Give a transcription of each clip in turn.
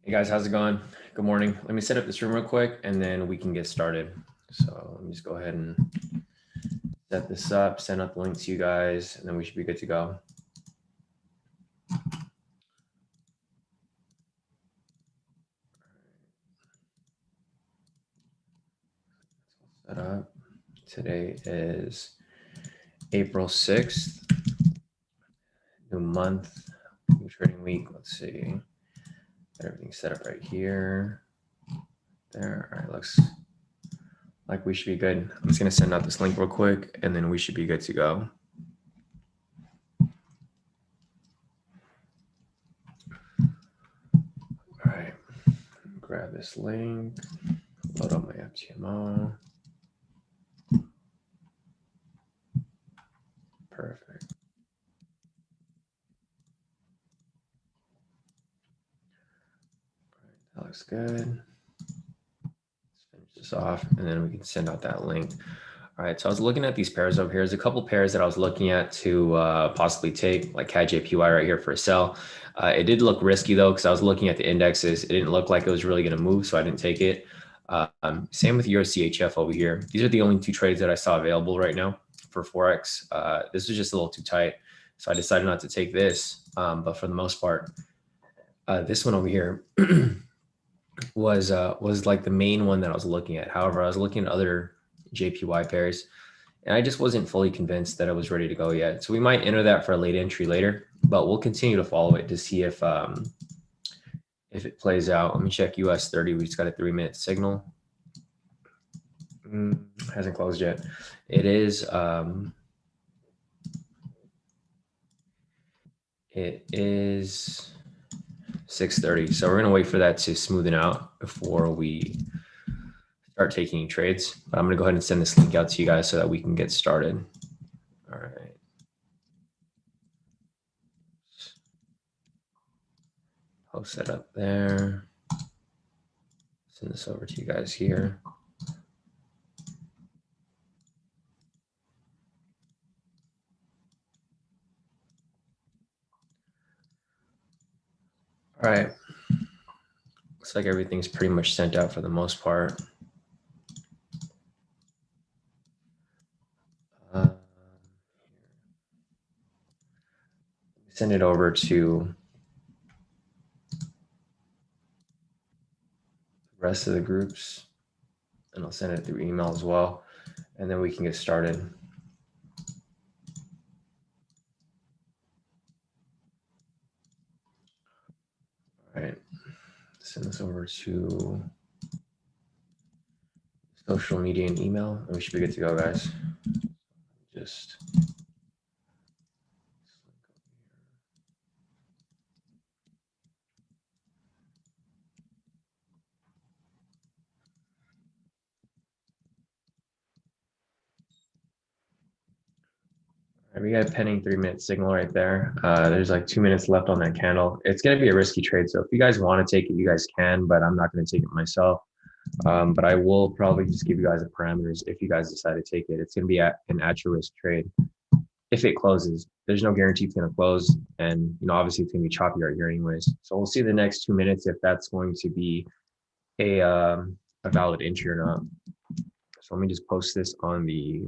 Hey guys, how's it going? Good morning. Let me set up this room real quick and then we can get started. So let me just go ahead and set this up, send up the link to you guys, and then we should be good to go. Set up. Today is April 6th, new month, new trading week. Let's see. Got everything set up right here. There. All right, looks like we should be good. I'm just going to send out this link real quick and then we should be good to go. All right, grab this link, load up my FTMO. Perfect. That looks good. Let's finish this off and then we can send out that link. All right, so I was looking at these pairs over here. There's a couple pairs that I was looking at to possibly take, like KJPY right here for a sell. It did look risky though, because I was looking at the indexes. It didn't look like it was really going to move, so I didn't take it. Same with EURCHF over here. These are the only two trades that I saw available right now for Forex. This was just a little too tight, so I decided not to take this. But for the most part, this one over here was like the main one that I was looking at. However, I was looking at other JPY pairs, and I just wasn't fully convinced that I was ready to go yet. So we might enter that for a late entry later, but we'll continue to follow it to see if it plays out. Let me check US 30. We just got a 3-minute signal. Hasn't closed yet. It is. It is 6:30. So we're gonna wait for that to smoothen out before we start taking trades. But I'm gonna go ahead and send this link out to you guys so that we can get started. All right. Post that up there. Send this over to you guys here. All right. Looks like everything's pretty much sent out for the most part. Send it over to the rest of the groups, and I'll send it through email as well, and then we can get started. All right, send this over to social media and email, and we should be good to go, guys. Just we got a pending 3-minute signal right there. There's like 2 minutes left on that candle. It's going to be a risky trade. So if you guys want to take it, you guys can, but I'm not going to take it myself. But I will probably just give you guys the parameters if you guys decide to take it. It's going to be an at your risk trade. If it closes, there's no guarantee it's going to close. And, obviously it's going to be choppy right here anyways. So we'll see the next 2 minutes if that's going to be a valid entry or not. So let me just post this on the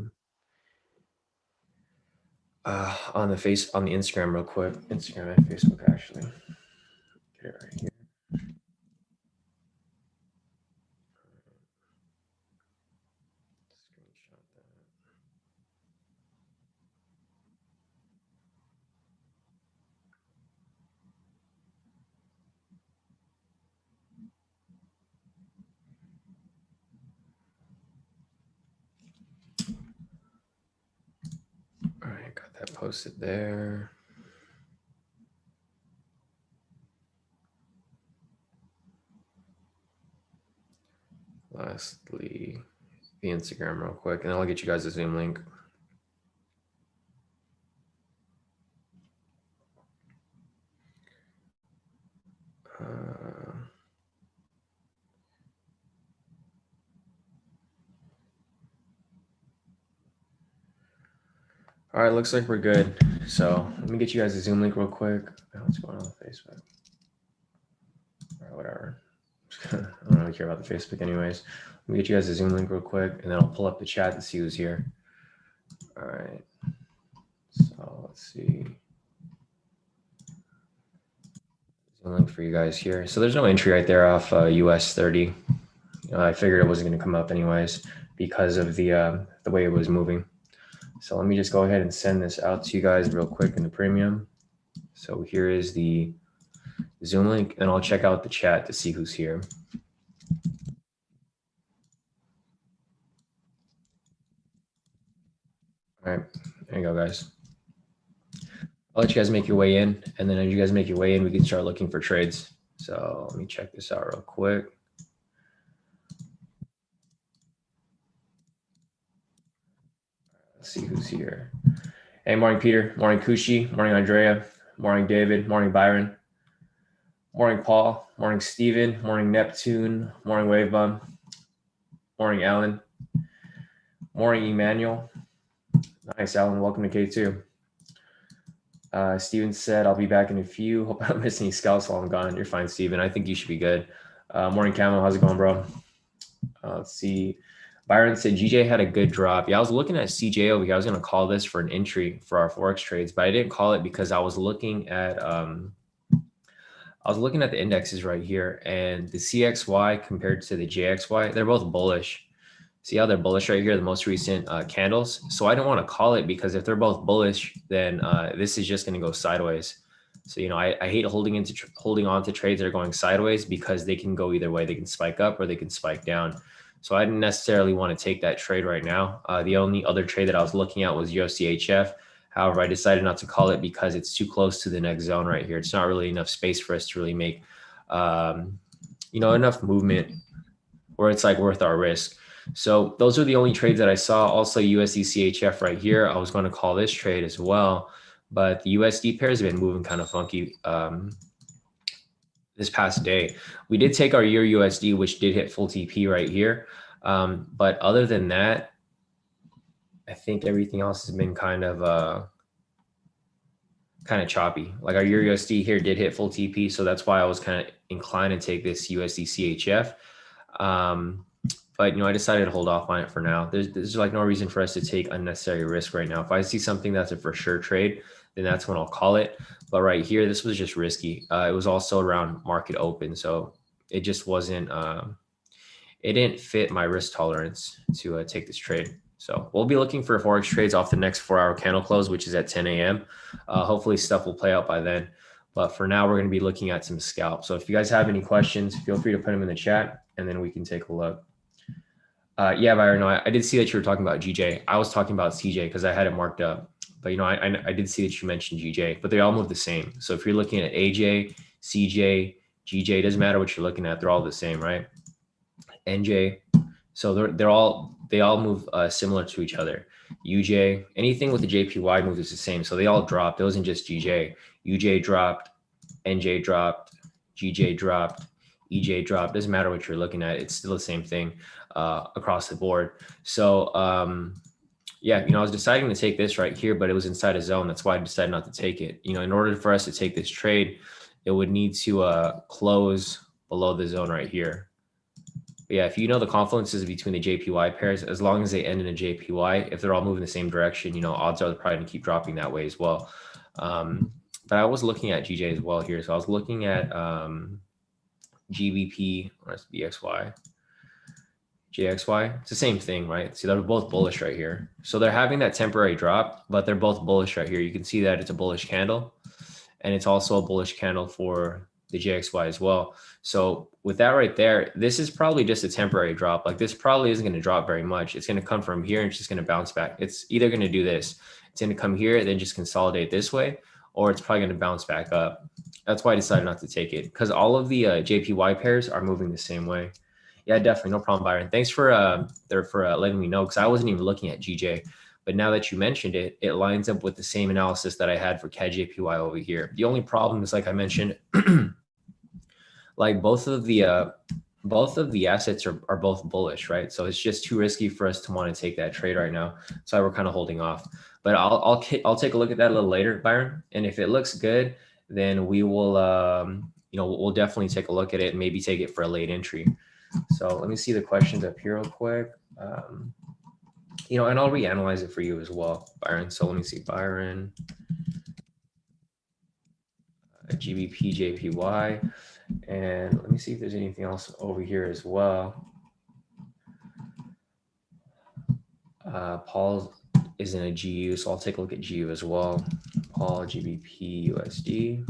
Instagram real quick. Instagram and Facebook, actually. Get it right here. Screenshot that. All right, got that posted there. Lastly, the Instagram real quick, and I'll get you guys a Zoom link. All right, looks like we're good. So let me get you guys a Zoom link real quick. What's going on with Facebook? All right, whatever. I don't really care about the Facebook anyways. Let me get you guys a Zoom link real quick, and then I'll pull up the chat to see who's here. All right. So let's see. Zoom link for you guys here. So there's no entry right there off US 30. I figured it wasn't going to come up anyways because of the way it was moving. So let me just go ahead and send this out to you guys real quick in the premium. So here is the Zoom link, and I'll check out the chat to see who's here. All right, there you go, guys. I'll let you guys make your way in, and then as you guys make your way in, we can start looking for trades. So let me check this out real quick. Let's see who's here. Hey, morning, Peter. Morning, Kushi. Morning, Andrea. Morning, David. Morning, Byron. Morning, Paul. Morning, Steven. Morning, Neptune. Morning, Wavebum. Morning, Alan. Morning, Emmanuel. Nice, Alan. Welcome to K2. Steven said, I'll be back in a few. Hope I don't miss any scalps while I'm gone. You're fine, Steven. I think you should be good. Morning, Camo. How's it going, bro? Let's see. Byron said GJ had a good drop. Yeah, I was looking at CJ over here. I was going to call this for an entry for our Forex trades, but I didn't call it because I was looking at the indexes right here, and the CXY compared to the JXY, they're both bullish. See how they're bullish right here, the most recent candles. So I don't want to call it because if they're both bullish, then this is just going to go sideways. So, you know, I hate holding on to trades that are going sideways because they can go either way. They can spike up or they can spike down. So I didn't necessarily want to take that trade right now. The only other trade that I was looking at was USDHF. However, I decided not to call it because it's too close to the next zone right here. It's not really enough space for us to really make, you know, enough movement where it's like worth our risk. So those are the only trades that I saw. Also USD-CHF right here. I was going to call this trade as well, but the USD pairs have been moving kind of funky this past day. We did take our year USD, which did hit full TP right here. But other than that, I think everything else has been kind of choppy. Like our year USD here did hit full TP, so that's why I was kind of inclined to take this USD-CHF. But, you know, I decided to hold off on it for now. There's like no reason for us to take unnecessary risk right now. If I see something that's a for sure trade, then that's when I'll call it. But right here, this was just risky. It was also around market open. So it just wasn't, it didn't fit my risk tolerance to take this trade. So we'll be looking for Forex trades off the next 4-hour candle close, which is at 10 a.m. Hopefully stuff will play out by then. But for now, we're going to be looking at some scalps. So if you guys have any questions, feel free to put them in the chat and then we can take a look. Yeah, Byron, no, I did see that you were talking about GJ. I was talking about CJ because I had it marked up. But, you know, I did see that you mentioned GJ, but they all move the same. So if you're looking at AJ, CJ, GJ, doesn't matter what you're looking at. They're all the same, right? NJ. So they all move similar to each other. UJ, anything with the JPY move is the same. So they all dropped. It wasn't just GJ. UJ dropped, NJ dropped, GJ dropped, EJ dropped. Doesn't matter what you're looking at. It's still the same thing across the board. So yeah, you know, I was deciding to take this right here, but it was inside a zone. That's why I decided not to take it. You know, in order for us to take this trade, it would need to close below the zone right here. But yeah, if you know the confluences between the JPY pairs, as long as they end in a JPY, if they're all moving the same direction, you know, odds are they're probably going to keep dropping that way as well. But I was looking at GJ as well here. So I was looking at GBP, or it's BXY, JXY. It's the same thing, right? See, they're both bullish right here. So they're having that temporary drop, but they're both bullish right here. You can see that it's a bullish candle, and it's also a bullish candle for the JXY as well. So with that right there, this is probably just a temporary drop. Like this probably isn't going to drop very much. It's going to come from here and it's just going to bounce back. It's either going to do this. It's going to come here, then just consolidate this way, or it's probably going to bounce back up. That's why I decided not to take it, because all of the JPY pairs are moving the same way. Yeah, definitely. No problem, Byron. Thanks for letting me know, because I wasn't even looking at GJ. But now that you mentioned it, it lines up with the same analysis that I had for CAD-JPY over here. The only problem is, like I mentioned, like both of the assets are both bullish, right? So it's just too risky for us to want to take that trade right now. So we're kind of holding off. But I'll take a look at that a little later, Byron. And if it looks good, then we will we'll definitely take a look at it and maybe take it for a late entry. So let me see the questions up here real quick. And I'll reanalyze it for you as well, Byron. So let me see, Byron, GBP, JPY, and let me see if there's anything else over here as well. Paul is in a GU, so I'll take a look at GU as well. Paul, GBP, USD.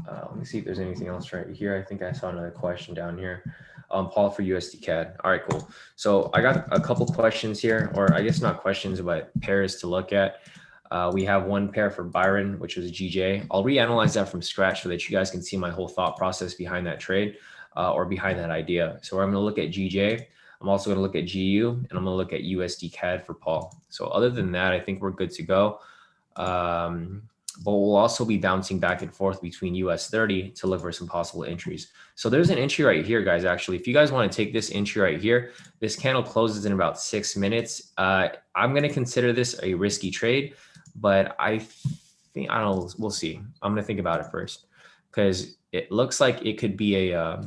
Let me see if there's anything else right here. I think I saw another question down here. Paul for USD CAD. All right, cool. So I got a couple questions here, or I guess not questions, but pairs to look at. We have one pair for Byron, which was GJ. I'll reanalyze that from scratch so that you guys can see my whole thought process behind that trade or behind that idea. So I'm going to look at GJ. I'm also going to look at GU, and I'm going to look at USD CAD for Paul. So other than that, I think we're good to go. But we'll also be bouncing back and forth between US 30 to look for some possible entries. So there's an entry right here, guys. Actually, if you guys want to take this entry right here, this candle closes in about 6 minutes. I'm going to consider this a risky trade, but I don't know. We'll see. I'm going to think about it first because it looks like it could be a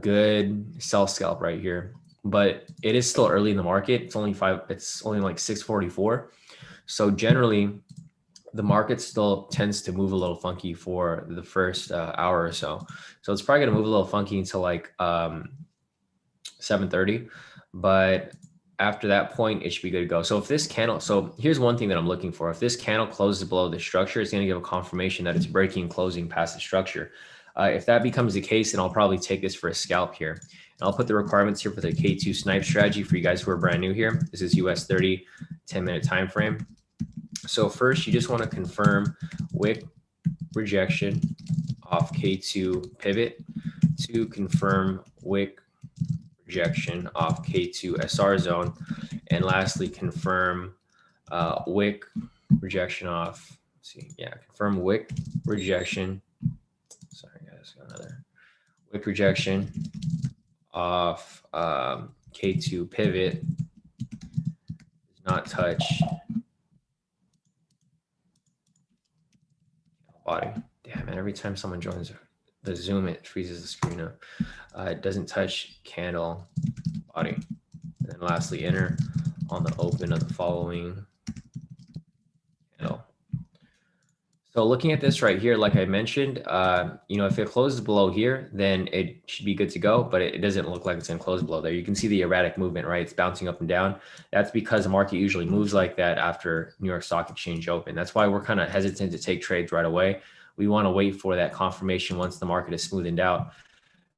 good sell scalp right here, but it is still early in the market. It's only like 6:44. So generally, the market still tends to move a little funky for the first hour or so. So it's probably going to move a little funky until like 7:30. But after that point, it should be good to go. So if this candle, so here's one thing that I'm looking for. If this candle closes below the structure, it's going to give a confirmation that it's breaking and closing past the structure. If that becomes the case, then I'll probably take this for a scalp here. And I'll put the requirements here for the K2 snipe strategy for you guys who are brand new here. This is US 30, 10-minute time frame. So first, you just want to confirm wick rejection off K2 pivot to confirm wick rejection off K2 SR zone. And lastly, confirm wick rejection off, confirm wick rejection. Sorry, guys, got another wick rejection off K2 pivot. Does not touch body. Damn, man, every time someone joins the Zoom, it freezes the screen up. It doesn't touch candle body. And then lastly, enter on the open of the following candle. So looking at this right here, like I mentioned, if it closes below here, then it should be good to go, but it doesn't look like it's going to close below there. You can see the erratic movement, right? It's bouncing up and down. That's because the market usually moves like that after New York Stock Exchange open. That's why we're kind of hesitant to take trades right away. We want to wait for that confirmation once the market is smoothened out,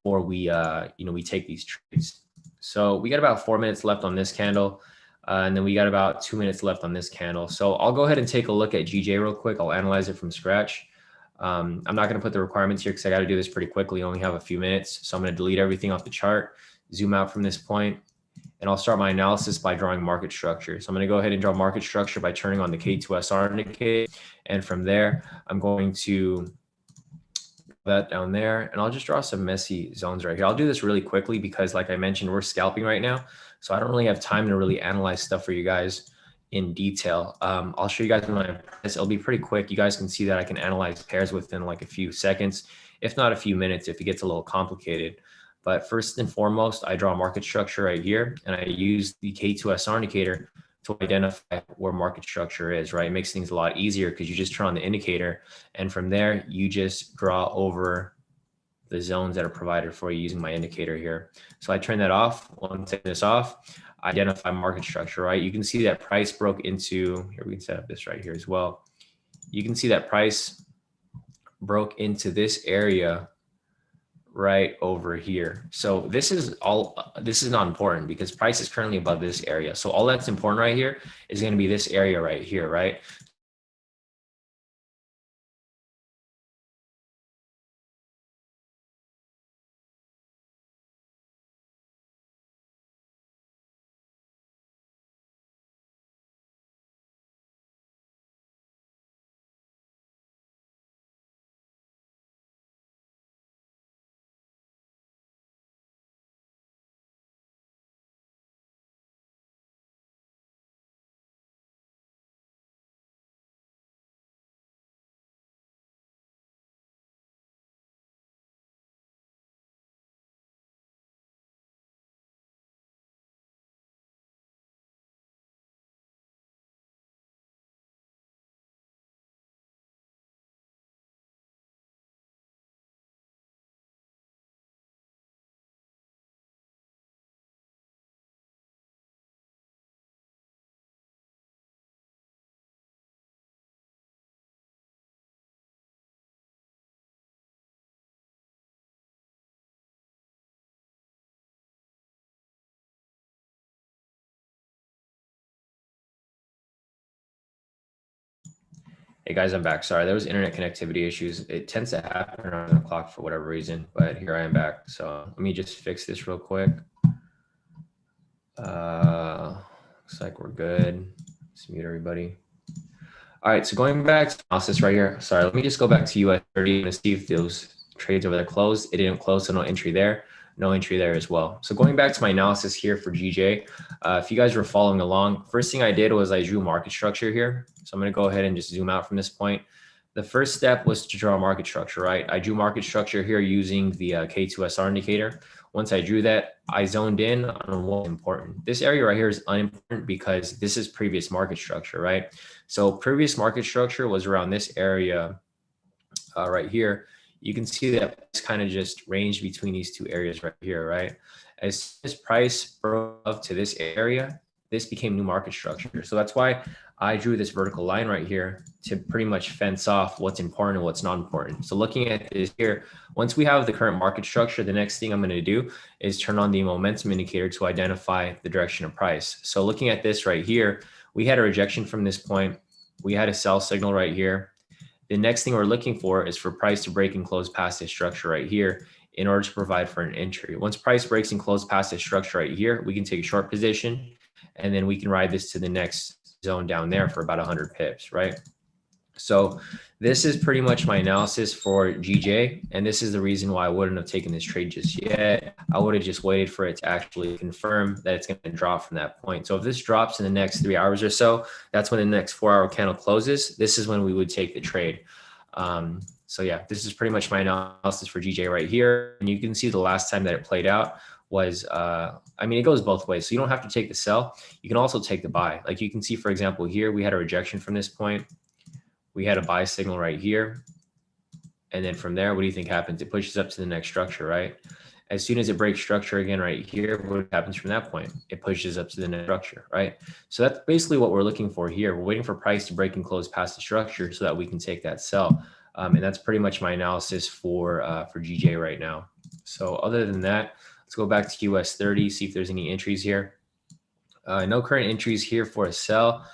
or we take these trades. So we got about 4 minutes left on this candle. And then we got about 2 minutes left on this candle. So I'll go ahead and take a look at GJ real quick. I'll analyze it from scratch. I'm not going to put the requirements here because I got to do this pretty quickly. I only have a few minutes. So I'm going to delete everything off the chart, zoom out from this point, and I'll start my analysis by drawing market structure. So I'm going to go ahead and draw market structure by turning on the K2SR indicator. And from there, I'm going to that down there, and I'll just draw some messy zones right here. I'll do this really quickly because, like I mentioned, we're scalping right now, so I don't really have time to really analyze stuff for you guys in detail. I'll show you guys my price. It'll be pretty quick. You guys can see that I can analyze pairs within like a few seconds, if not a few minutes, if it gets a little complicated. But first and foremost, I draw market structure right here, and I use the K2SR indicator to identify where market structure is, right? It makes things a lot easier because you just turn on the indicator, and from there, you just draw over the zones that are provided for you using my indicator here. So I turn that off. Once I take this off, I identify market structure, right? You can see that price broke into, here we can set up this right here as well. You can see that price broke into this area right over here. So this is not important because price is currently above this area. So all that's important right here is going to be this area right here, right? Hey guys, I'm back. Sorry, there was internet connectivity issues. It tends to happen around the clock for whatever reason, but here I am back. So let me just fix this real quick. Looks like we're good. Let's mute everybody. All right, so going back to analysis right here. Sorry, let me just go back to US 30 and see if those trades over there closed. It didn't close, so no entry there. No entry there as well. So going back to my analysis here for GJ, if you guys were following along, first thing I did was I drew market structure here. So I'm going to go ahead and just zoom out from this point. The first step was to draw market structure, right? I drew market structure here using the K2SR indicator. Once I drew that, I zoned in on what's important. This area right here is unimportant because this is previous market structure, right? So previous market structure was around this area right here. You can see that it's kind of just ranged between these two areas right here, right? As soon as price broke up to this area, this became new market structure. So that's why I drew this vertical line right here to pretty much fence off what's important and what's not important. So looking at this here, once we have the current market structure, the next thing I'm going to do is turn on the momentum indicator to identify the direction of price. So looking at this right here, we had a rejection from this point. We had a sell signal right here. The next thing we're looking for is for price to break and close past this structure right here in order to provide for an entry. Once price breaks and close past this structure right here, we can take a short position and then we can ride this to the next zone down there for about 100 pips, right? So this is pretty much my analysis for GJ. And this is the reason why I wouldn't have taken this trade just yet. I would have just waited for it to actually confirm that it's going to drop from that point. So if this drops in the next 3 hours or so, that's when the next 4-hour candle closes. This is when we would take the trade. So yeah, this is pretty much my analysis for GJ right here. And you can see the last time that it played out was, I mean, it goes both ways. So you don't have to take the sell. You can also take the buy. Like you can see, for example, here, we had a rejection from this point. We had a buy signal right here. And then from there, what do you think happens? It pushes up to the next structure, right? As soon as it breaks structure again right here, what happens from that point? It pushes up to the next structure, right? So that's basically what we're looking for here. We're waiting for price to break and close past the structure so that we can take that sell. And that's pretty much my analysis for GJ right now. So other than that, let's go back to US 30, see if there's any entries here. No current entries here for a sell.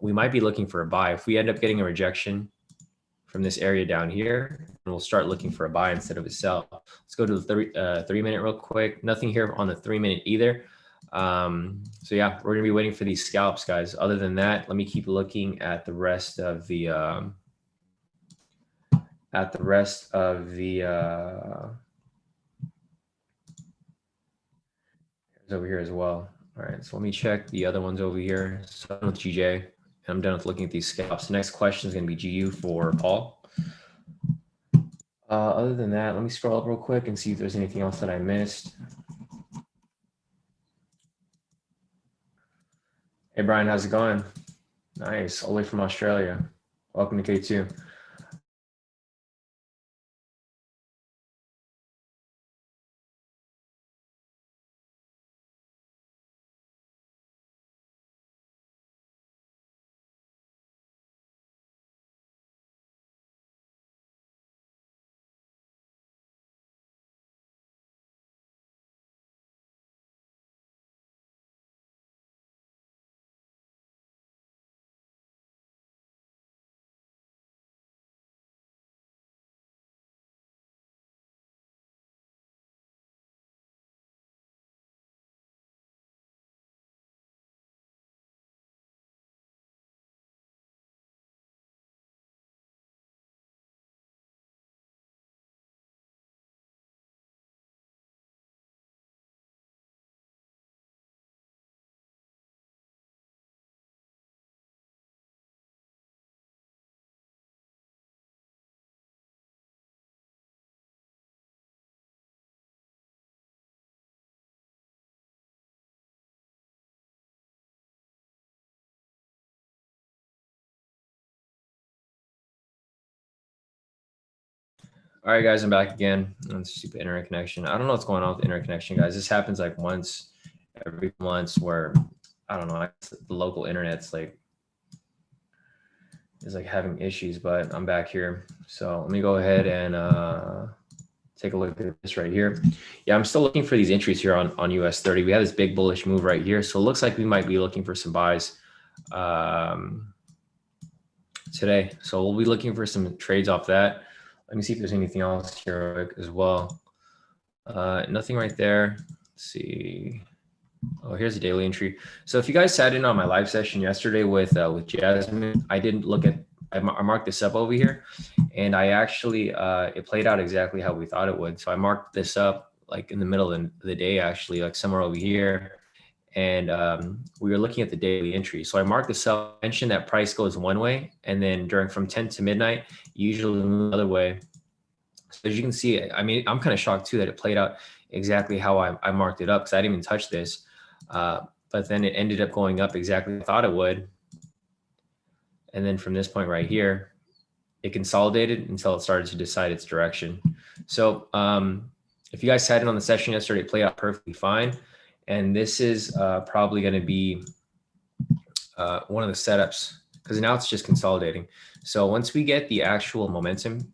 We might be looking for a buy. If we end up getting a rejection from this area down here, and we'll start looking for a buy instead of a sell. Let's go to the 3-minute real quick. Nothing here on the 3-minute either. So yeah, we're gonna be waiting for these scalps, guys. Other than that, let me keep looking at the rest of the over here as well. All right, so let me check the other ones over here. So I'm done with GJ, and I'm done with looking at these scalps. The next question is going to be GU for Paul. Other than that, let me scroll up real quick and see if there's anything else that I missed. Hey, Brian, how's it going? Nice, all the way from Australia. Welcome to K2. All right, guys, I'm back again. Stupid internet connection. I don't know what's going on with the internet connection, guys. This happens like once every month where, I don't know, the local internet's like, is like having issues, but I'm back here. So let me go ahead and take a look at this right here. Yeah, I'm still looking for these entries here on US 30. We have this big bullish move right here. So it looks like we might be looking for some buys. today. So we'll be looking for some trades off that. Let me see if there's anything else here as well. Nothing right there. Let's see. Oh, here's a daily entry. So if you guys sat in on my live session yesterday with Jasmine, I didn't look at, I marked this up over here, and I actually, it played out exactly how we thought it would. So I marked this up like in the middle of the day, actually, like somewhere over here. And we were looking at the daily entry. So I marked this up, mentioned that price goes one way, and then from 10 to midnight, usually the other way. So as you can see, I mean, I'm kind of shocked too that it played out exactly how I marked it up, because I didn't even touch this. But then it ended up going up exactly what I thought it would. And then from this point right here, it consolidated until it started to decide its direction. So if you guys sat in on the session yesterday, it played out perfectly fine. And this is probably going to be one of the setups, because now it's just consolidating. So once we get the actual momentum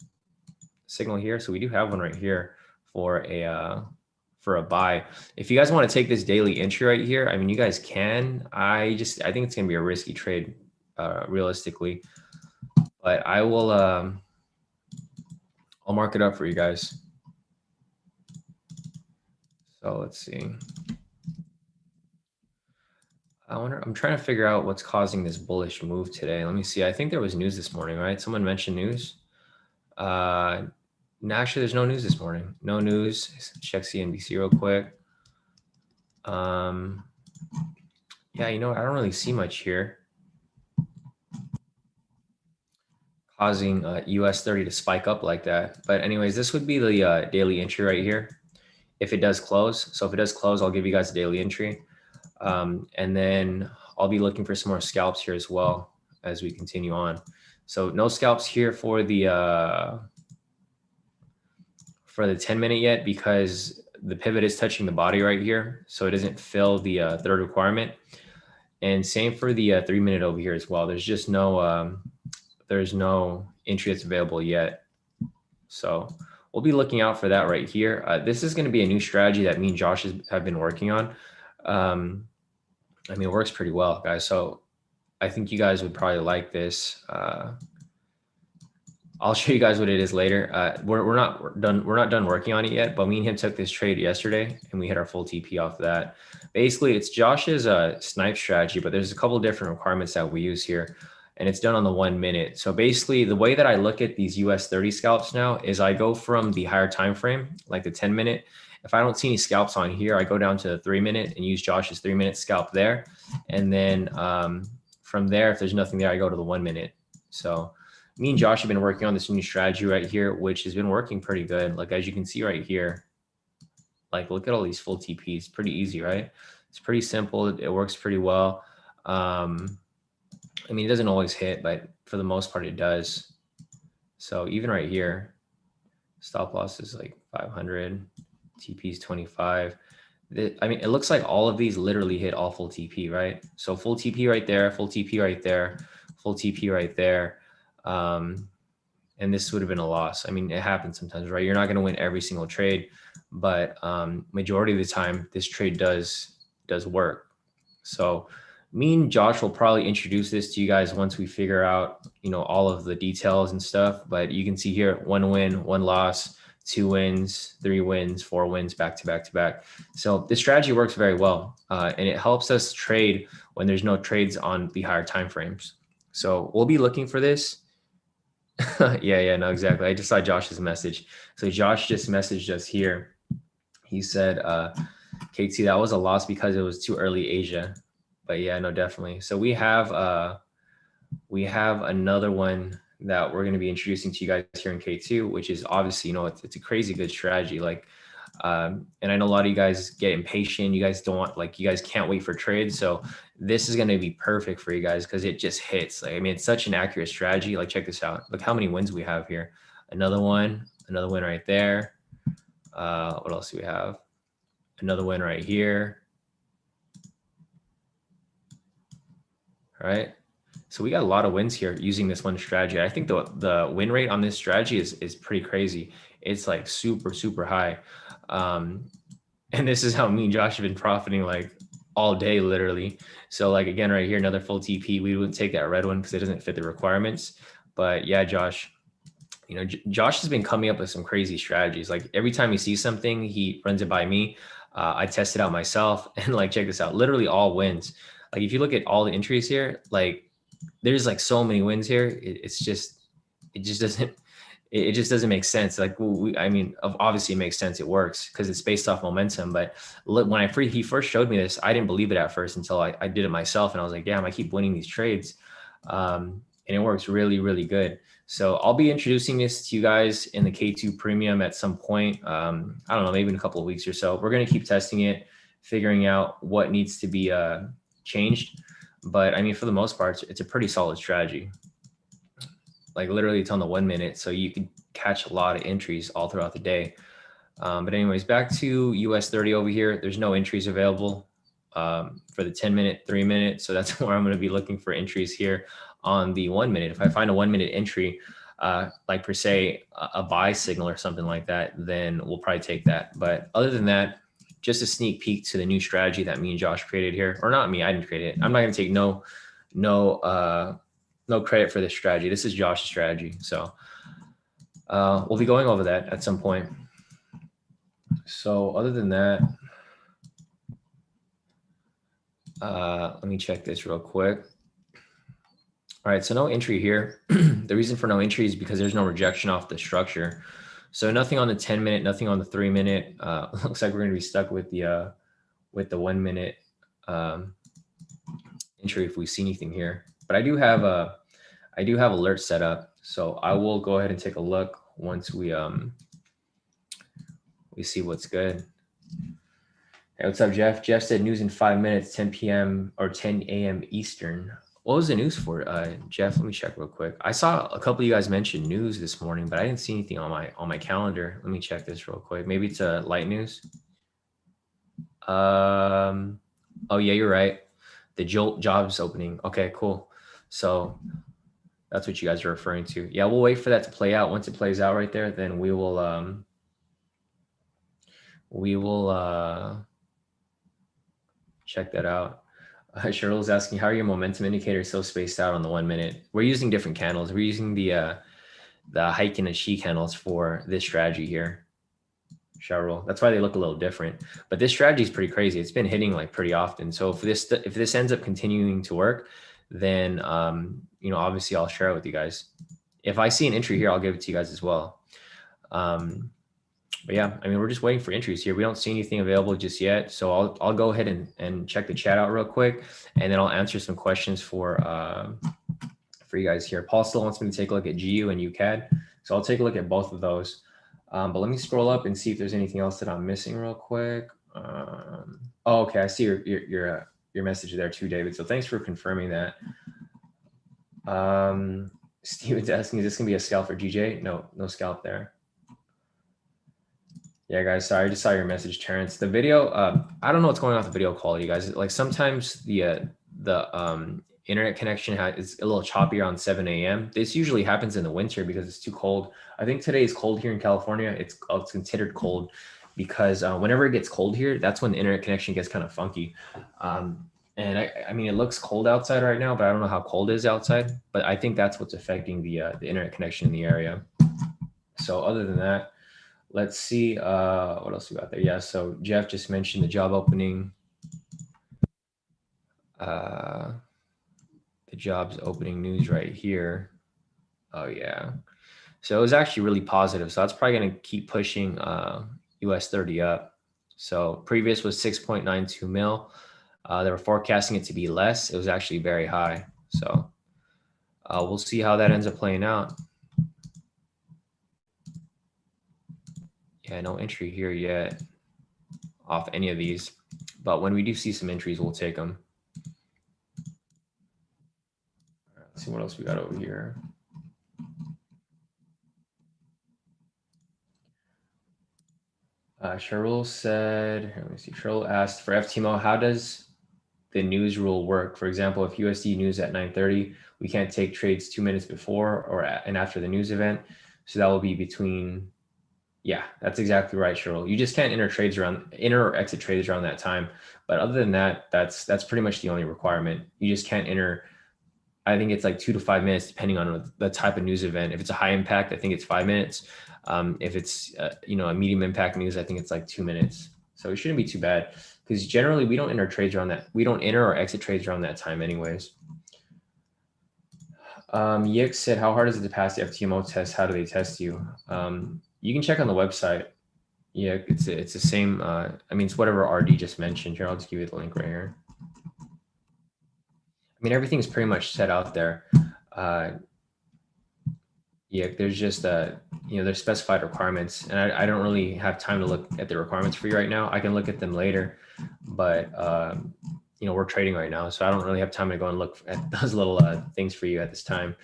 signal here, so we do have one right here for a buy. If you guys want to take this daily entry right here, I mean, you guys can. I think it's going to be a risky trade, realistically, but I will. I'll mark it up for you guys. So let's see. I'm trying to figure out what's causing this bullish move today. Let me see. I think there was news this morning, right? Someone mentioned news. No, actually, there's no news this morning. No news. Check CNBC real quick. Yeah, you know, I don't really see much here causing US 30 to spike up like that. But anyways, this would be the daily entry right here if it does close. So if it does close, I'll give you guys a daily entry. And then I'll be looking for some more scalps here as well as we continue on. So no scalps here for the 10-minute yet, because the pivot is touching the body right here. So it doesn't fill the third requirement. And same for the 3-minute over here as well. There's just no, there's no entry that's available yet. So we'll be looking out for that right here. This is going to be a new strategy that me and Josh have been working on. I mean, it works pretty well, guys. So I think you guys would probably like this. I'll show you guys what it is later. We're not done working on it yet, but me and him took this trade yesterday and we hit our full TP off of that. Basically, it's Josh's snipe strategy, but there's a couple different requirements that we use here, and it's done on the 1 minute. So basically, the way that I look at these US 30 scalps now is I go from the higher time frame, like the 10-minute. If I don't see any scalps on here, I go down to the 3-minute and use Josh's 3-minute scalp there. And then from there, if there's nothing there, I go to the 1 minute. So me and Josh have been working on this new strategy right here, which has been working pretty good. Like, as you can see right here, like, look at all these full TPs. Pretty easy, right? It's pretty simple. It works pretty well. I mean, it doesn't always hit, but for the most part, it does. So even right here, stop loss is like 500, TP's 25. I mean, it looks like all of these literally hit all full TP, right? So full TP right there, full TP right there, full TP right there. And this would have been a loss. I mean, it happens sometimes, right? You're not going to win every single trade, but majority of the time, this trade does work. So me and Josh will probably introduce this to you guys once we figure out, you know, all of the details and stuff. But you can see here, 1 win, 1 loss, 2 wins, 3 wins, 4 wins, back to back to back. So this strategy works very well, and it helps us trade when there's no trades on the higher time frames. So we'll be looking for this. Yeah, no, exactly. I just saw Josh's message. So Josh just messaged us here. He said, KT, that was a loss because it was too early Asia. But yeah, no, definitely. So we have another one that we're going to be introducing to you guys here in K2, which is obviously, you know, it's a crazy good strategy. Like, and I know a lot of you guys get impatient. You guys don't want, like, you guys can't wait for trades. So this is going to be perfect for you guys because it just hits. Like, I mean, it's such an accurate strategy. Like, check this out. Look how many wins we have here. Another win right there. What else do we have? Another win right here. All right. So we got a lot of wins here using this one strategy. I think the win rate on this strategy is pretty crazy. It's like super, super high. And this is how me and Josh have been profiting like all day, literally. So like, again, right here, another full TP. We wouldn't take that red one because it doesn't fit the requirements. But yeah, Josh, you know, Josh has been coming up with some crazy strategies. Like every time he sees something, he runs it by me. I test it out myself, and like, check this out, literally all wins. Like if you look at all the entries here, like there's like so many wins here. It's just, it just doesn't, it just doesn't make sense. Like I mean, obviously it makes sense. It works because it's based off momentum. But when he first showed me this, I didn't believe it at first until I did it myself. And I was like, damn, I keep winning these trades. And it works really, really good. So I'll be introducing this to you guys in the K² Premium at some point. I don't know, maybe in a couple of weeks or so. We're going to keep testing it, figuring out what needs to be changed. But I mean, for the most part, it's a pretty solid strategy. Like literally it's on the 1 minute. So you can catch a lot of entries all throughout the day. But anyways, back to US 30 over here. There's no entries available for the 10 minute, 3 minute. So that's where I'm going to be looking for entries here on the 1 minute. If I find a 1 minute entry, like per se, a buy signal or something like that, then we'll probably take that. But other than that, just a sneak peek to the new strategy that me and Josh created here, or not me, I didn't create it. I'm not going to take no credit for this strategy. This is Josh's strategy. So we'll be going over that at some point. So other than that, let me check this real quick. All right, so no entry here. The reason for no entry is because there's no rejection off the structure. So nothing on the 10 minute, nothing on the 3 minute. Looks like we're going to be stuck with the 1 minute entry if we see anything here. But I do have alerts set up, so I will go ahead and take a look once we see what's good. Hey, what's up, Jeff? Jeff said news in 5 minutes, 10 p.m. or 10 a.m. Eastern. What was the news for, Jeff? Let me check real quick. I saw a couple of you guys mention news this morning, but I didn't see anything on my calendar. Let me check this real quick. Maybe it's a light news. Oh yeah, you're right. The Jolt jobs opening. Okay, cool. So that's what you guys are referring to. Yeah, we'll wait for that to play out. Once it plays out right there, then we will check that out. Cheryl's asking, how are your momentum indicators so spaced out on the 1 minute? We're using different candles. We're using the Heiken and Shi candles for this strategy here, Cheryl. That's why they look a little different. But this strategy is pretty crazy. It's been hitting like pretty often. So if this ends up continuing to work, then you know, obviously I'll share it with you guys. If I see an entry here, I'll give it to you guys as well. But yeah, I mean, we're just waiting for entries here. We don't see anything available just yet. So I'll go ahead and check the chat out real quick, and then I'll answer some questions for you guys here. Paul still wants me to take a look at GU and UCAD. So I'll take a look at both of those. But let me scroll up and see if there's anything else that I'm missing real quick. Oh, okay. I see your message there too, David. So thanks for confirming that. Steven's asking, is this gonna be a scalp for GJ? No scalp there. Yeah, guys, sorry, I just saw your message, Terrence. The video, I don't know what's going on with the video quality, guys. Like sometimes the internet connection is a little choppy around 7 a.m. This usually happens in the winter because it's too cold. I think today is cold here in California. It's considered cold because whenever it gets cold here, that's when the internet connection gets kind of funky. And I mean, it looks cold outside right now, but I don't know how cold it is outside. But I think that's what's affecting the internet connection in the area. So other than that, let's see what else we got there. Yeah, so Jeff just mentioned the job opening. The jobs opening news right here. Oh yeah. So it was actually really positive. So that's probably going to keep pushing US 30 up. So previous was 6.92 mil. They were forecasting it to be less. It was actually very high. So we'll see how that ends up playing out. Yeah, no entry here yet off any of these. But when we do see some entries, we'll take them. Let's see what else we got over here. Cheryl said, let me see. Cheryl asked for FTMO, how does the news rule work? For example, if USD news at 9:30, we can't take trades 2 minutes before and after the news event. So that will be between, Yeah, that's exactly right, Cheryl. You just can't enter or exit trades around that time. But other than that, that's pretty much the only requirement. You just can't enter. I think it's like 2 to 5 minutes, depending on the type of news event. If it's a high impact, I think it's 5 minutes. If it's a medium impact news, I think it's like 2 minutes. So it shouldn't be too bad because generally we don't enter trades around that. We don't enter or exit trades around that time, anyways. Yik said, "How hard is it to pass the FTMO test? How do they test you?" You can check on the website. Yeah, it's the same. I mean, it's whatever RD just mentioned here. I'll just give you the link right here. I mean, everything's pretty much set out there. Yeah, there's just there's specified requirements, and I don't really have time to look at the requirements for you right now. I can look at them later, but we're trading right now, so I don't really have time to go and look at those little things for you at this time.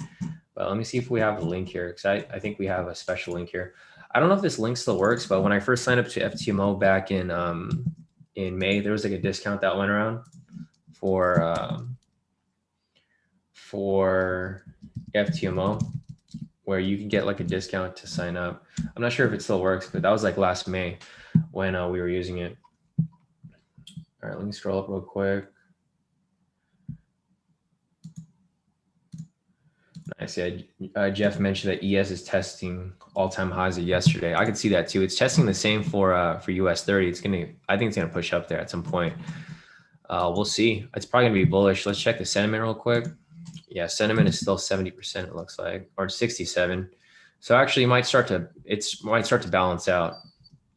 But let me see if we have a link here, because I think we have a special link here. I don't know if this link still works, but when I first signed up to FTMO back in May, there was like a discount that went around for FTMO, where you can get like a discount to sign up. I'm not sure if it still works, but that was like last May when we were using it. All right, let me scroll up real quick. Nice. Yeah, Jeff mentioned that ES is testing all-time highs of yesterday. I could see that too. It's testing the same for US 30. I think it's gonna push up there at some point. We'll see. It's probably gonna be bullish. Let's check the sentiment real quick. Yeah, sentiment is still 70%. It looks like, or 67. So actually, it might start to balance out,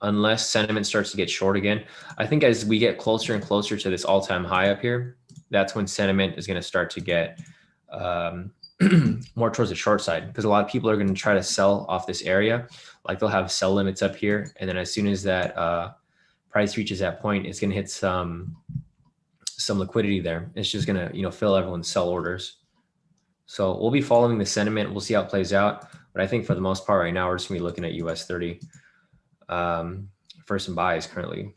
unless sentiment starts to get short again. I think as we get closer and closer to this all-time high up here, that's when sentiment is going to start to get more towards the short side, because a lot of people are going to try to sell off this area. Like they'll have sell limits up here, and then as soon as that price reaches that point, it's going to hit some liquidity there. It's just going to fill everyone's sell orders. So we'll be following the sentiment. We'll see how it plays out. But I think for the most part right now, we're just going to be looking at US 30 for some buys currently.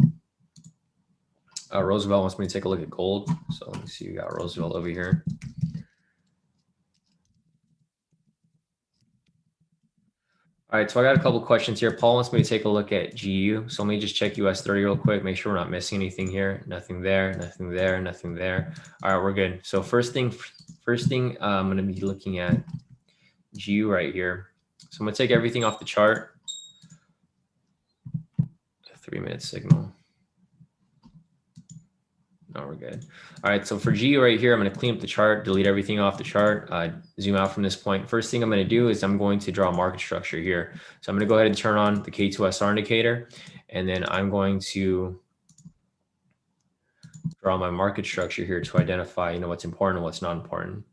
Roosevelt wants me to take a look at gold. So let me see. We got Roosevelt over here. All right, so I got a couple questions here. Paul wants me to take a look at GU. So let me just check US 30 real quick, make sure we're not missing anything here. Nothing there, nothing there, nothing there. All right, we're good. So first thing, I'm going to be looking at GU right here. So I'm going to take everything off the chart. 3-minute signal. No, we're good. All right, so for GU right here, I'm going to clean up the chart, delete everything off the chart, zoom out from this point. First thing I'm going to do is I'm going to draw a market structure here. So I'm going to go ahead and turn on the K2SR indicator, and then I'm going to draw my market structure here to identify, what's important and what's not important.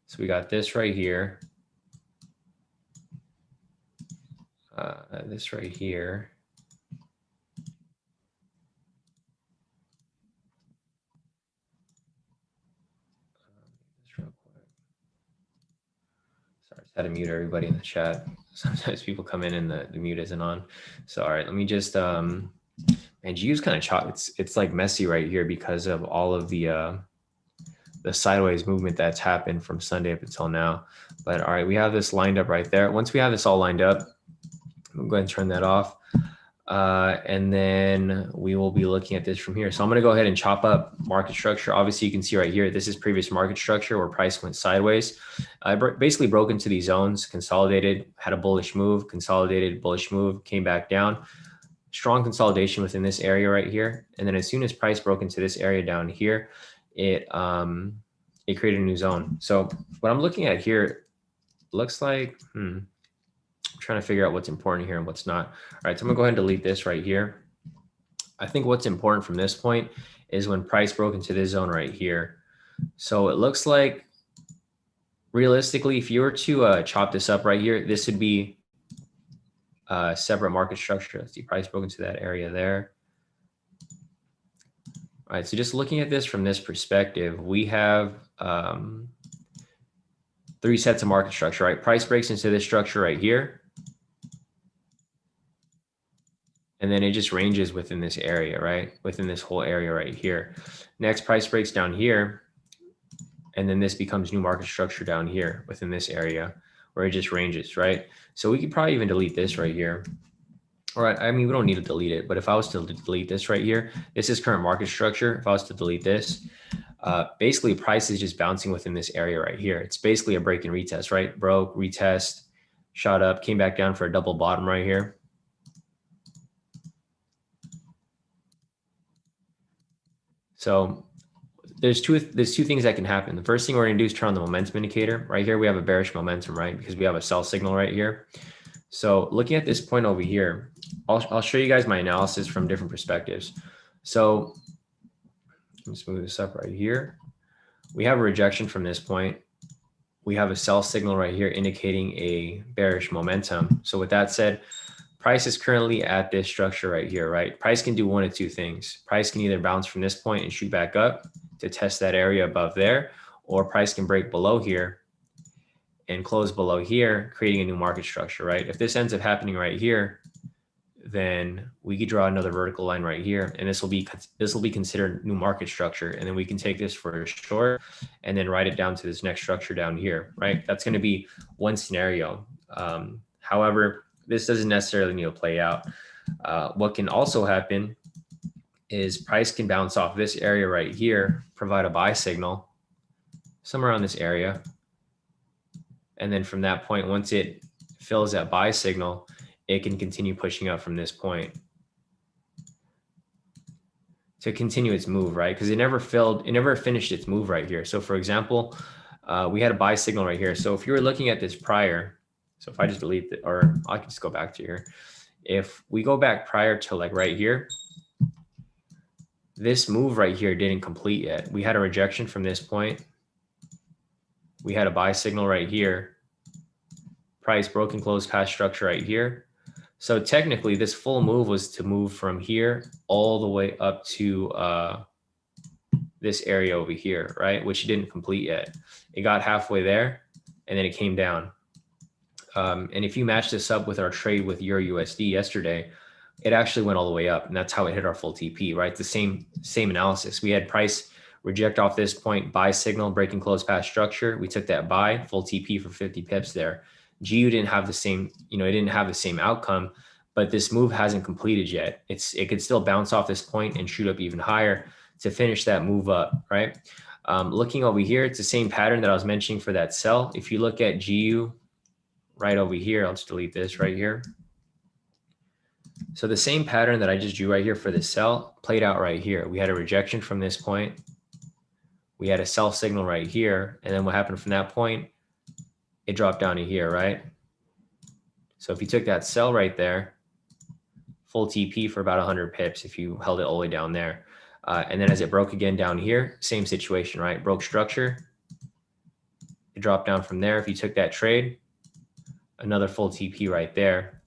So we got this right here, this right here. Sorry, I just had to mute everybody in the chat. Sometimes people come in and the mute isn't on. So, all right, let me just, and GU's kind of choppy. It's like messy right here because of all of the sideways movement that's happened from Sunday up until now. But all right, we have this lined up right there. Once we have this all lined up, I'm going to turn that off. And then we will be looking at this from here. So I'm going to go ahead and chop up market structure. Obviously, you can see right here, this is previous market structure where price went sideways. I basically broke into these zones, consolidated, had a bullish move, consolidated, bullish move, came back down. Strong consolidation within this area right here. And then as soon as price broke into this area down here, it created a new zone. So what I'm looking at here looks like, I'm trying to figure out what's important here and what's not. All right, so I'm gonna go ahead and delete this right here. I think what's important from this point is when price broke into this zone right here. So it looks like realistically, if you were to chop this up right here, this would be a separate market structure. Let's see, price broke into that area there. All right, so just looking at this from this perspective, we have 3 sets of market structure, right? Price breaks into this structure right here. And then it just ranges within this area, right? Within this whole area right here. Next, price breaks down here. And then this becomes new market structure down here within this area, where it just ranges, right? So we could probably even delete this right here. All right, I mean, we don't need to delete it, but if I was to delete this right here, this is current market structure. If I was to delete this, basically price is just bouncing within this area right here. It's basically a break and retest, right? Broke, retest, shot up, came back down for a double bottom right here. So there's two things that can happen. The first thing we're gonna do is turn on the momentum indicator. Right here, we have a bearish momentum, right? Because we have a sell signal right here. So looking at this point over here, I'll show you guys my analysis from different perspectives. So let's move this up right here. We have a rejection from this point. We have a sell signal right here indicating a bearish momentum. So with that said, price is currently at this structure right here, right? Price can do one of two things. Price can either bounce from this point and shoot back up to test that area above there, or price can break below here and close below here, creating a new market structure, right? If this ends up happening right here, then we could draw another vertical line right here, and this will be considered new market structure, and then we can take this for a short and then write it down to this next structure down here, right? That's going to be one scenario. However, this doesn't necessarily need to play out. What can also happen is price can bounce off this area right here, provide a buy signal somewhere around this area. And then from that point, once it fills that buy signal, it can continue pushing up from this point to continue its move, right? Because it never finished its move right here. So for example, we had a buy signal right here. So if you were looking at this prior, so if I just delete it, or I can just go back to here. If we go back prior to like right here, this move right here didn't complete yet. We had a rejection from this point. We had a buy signal right here. Price broke and closed past structure right here. So technically this full move was to move from here all the way up to this area over here, right? Which didn't complete yet. It got halfway there and then it came down. And if you match this up with our trade with Euro USD yesterday, it actually went all the way up, and that's how it hit our full TP, right? The same analysis. We had price reject off this point, buy signal, breaking close past structure. We took that buy, full TP for 50 pips there. GU didn't have the same, it didn't have the same outcome, but this move hasn't completed yet. It could still bounce off this point and shoot up even higher to finish that move up, right? Looking over here, it's the same pattern that I was mentioning for that sell. If you look at GU right over here, I'll just delete this right here. So the same pattern that I just drew right here for the sell played out right here. We had a rejection from this point. We had a sell signal right here. And then what happened from that point? It dropped down to here, right? So if you took that sell right there, full TP for about 100 pips if you held it all the way down there. And then as it broke again down here, same situation, right? Broke structure. It dropped down from there. If you took that trade, another full TP right there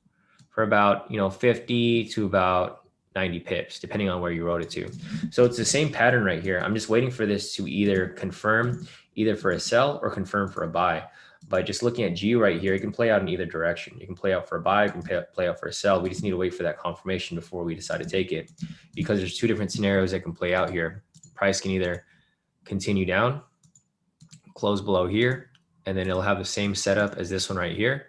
for about, 50 to about 90 pips, depending on where you wrote it to. So it's the same pattern right here. I'm just waiting for this to either confirm either for a sell or confirm for a buy. By just looking at GU right here, it can play out in either direction. You can play out for a buy, you can play out for a sell. We just need to wait for that confirmation before we decide to take it, because there's two different scenarios that can play out here. Price can either continue down, close below here, and then it'll have the same setup as this one right here,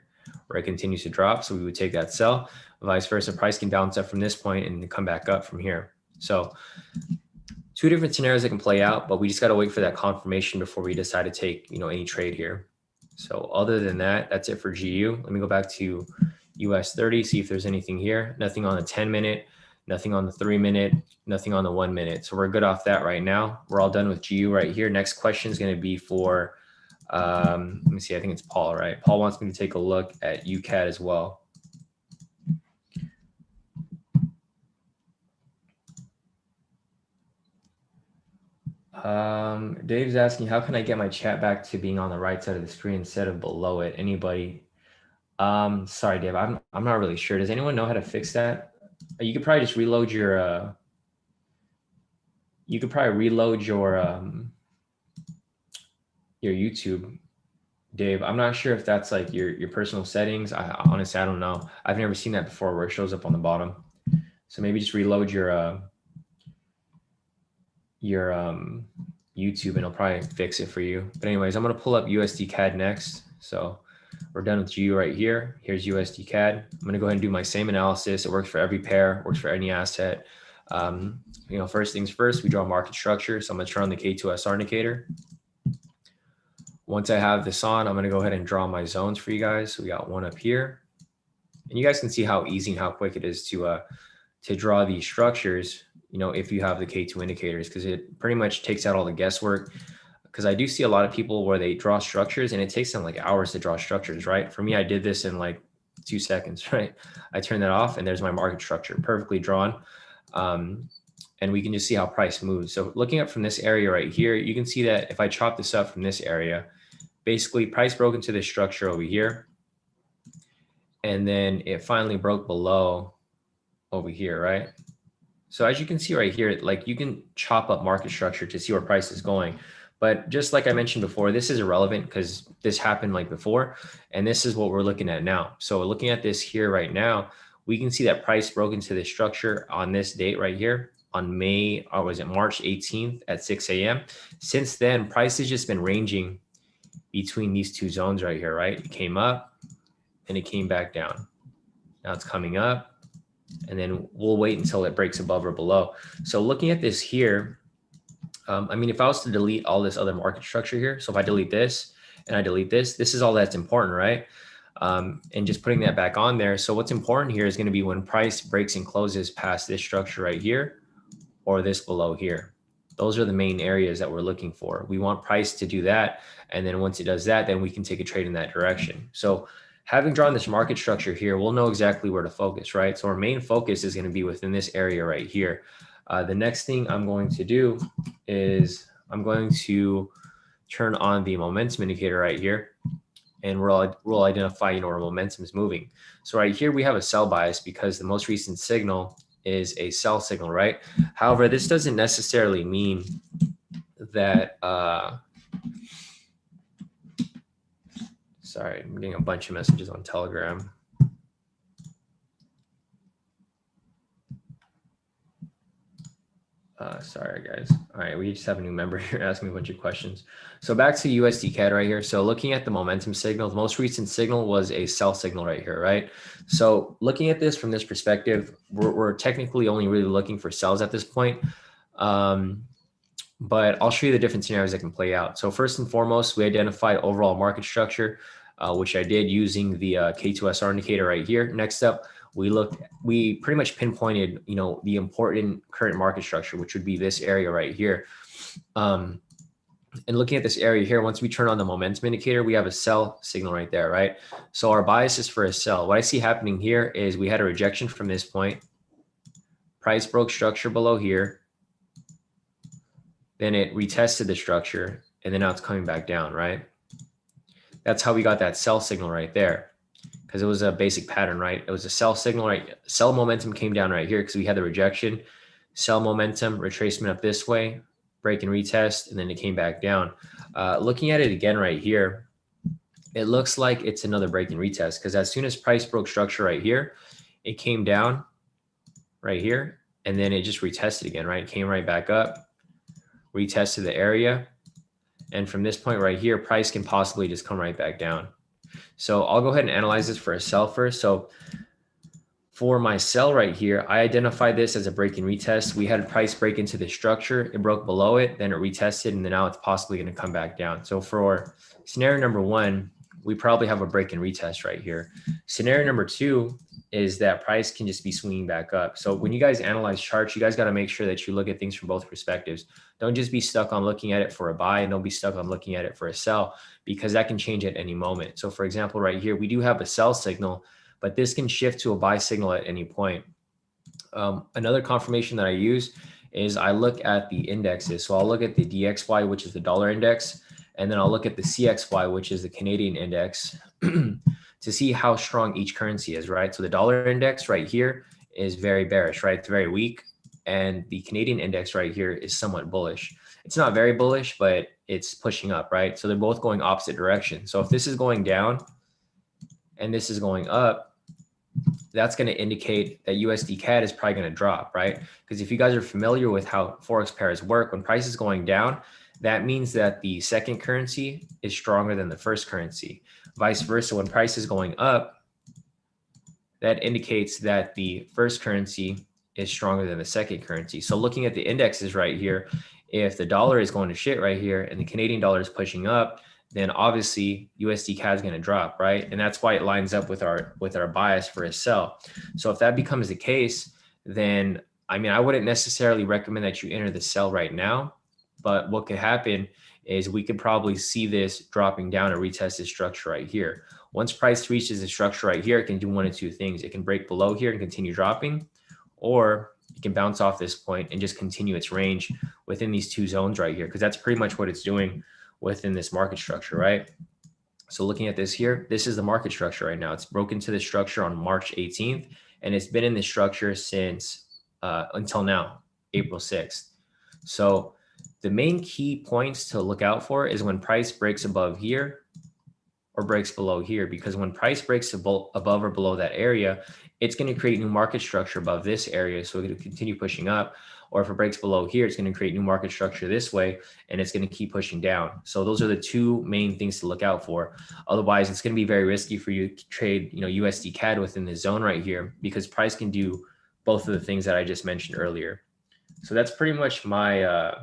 where it continues to drop. So we would take that sell. Vice versa, price can bounce up from this point and come back up from here. So two different scenarios that can play out, but we just got to wait for that confirmation before we decide to take, any trade here. So other than that, that's it for GU. Let me go back to US 30, see if there's anything here. Nothing on the 10-minute, nothing on the 3-minute, nothing on the 1-minute. So we're good off that right now. We're all done with GU right here. Next question is going to be for, let me see, I think it's Paul, right? Paul wants me to take a look at UCAD as well. Dave's asking, how can I get my chat back to being on the right side of the screen instead of below it? Anybody? Sorry, Dave, I'm not really sure. Does anyone know how to fix that? You could probably just reload your, your YouTube, Dave. I'm not sure if that's like your personal settings. Honestly, I don't know. I've never seen that before where it shows up on the bottom. So maybe just reload your YouTube and it'll probably fix it for you. But anyways, I'm going to pull up USD CAD next. So We're done with GU right here. Here's USD CAD. I'm going to go ahead and do my same analysis. It works for every pair, works for any asset. First things first, we draw market structure. So I'm going to turn on the K2SR indicator. Once I have this on, I'm going to go ahead and draw my zones for you guys. So we got one up here, and you guys can see how easy and how quick it is to draw these structures, if you have the K2 indicators, because it pretty much takes out all the guesswork. Because I do see a lot of people where they draw structures and it takes them like hours to draw structures, right? For me, I did this in like 2 seconds, right? I turned that off and there's my market structure perfectly drawn. And we can just see how price moves. So looking up from this area right here, you can see that if I chop this up from this area, basically price broke into this structure over here. And then it finally broke below over here, right? So as you can see right here, like you can chop up market structure to see where price is going. But just like I mentioned before, this is irrelevant because this happened like before, and this is what we're looking at now. So looking at this here right now, we can see that price broke into this structure on this date right here on March 18th at 6 a.m. Since then, price has just been ranging between these two zones right here, right? It came up and it came back down. Now it's coming up, and then we'll wait until it breaks above or below. So looking at this here, if I was to delete all this other market structure here, so if I delete this and I delete this is all that's important, right? And just putting that back on there. So what's important here is going to be when price breaks and closes past this structure right here or this below here. Those are the main areas that we're looking for. We want price to do that. And then once it does that, then we can take a trade in that direction. So having drawn this market structure here, we'll know exactly where to focus, right? So our main focus is going to be within this area right here. The next thing I'm going to do is I'm going to turn on the momentum indicator right here, and we'll identify, where momentum is moving. So right here, we have a sell bias because the most recent signal is a sell signal, right? However, this doesn't necessarily mean that, sorry, I'm getting a bunch of messages on Telegram. Sorry, guys. All right, we just have a new member here asking me a bunch of questions. So back to USD CAD right here. So looking at the momentum signal, the most recent signal was a sell signal right here, right? So looking at this from this perspective, we're technically only really looking for sells at this point. But I'll show you the different scenarios that can play out. So first and foremost, we identified overall market structure, which I did using the K2SR indicator right here. Next up, we pretty much pinpointed, the important current market structure, which would be this area right here. And looking at this area here, once we turn on the momentum indicator, we have a sell signal right there, right? So our bias is for a sell. What I see happening here is we had a rejection from this point. Price broke structure below here. Then it retested the structure, and then now it's coming back down, right? That's how we got that sell signal right there, because it was a basic pattern, right? It was a sell signal, right? Sell momentum came down right here because we had the rejection. Sell momentum, retracement up this way, break and retest, and then it came back down. Looking at it again right here, it looks like it's another break and retest, because as soon as price broke structure right here, it came down right here, and then it just retested again, right? It came right back up, retested the area. And from this point right here, price can possibly just come right back down. So I'll go ahead and analyze this for a sell first. So for my sell right here, I identified this as a break and retest. We had price break into the structure. It broke below it, then it retested, and then now it's possibly going to come back down. So for scenario number one, we probably have a break and retest right here. Scenario number two is that price can just be swinging back up. So when you guys analyze charts, you guys got to make sure that you look at things from both perspectives. Don't just be stuck on looking at it for a buy, and don't be stuck on looking at it for a sell, because that can change at any moment. So for example, right here, we do have a sell signal, but this can shift to a buy signal at any point. Another confirmation that I use is I look at the indexes. So I'll look at the DXY, which is the dollar index, and then I'll look at the CXY, which is the Canadian index, to see how strong each currency is, right? So the dollar index right here is very bearish, right? It's very weak. And the Canadian index right here is somewhat bullish. It's not very bullish, but it's pushing up, right? So they're both going opposite directions. So if this is going down and this is going up, that's going to indicate that USD CAD is probably going to drop, right? Because if you guys are familiar with how Forex pairs work, when price is going down, that means that the second currency is stronger than the first currency. Vice versa, when price is going up, that indicates that the first currency is stronger than the second currency. So looking at the indexes right here, if the dollar is going to shit right here and the Canadian dollar is pushing up, then obviously USD CAD is going to drop, right? And that's why it lines up with our bias for a sell. So if that becomes the case, then I mean, I wouldn't necessarily recommend that you enter the sell right now, but what could happen is we could probably see this dropping down and retest this structure right here. Once price reaches the structure right here, it can do one of two things. It can break below here and continue dropping, or it can bounce off this point and just continue its range within these two zones right here, because that's pretty much what it's doing within this market structure, right? So looking at this here, this is the market structure right now. It's broken to the structure on March 18th, and it's been in this structure since until now, April 6th. So the main key points to look out for is when price breaks above here or breaks below here, because when price breaks above or below that area, it's going to create new market structure above this area. So we're going to continue pushing up, or if it breaks below here, it's going to create new market structure this way, and it's going to keep pushing down. So those are the two main things to look out for. Otherwise, it's going to be very risky for you to trade, USD CAD within this zone right here, because price can do both of the things that I just mentioned earlier. So that's pretty much my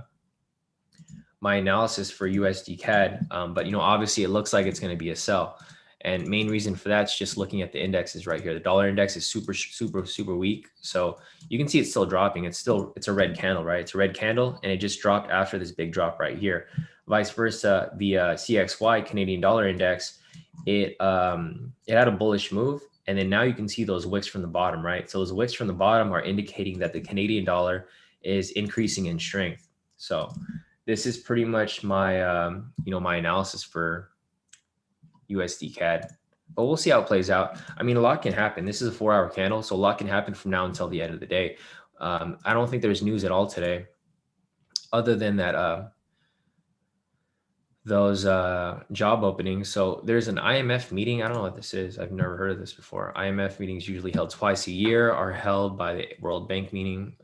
my analysis for USD CAD. But obviously it looks like it's going to be a sell. And main reason for that's just looking at the indexes right here. The dollar index is super weak. So you can see it's still dropping. It's a red candle, right? It's a red candle, and it just dropped after this big drop right here. Vice versa, the CXY Canadian dollar index, it had a bullish move. And then now you can see those wicks from the bottom, right? So those wicks from the bottom are indicating that the Canadian dollar is increasing in strength. So this is pretty much my, my analysis for USD CAD, but we'll see how it plays out. I mean, a lot can happen. This is a 4-hour candle, so a lot can happen from now until the end of the day. I don't think there's news at all today, other than that, those job openings. So there's an IMF meeting. I don't know what this is. I've never heard of this before. IMF meetings usually held twice a year, are held by the World Bank meeting.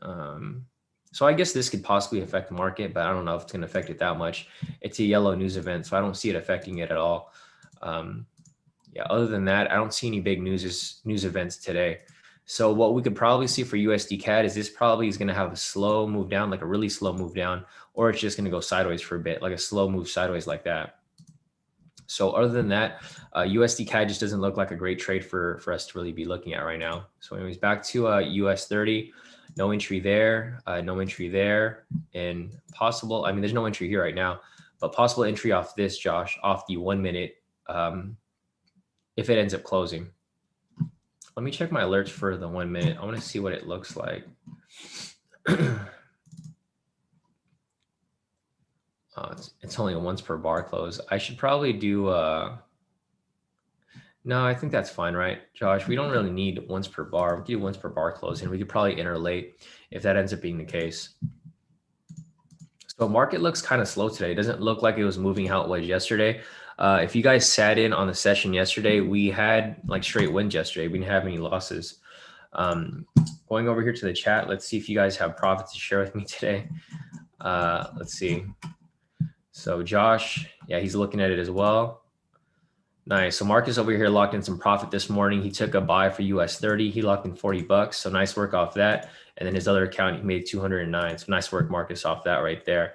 So I guess this could possibly affect the market, but I don't know if it's going to affect it that much. It's a yellow news event, so I don't see it affecting it at all. Yeah, other than that, I don't see any big news events today. So what we could probably see for USD CAD is this probably is going to have a slow move down, like a really slow move down, or it's just going to go sideways for a bit, like a slow move sideways like that. So other than that, USD CAD just doesn't look like a great trade for us to really be looking at right now. So anyways, back to US 30. No entry there, no entry there, and possible, I mean, there's no entry here right now, but possible entry off this, Josh, off the 1 minute, if it ends up closing. Let me check my alerts for the 1 minute. I want to see what it looks like. It's only a once per bar close. I should probably do, no, I think that's fine, right, Josh? We don't really need once per bar. We could do once per bar close, and we could probably enter late if that ends up being the case. So market looks kind of slow today. It doesn't look like it was moving how it was yesterday. If you guys sat in on the session yesterday, we had like straight wins yesterday. We didn't have any losses. Going over here to the chat, let's see if you guys have profits to share with me today. Let's see. So Josh, yeah, he's looking at it as well. Nice. So Marcus over here locked in some profit this morning. He took a buy for US 30. He locked in $40. So nice work off that. And then his other account, he made 209. So nice work, Marcus, off that right there.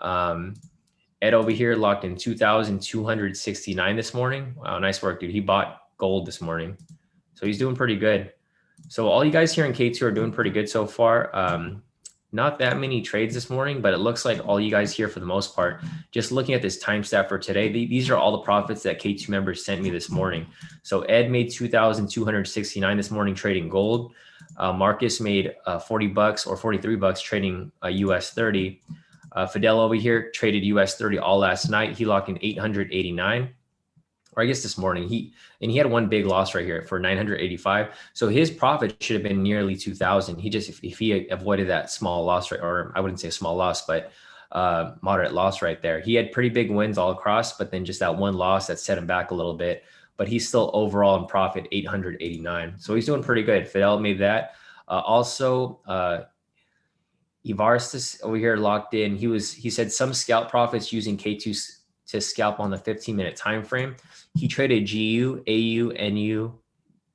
Ed over here locked in 2,269 this morning. Wow, nice work, dude. He bought gold this morning. So he's doing pretty good. So all you guys here in K2 are doing pretty good so far. Not that many trades this morning, but it looks like all you guys here for the most part. Just looking at this time stat for today, these are all the profits that K2 members sent me this morning. So Ed made 2,269 this morning trading gold. Marcus made $40 or $43 trading US 30. Fidel over here traded US 30 all last night. He locked in 889. Or I guess this morning, he had one big loss right here for 985. So his profit should have been nearly 2,000. He just, if he avoided that small loss, right, or I wouldn't say small loss, but moderate loss right there. He had pretty big wins all across, but then just that one loss that set him back a little bit. But he's still overall in profit 889. So he's doing pretty good. Fidel made that. Also, Evaristus over here locked in. He said some scalp profits using K2 to scalp on the 15-minute time frame. He traded GU, AU, NU,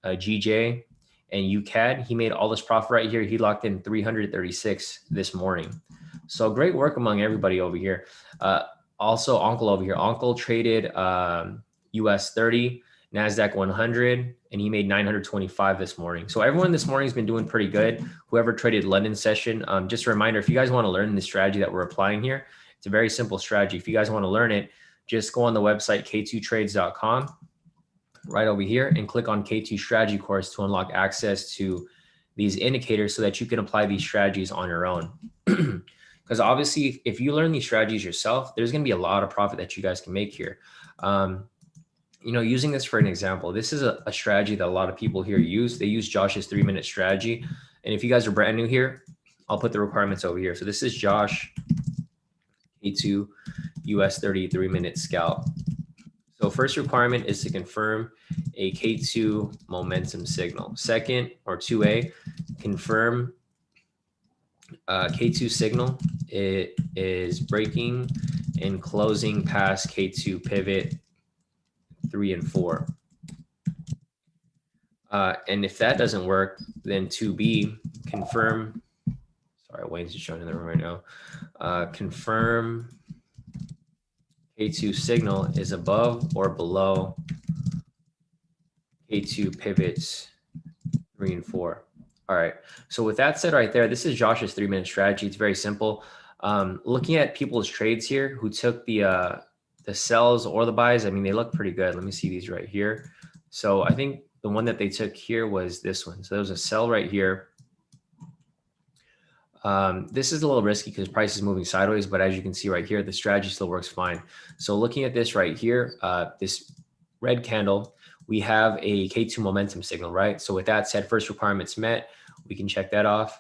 GJ, and UCAD. He made all this profit right here. He locked in 336 this morning. So great work among everybody over here. Also, Uncle over here. Uncle traded US 30, NASDAQ 100, and he made 925 this morning. So everyone this morning has been doing pretty good. Whoever traded London session, just a reminder, if you guys want to learn the strategy that we're applying here, it's a very simple strategy. If you guys want to learn it, just go on the website k2trades.com right over here and click on K2 strategy course to unlock access to these indicators so that you can apply these strategies on your own. Because obviously, if you learn these strategies yourself, there's going to be a lot of profit that you guys can make here. You know, using this for an example, this is a strategy that a lot of people here use. They use Josh's 3-minute strategy. And if you guys are brand new here, I'll put the requirements over here. So this is Josh, K2, US 30, 3-minute scalp. So first requirement is to confirm a K2 momentum signal. Second, or 2A, confirm K2 signal. It is breaking and closing past K2 pivot 3 and 4. And if that doesn't work, then 2B, confirm. Sorry, Wayne's just showing in the room right now. Confirm K2 signal is above or below K2 pivots 3 and 4. All right. So with that said right there, this is Josh's 3-minute strategy. It's very simple. Looking at people's trades here who took the sells or the buys, I mean, they look pretty good. Let me see these right here. So I think the one that they took here was this one. So there was a sell right here. This is a little risky because price is moving sideways, but as you can see right here, the strategy still works fine. So looking at this right here, this red candle, we have a K2 momentum signal, right? So with that said, first requirement's met. We can check that off.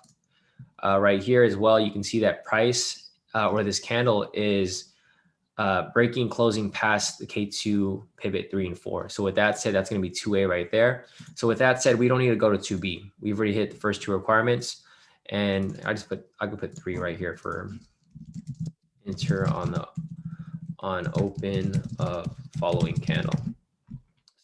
Right here as well, you can see that price or this candle is breaking, closing past the K2 pivot 3 and 4. So with that said, that's going to be 2A right there. So with that said, we don't need to go to 2B. We've already hit the first 2 requirements. And I could put 3 right here for enter on open of following candle.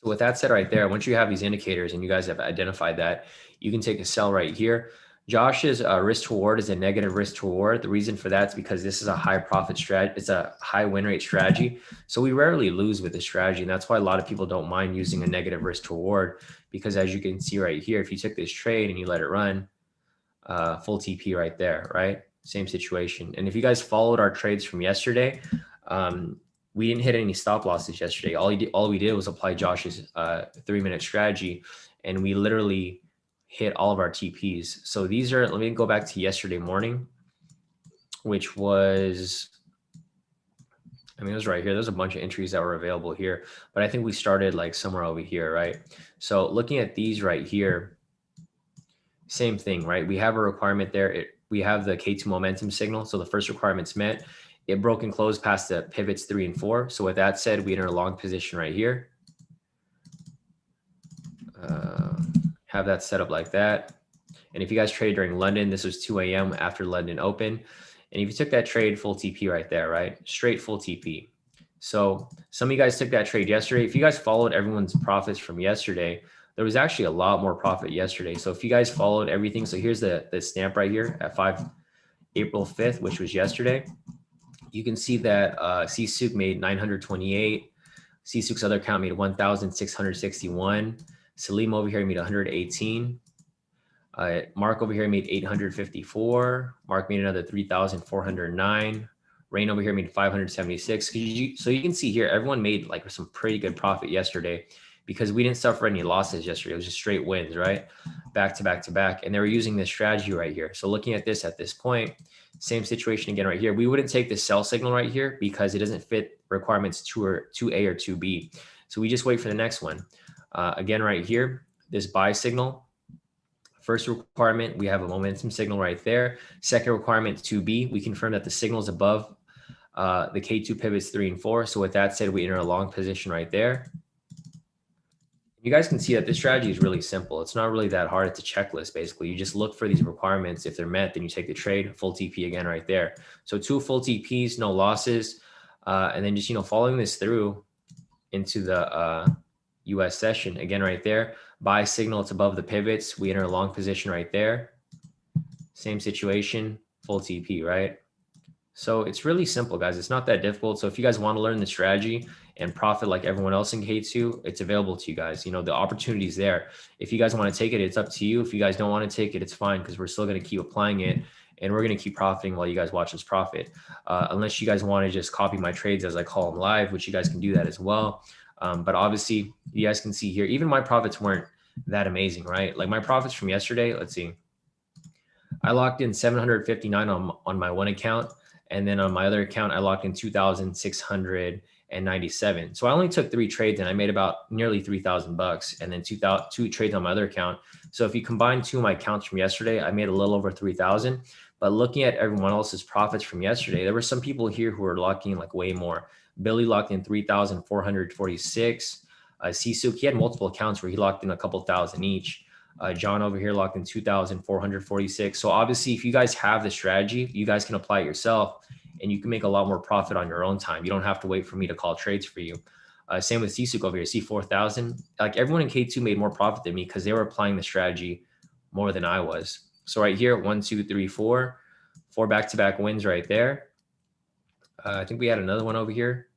So with that said right there, once you have these indicators and you guys have identified that, you can take a sell right here. Josh's risk to reward is a negative risk to reward. The reason for that is because this is a high profit strategy. It's a high win rate strategy. So we rarely lose with this strategy. And that's why a lot of people don't mind using a negative risk to reward, because as you can see right here, if you took this trade and you let it run, full TP right there, right? Same situation. And if you guys followed our trades from yesterday, we didn't hit any stop losses yesterday. All we did was apply Josh's 3-minute strategy, and we literally hit all of our TPs. So these are, let me go back to yesterday morning, which was, I mean, it was right here. There's a bunch of entries that were available here, but I think we started like somewhere over here, right? So looking at these right here, same thing, right? We have a requirement there. We have the K2 momentum signal. So the first requirement's met. It broke and closed past the pivots 3 and 4. So with that said, we enter a long position right here. Have that set up like that. And if you guys trade during London, this was 2 a.m. after London open. And if you took that trade, full TP right there, right? Straight full TP. So some of you guys took that trade yesterday. If you guys followed everyone's profits from yesterday, there was actually a lot more profit yesterday. So if you guys followed everything, so here's the stamp right here at April 5th, which was yesterday. You can see that C-Suk made 928. C-Suk's other account made 1,661. Salim over here made 118. Mark over here made 854. Mark made another 3,409. Rain over here made 576. So you can see here, everyone made like some pretty good profit yesterday because we didn't suffer any losses yesterday. It was just straight wins, right? Back to back to back. And they were using this strategy right here. So looking at this at this point, same situation again right here. We wouldn't take the sell signal right here because it doesn't fit requirements 2A or 2B. So we just wait for the next one. Again, right here, this buy signal. First requirement, we have a momentum signal right there. Second requirement, 2B, we confirm that the signal is above the K2 pivots 3 and 4. So with that said, we enter a long position right there. You guys can see that this strategy is really simple. It's not really that hard. It's a checklist, basically. You just look for these requirements. If they're met, then you take the trade, full TP again right there. So 2 full TPs, no losses. And then just, following this through into the US session again right there. Buy signal, it's above the pivots. We enter a long position right there. Same situation, full TP, right? So it's really simple, guys. It's not that difficult. So if you guys want to learn the strategy and profit like everyone else in K2, it's available to you guys. The opportunity is there. If you guys want to take it, it's up to you. If you guys don't want to take it, it's fine, because we're still going to keep applying it and we're going to keep profiting while you guys watch us profit. Unless you guys want to just copy my trades as I call them live, which you guys can do that as well. But obviously you guys can see here, even my profits weren't that amazing, right? Like my profits from yesterday, let's see. I locked in 759 on my one account. And then on my other account, I locked in 2,697. So I only took 3 trades and I made about nearly 3,000 bucks, and then 2 trades on my other account. So if you combine 2 of my accounts from yesterday, I made a little over 3,000. But looking at everyone else's profits from yesterday, there were some people here who were locking like way more. Billy locked in 3,446. Sisuk, he had multiple accounts where he locked in a couple thousand each. John over here locked in 2,446. So obviously, if you guys have the strategy, you guys can apply it yourself and you can make a lot more profit on your own time. You don't have to wait for me to call trades for you. Same with Sisuk over here, see 4,000. Like everyone in K2 made more profit than me because they were applying the strategy more than I was. So right here, 1, 2, 3, 4 back-to-back wins right there. I think we had another one over here.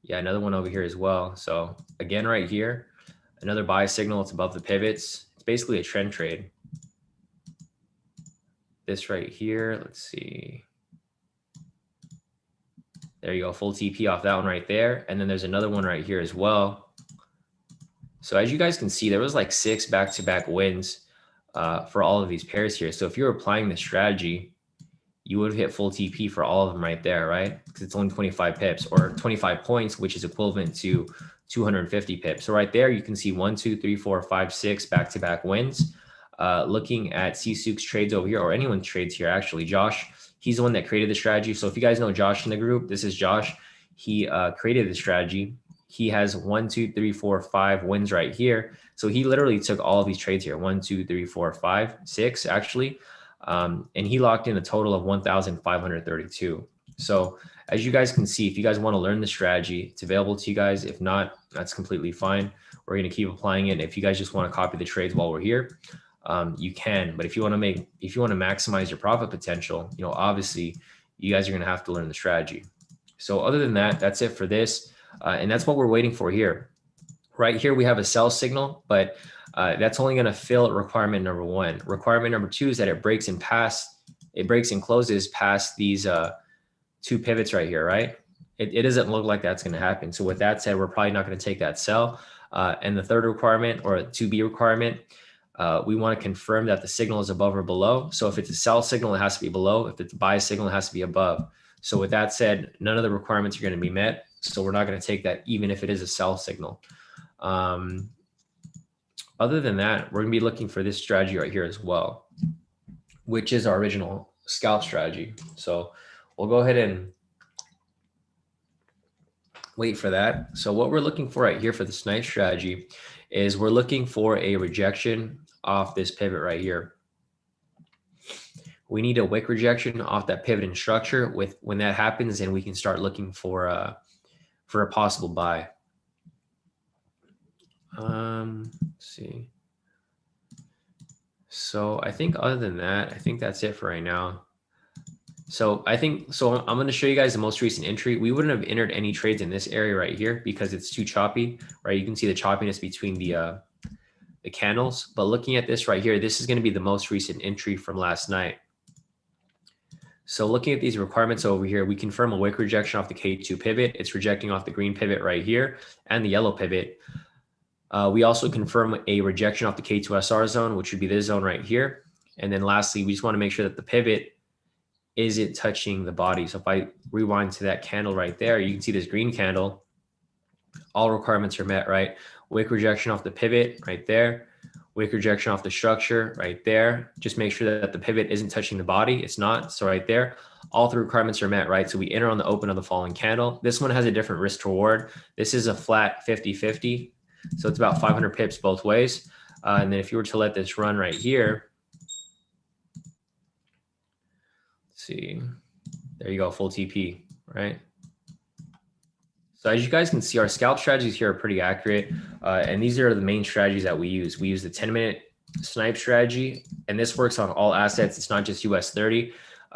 Yeah, another one over here as well. So again, right here, another buy signal. It's above the pivots. It's basically a trend trade. This right here, let's see. There you go, full TP off that one right there. And then there's another one right here as well. So as you guys can see, there was like 6 back-to-back wins for all of these pairs here. So if you're applying the strategy, you would have hit full TP for all of them right there, right? Because it's only 25 pips or 25 points, which is equivalent to 250 pips. So right there, you can see 1, 2, 3, 4, 5, 6 back-to-back wins. Looking at Sisuk's trades over here, or anyone's trades here, actually, Josh, he's the one that created the strategy. So if you guys know Josh in the group, this is Josh. He created the strategy. He has 1, 2, 3, 4, 5 wins right here. So he literally took all of these trades here, 1, 2, 3, 4, 5, 6 actually. And he locked in a total of 1,532. So as you guys can see, if you guys want to learn the strategy, it's available to you guys. If not, that's completely fine. We're going to keep applying it. If you guys just want to copy the trades while we're here, you can. But if you want to maximize your profit potential, obviously you guys are going to have to learn the strategy. So other than that, that's it for this. And that's what we're waiting for here. Right here, we have a sell signal, but that's only going to fill requirement number 1. Requirement number 2 is that it breaks and closes past these 2 pivots right here, right? It doesn't look like that's going to happen. So with that said, we're probably not going to take that sell. And the third requirement, or a 2B requirement, we want to confirm that the signal is above or below. So if it's a sell signal, it has to be below. If it's a buy signal, it has to be above. So with that said, none of the requirements are going to be met. So we're not going to take that even if it is a sell signal. Other than that, we're going to be looking for this strategy right here as well, which is our original scalp strategy. So we'll go ahead and wait for that. So what we're looking for right here for this nice strategy is we're looking for a rejection off this pivot right here. We need a wick rejection off that pivot and structure. When that happens, then we can start looking for a possible buy. Let's see. So I think other than that, I think that's it for right now. So I'm going to show you guys the most recent entry. We wouldn't have entered any trades in this area right here because it's too choppy, right? You can see the choppiness between the candles. But looking at this right here, this is going to be the most recent entry from last night. So looking at these requirements over here, we confirm a wick rejection off the K2 pivot. It's rejecting off the green pivot right here and the yellow pivot. We also confirm a rejection off the K2SR zone, which would be this zone right here. And then lastly, we just want to make sure that the pivot isn't touching the body. So if I rewind to that candle right there, you can see this green candle. All requirements are met, right? Wick rejection off the pivot right there. Wick rejection off the structure right there. Just make sure that the pivot isn't touching the body. It's not. So right there, all 3 requirements are met, right? So we enter on the open of the falling candle. This one has a different risk to reward. This is a flat 50-50. So it's about 500 pips both ways. And then if you were to let this run right here, let's see, there you go, full TP, right? So as you guys can see, our scalp strategies here are pretty accurate. And these are the main strategies that we use. We use the 10-minute snipe strategy, and this works on all assets. It's not just US 30.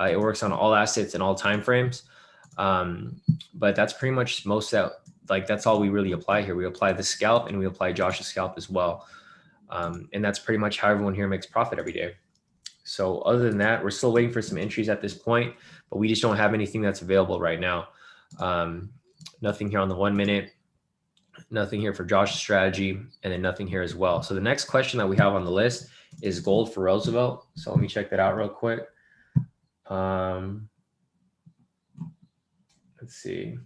It works on all assets and all time frames. But that's pretty much most that, like, that's all we really apply here. We apply the scalp and we apply Josh's scalp as well. And that's pretty much how everyone here makes profit every day. So other than that, we're still waiting for some entries at this point, but we just don't have anything that's available right now. Nothing here on the 1 minute, nothing here for Josh's strategy, and then nothing here as well. So the next question that we have on the list is gold for Roosevelt. So let me check that out real quick. Let's see.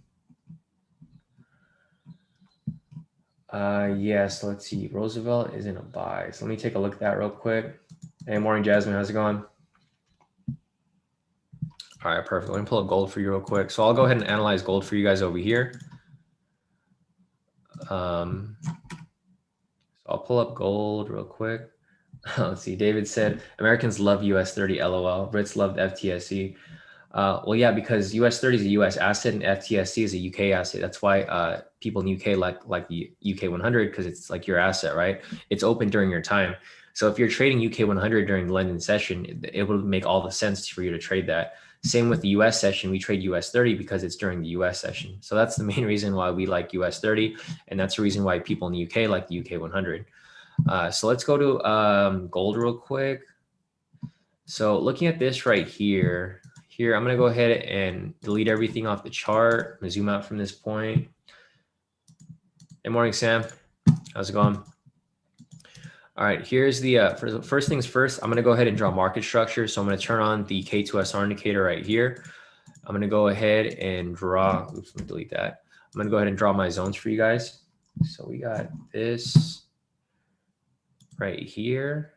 Yes, let's see. Roosevelt is in a buy. So let me take a look at that real quick. Hey, morning, Jasmine. How's it going? All right, perfect. Let me pull up gold for you real quick. So I'll go ahead and analyze gold for you guys over here. So I'll pull up gold real quick. Let's see. David said, Americans love US 30, LOL. Brits love FTSE. Well, yeah, because US 30 is a US asset and FTSE is a UK asset. That's why people in UK like the UK 100, because it's like your asset, right? It's open during your time. So if you're trading UK 100 during the London session, it will make all the sense for you to trade that. Same with the US session. We trade US 30 because it's during the US session. So that's the main reason why we like US 30. And that's the reason why people in the UK like the UK 100. So let's go to gold real quick. So looking at this right here, I'm going to go ahead and delete everything off the chart. I'm going to zoom out from this point. Good morning, Sam. How's it going? All right, here's the first things first. I'm going to go ahead and draw market structure. So I'm going to turn on the K2SR indicator right here. I'm going to go ahead and draw. Oops, let me delete that. I'm going to go ahead and draw my zones for you guys. So we got this right here.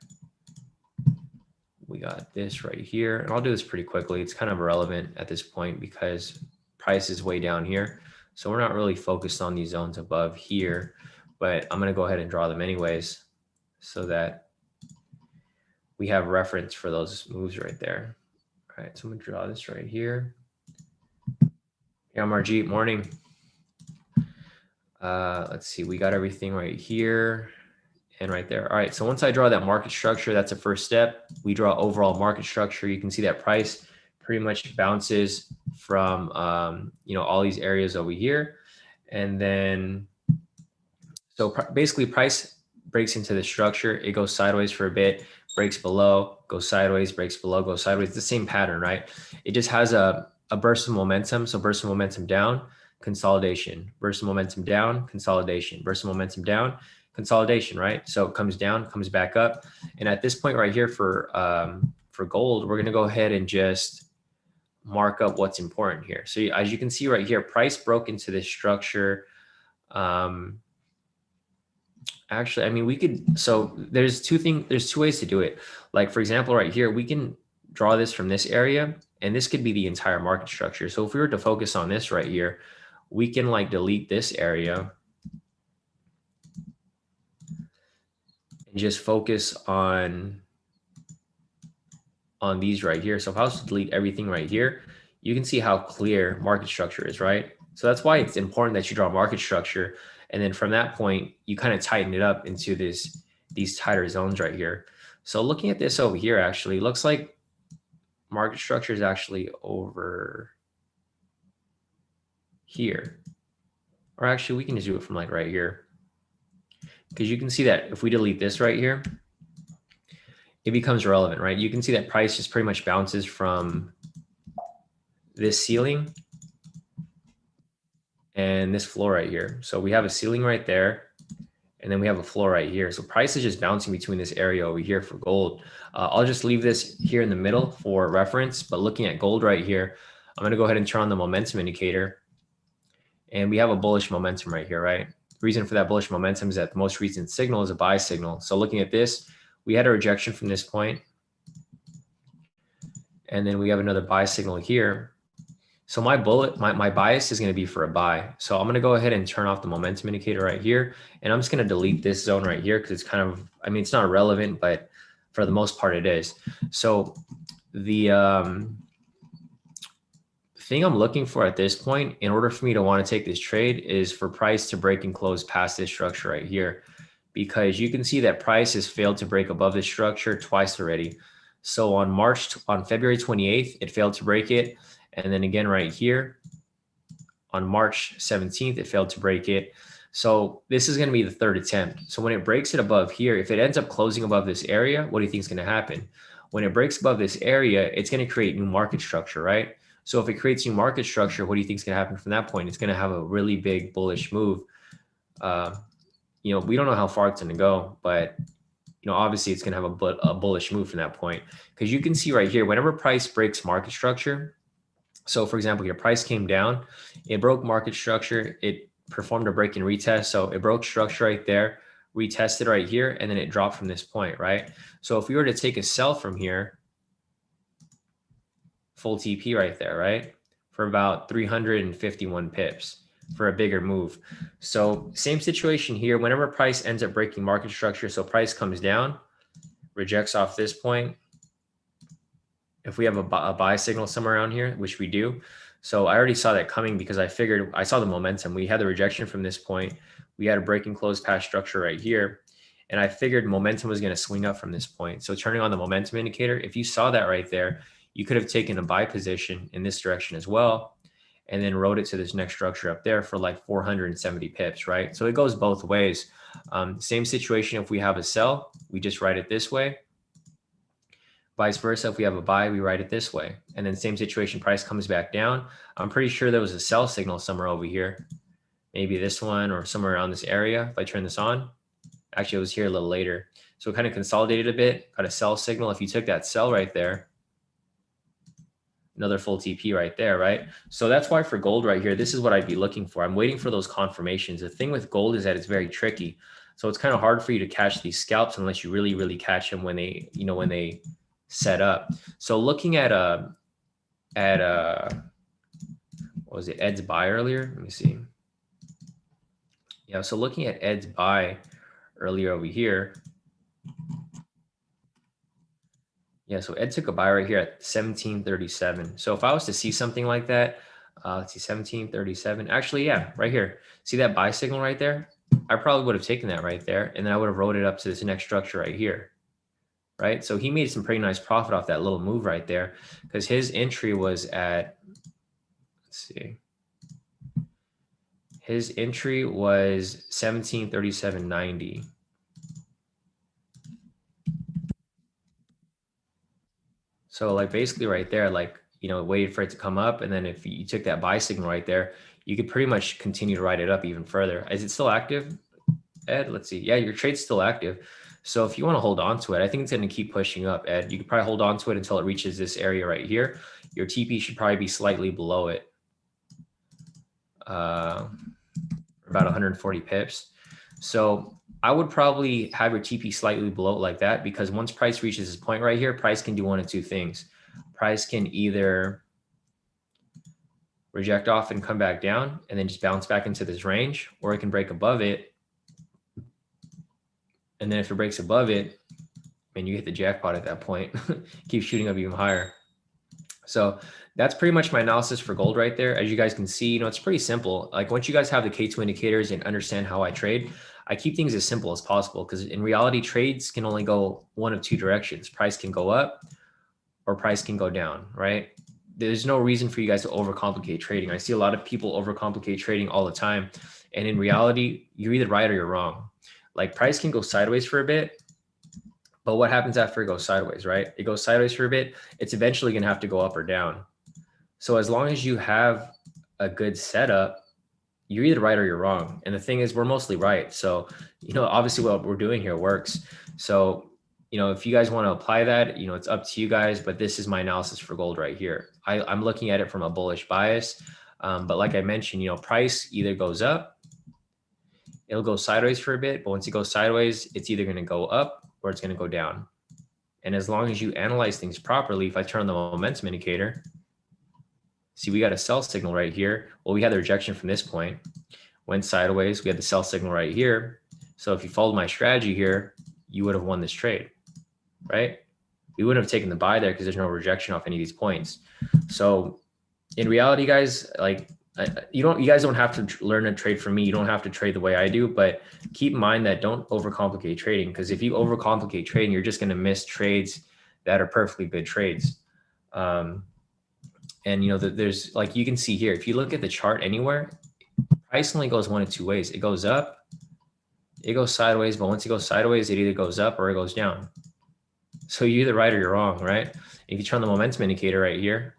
We got this right here. And I'll do this pretty quickly. It's kind of irrelevant at this point because price is way down here. So we're not really focused on these zones above here, but I'm going to go ahead and draw them anyways, so that we have reference for those moves right there. All right, so I'm gonna draw this right here. Yeah, Marjeet, morning. Let's see, we got everything right here and right there. All right, so once I draw that market structure, that's the first step. We draw overall market structure. You can see that price pretty much bounces from all these areas over here. And then, so basically price breaks into the structure. It goes sideways for a bit, breaks below, goes sideways, breaks below, goes sideways. It's the same pattern, right? It just has a burst of momentum. So burst of momentum down, consolidation, burst of momentum down, consolidation, burst of momentum down, consolidation, right? So it comes down, comes back up. And at this point right here for gold, we're going to go ahead and just mark up what's important here. So as you can see right here, price broke into this structure. Actually, I mean, we could, so there's two ways to do it. Like, for example, right here, we can draw this from this area, and this could be the entire market structure. So if we were to focus on this right here, we can like delete this area and just focus on these right here. So if I was to delete everything right here, you can see how clear market structure is, right? So that's why it's important that you draw market structure. And then from that point, you kind of tighten it up into these tighter zones right here. So looking at this over here, actually looks like market structure is actually over here. Or actually, we can just do it from like right here. Because you can see that if we delete this right here, it becomes relevant, right? You can see that price just pretty much bounces from this ceiling and this floor right here. So we have a ceiling right there, and then we have a floor right here. So price is just bouncing between this area over here for gold. I'll just leave this here in the middle for reference, but looking at gold right here, I'm gonna go ahead and turn on the momentum indicator. And we have a bullish momentum right here, right? The reason for that bullish momentum is that the most recent signal is a buy signal. So looking at this, we had a rejection from this point, and then we have another buy signal here. So my bias is going to be for a buy. So I'm going to go ahead and turn off the momentum indicator right here. And I'm just going to delete this zone right here because it's kind of, I mean, it's not relevant, but for the most part it is. So the thing I'm looking for at this point, in order for me to want to take this trade, is for price to break and close past this structure right here. Because you can see that price has failed to break above this structure twice already. So on February 28th, it failed to break it. And then again right here, on March 17th, it failed to break it. So this is going to be the third attempt. So when it breaks it above here, if it ends up closing above this area, what do you think is going to happen? When it breaks above this area, it's going to create new market structure, right? So if it creates new market structure, what do you think is going to happen from that point? It's going to have a really big bullish move. You know, we don't know how far it's going to go, but you know, obviously it's going to have a bullish move from that point, because you can see right here, whenever price breaks market structure. So for example, your price came down, it broke market structure, it performed a break and retest. So it broke structure right there, retested right here, and then it dropped from this point, right? So if we were to take a sell from here, full TP right there, right? For about 351 pips for a bigger move. So same situation here. Whenever price ends up breaking market structure, so price comes down, rejects off this point. If we have a buy signal somewhere around here, which we do. So I already saw that coming because I figured, I saw the momentum. We had the rejection from this point. We had a break and close past structure right here. And I figured momentum was going to swing up from this point. So turning on the momentum indicator, if you saw that right there, you could have taken a buy position in this direction as well, and then rode it to this next structure up there for like 470 pips, right? So it goes both ways. Same situation if we have a sell, we just write it this way. Vice versa, if we have a buy, we write it this way. And then same situation, price comes back down. I'm pretty sure there was a sell signal somewhere over here. Maybe this one or somewhere around this area. If I turn this on, actually it was here a little later. So it kind of consolidated a bit, got a sell signal. If you took that sell right there, another full TP right there, right? So that's why for gold right here, this is what I'd be looking for. I'm waiting for those confirmations. The thing with gold is that it's very tricky. So it's kind of hard for you to catch these scalps unless you really, really catch them when they, you know, when they set up. So looking at what was it, Ed's buy earlier? Let me see. Yeah, so looking at Ed's buy earlier over here. Yeah, so Ed took a buy right here at 1737. So if I was to see something like that, let's see, 1737. Actually, yeah, right here. See that buy signal right there? I probably would have taken that right there, and then I would have rode it up to this next structure right here. Right? So he made some pretty nice profit off that little move right there, because his entry was at, let's see, his entry was 1737.90. So like basically right there, like, you know, waited for it to come up. And then if you took that buy signal right there, you could pretty much continue to ride it up even further. Is it still active, Ed? Let's see. Yeah, your trade's still active. So if you want to hold on to it, I think it's going to keep pushing up, Ed. You could probably hold on to it until it reaches this area right here. Your TP should probably be slightly below it. About 140 pips. So I would probably have your TP slightly below it like that, because once price reaches this point right here, price can do one of two things. Price can either reject off and come back down and then just bounce back into this range, or it can break above it. And then if it breaks above it, man, you hit the jackpot at that point. Keep shooting up even higher. So that's pretty much my analysis for gold right there. As you guys can see, you know, it's pretty simple. Like once you guys have the K2 indicators and understand how I trade, I keep things as simple as possible, because in reality, trades can only go one of two directions. Price can go up or price can go down, right? There's no reason for you guys to overcomplicate trading. I see a lot of people overcomplicate trading all the time. And in reality, you're either right or you're wrong. Like price can go sideways for a bit, but what happens after it goes sideways, right? It goes sideways for a bit. It's eventually going to have to go up or down. So as long as you have a good setup, you're either right or you're wrong. And the thing is, we're mostly right. So, you know, obviously what we're doing here works. So, you know, if you guys want to apply that, you know, it's up to you guys, but this is my analysis for gold right here. I'm looking at it from a bullish bias. But like I mentioned, you know, price either goes up, it'll go sideways for a bit, but once it goes sideways, it's either going to go up or it's going to go down. And as long as you analyze things properly, if I turn on the momentum indicator, See, we got a sell signal right here. Well, we had the rejection from this point, went sideways. We had the sell signal right here. So if you followed my strategy here, you would have won this trade, right? We wouldn't have taken the buy there because there's no rejection off any of these points. So in reality, guys, like you guys don't have to learn to trade from me. You don't have to trade the way I do, but keep in mind that don't overcomplicate trading, because if you overcomplicate trading, you're just going to miss trades that are perfectly good trades. And you know, there's, like, you can see here, if you look at the chart anywhere, price only goes one of two ways. It goes up, it goes sideways, but once it goes sideways, it either goes up or it goes down. So you're either right or you're wrong, right? If you turn the momentum indicator right here,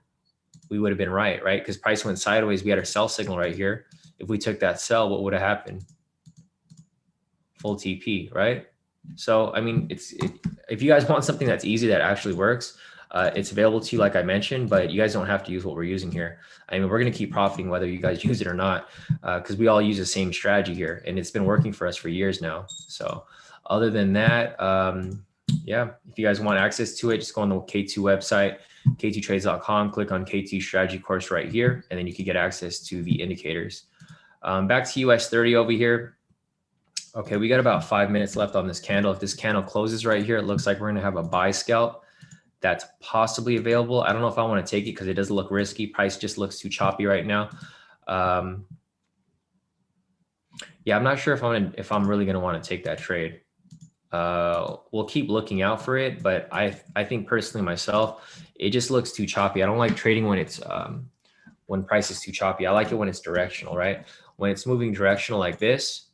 we would have been right? Because price went sideways. We had our sell signal right here. If we took that sell, what would have happened? Full TP, right? So, I mean, if you guys want something that's easy, that actually works, it's available to you, like I mentioned, but you guys don't have to use what we're using here. I mean, we're going to keep profiting whether you guys use it or not, because we all use the same strategy here, and it's been working for us for years now. So other than that, yeah, if you guys want access to it, just go on the K2 website, k2trades.com, click on K2 strategy course right here, and then you can get access to the indicators. Back to US 30 over here. Okay, we got about 5 minutes left on this candle. If this candle closes right here, it looks like we're going to have a buy scalp that's possibly available. I don't know if I want to take it because it does look risky. Price just looks too choppy right now. Yeah, I'm not sure if I'm really going to want to take that trade. We'll keep looking out for it, but I think personally myself, it just looks too choppy. I don't like trading when it's when price is too choppy. I like it when it's directional, right? When it's moving directional like this,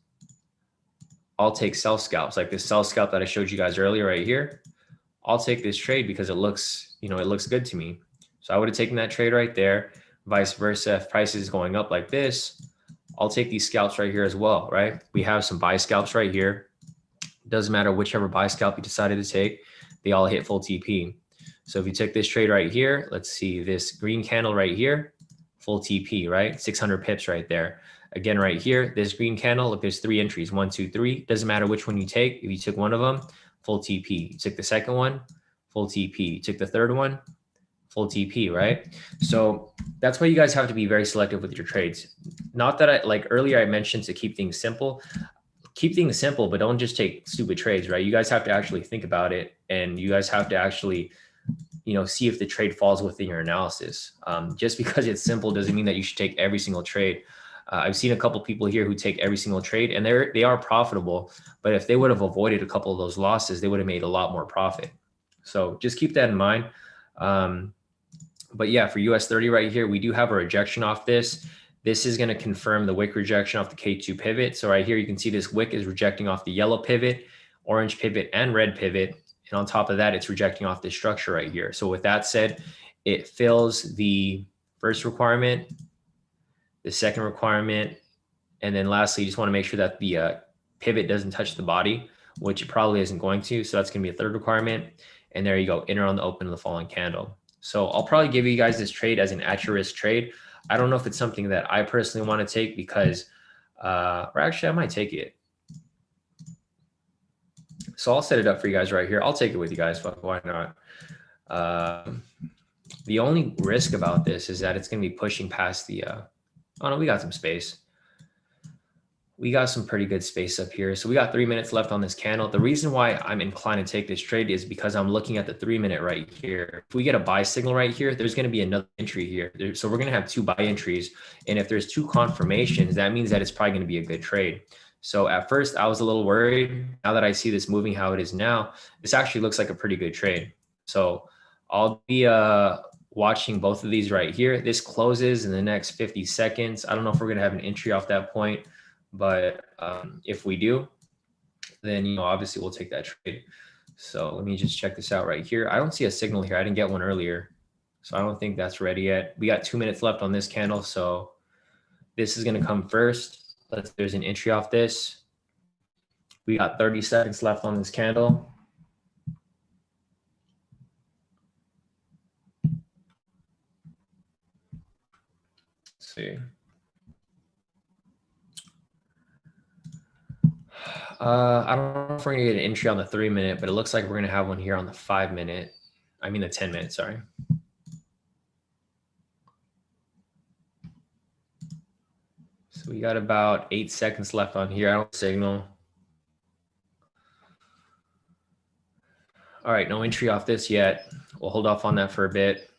I'll take sell scalps, like this sell scalp that I showed you guys earlier right here. I'll take this trade because it looks, you know, it looks good to me. So I would have taken that trade right there. Vice versa, if price is going up like this, I'll take these scalps right here as well, right? We have some buy scalps right here. Doesn't matter whichever buy scalp you decided to take, they all hit full TP. So if you took this trade right here, let's see this green candle right here, full TP, right? 600 pips right there. Again, right here, this green candle, look, there's 3 entries, 1, 2, 3. Doesn't matter which one you take. If you took one of them, full TP. You took the second one, full TP. You took the third one, full TP, right? So that's why you guys have to be very selective with your trades. Not that like earlier I mentioned to keep things simple. Keep things simple, but don't just take stupid trades, right? You guys have to actually think about it, and you guys have to actually, you know, see if the trade falls within your analysis. Just because it's simple doesn't mean that you should take every single trade. I've seen a couple people here who take every single trade, and they are profitable, but if they would have avoided a couple of those losses, they would have made a lot more profit. So just keep that in mind. But yeah, for US 30 right here, we do have a rejection off this. This is going to confirm the wick rejection off the K2 pivot. So right here, you can see this wick is rejecting off the yellow pivot, orange pivot, and red pivot. And on top of that, it's rejecting off this structure right here. So with that said, it fills the first requirement, the second requirement, and then lastly, you just want to make sure that the pivot doesn't touch the body, which it probably isn't going to. So that's going to be a third requirement. And there you go, enter on the open of the following candle. So I'll probably give you guys this trade as an at-your-risk trade. I don't know if it's something that I personally want to take because, or actually I might take it. So I'll set it up for you guys right here. I'll take it with you guys, but why not? The only risk about this is that it's going to be pushing past the, oh no, we got some space. We got some pretty good space up here. So we got 3 minutes left on this candle. The reason why I'm inclined to take this trade is because I'm looking at the 3 minute right here. If we get a buy signal right here, there's going to be another entry here. So we're going to have 2 buy entries. And if there's 2 confirmations, that means that it's probably going to be a good trade. So at first I was a little worried. Now that I see this moving how it is now, this actually looks like a pretty good trade. So I'll be watching both of these right here. This closes in the next 50 seconds. I don't know if we're going to have an entry off that point. But if we do, then, you know, obviously we'll take that trade. So let me just check this out right here. I don't see a signal here. I didn't get one earlier. So I don't think that's ready yet. We got 2 minutes left on this candle. So this is going to come first. There's an entry off this. We got 30 seconds left on this candle. Let's see. I don't know if we're gonna get an entry on the 3 minute, but it looks like we're gonna have one here on the 5 minute. I mean the 10 minute, sorry. So we got about 8 seconds left on here. I don't signal. All right, no entry off this yet. We'll hold off on that for a bit.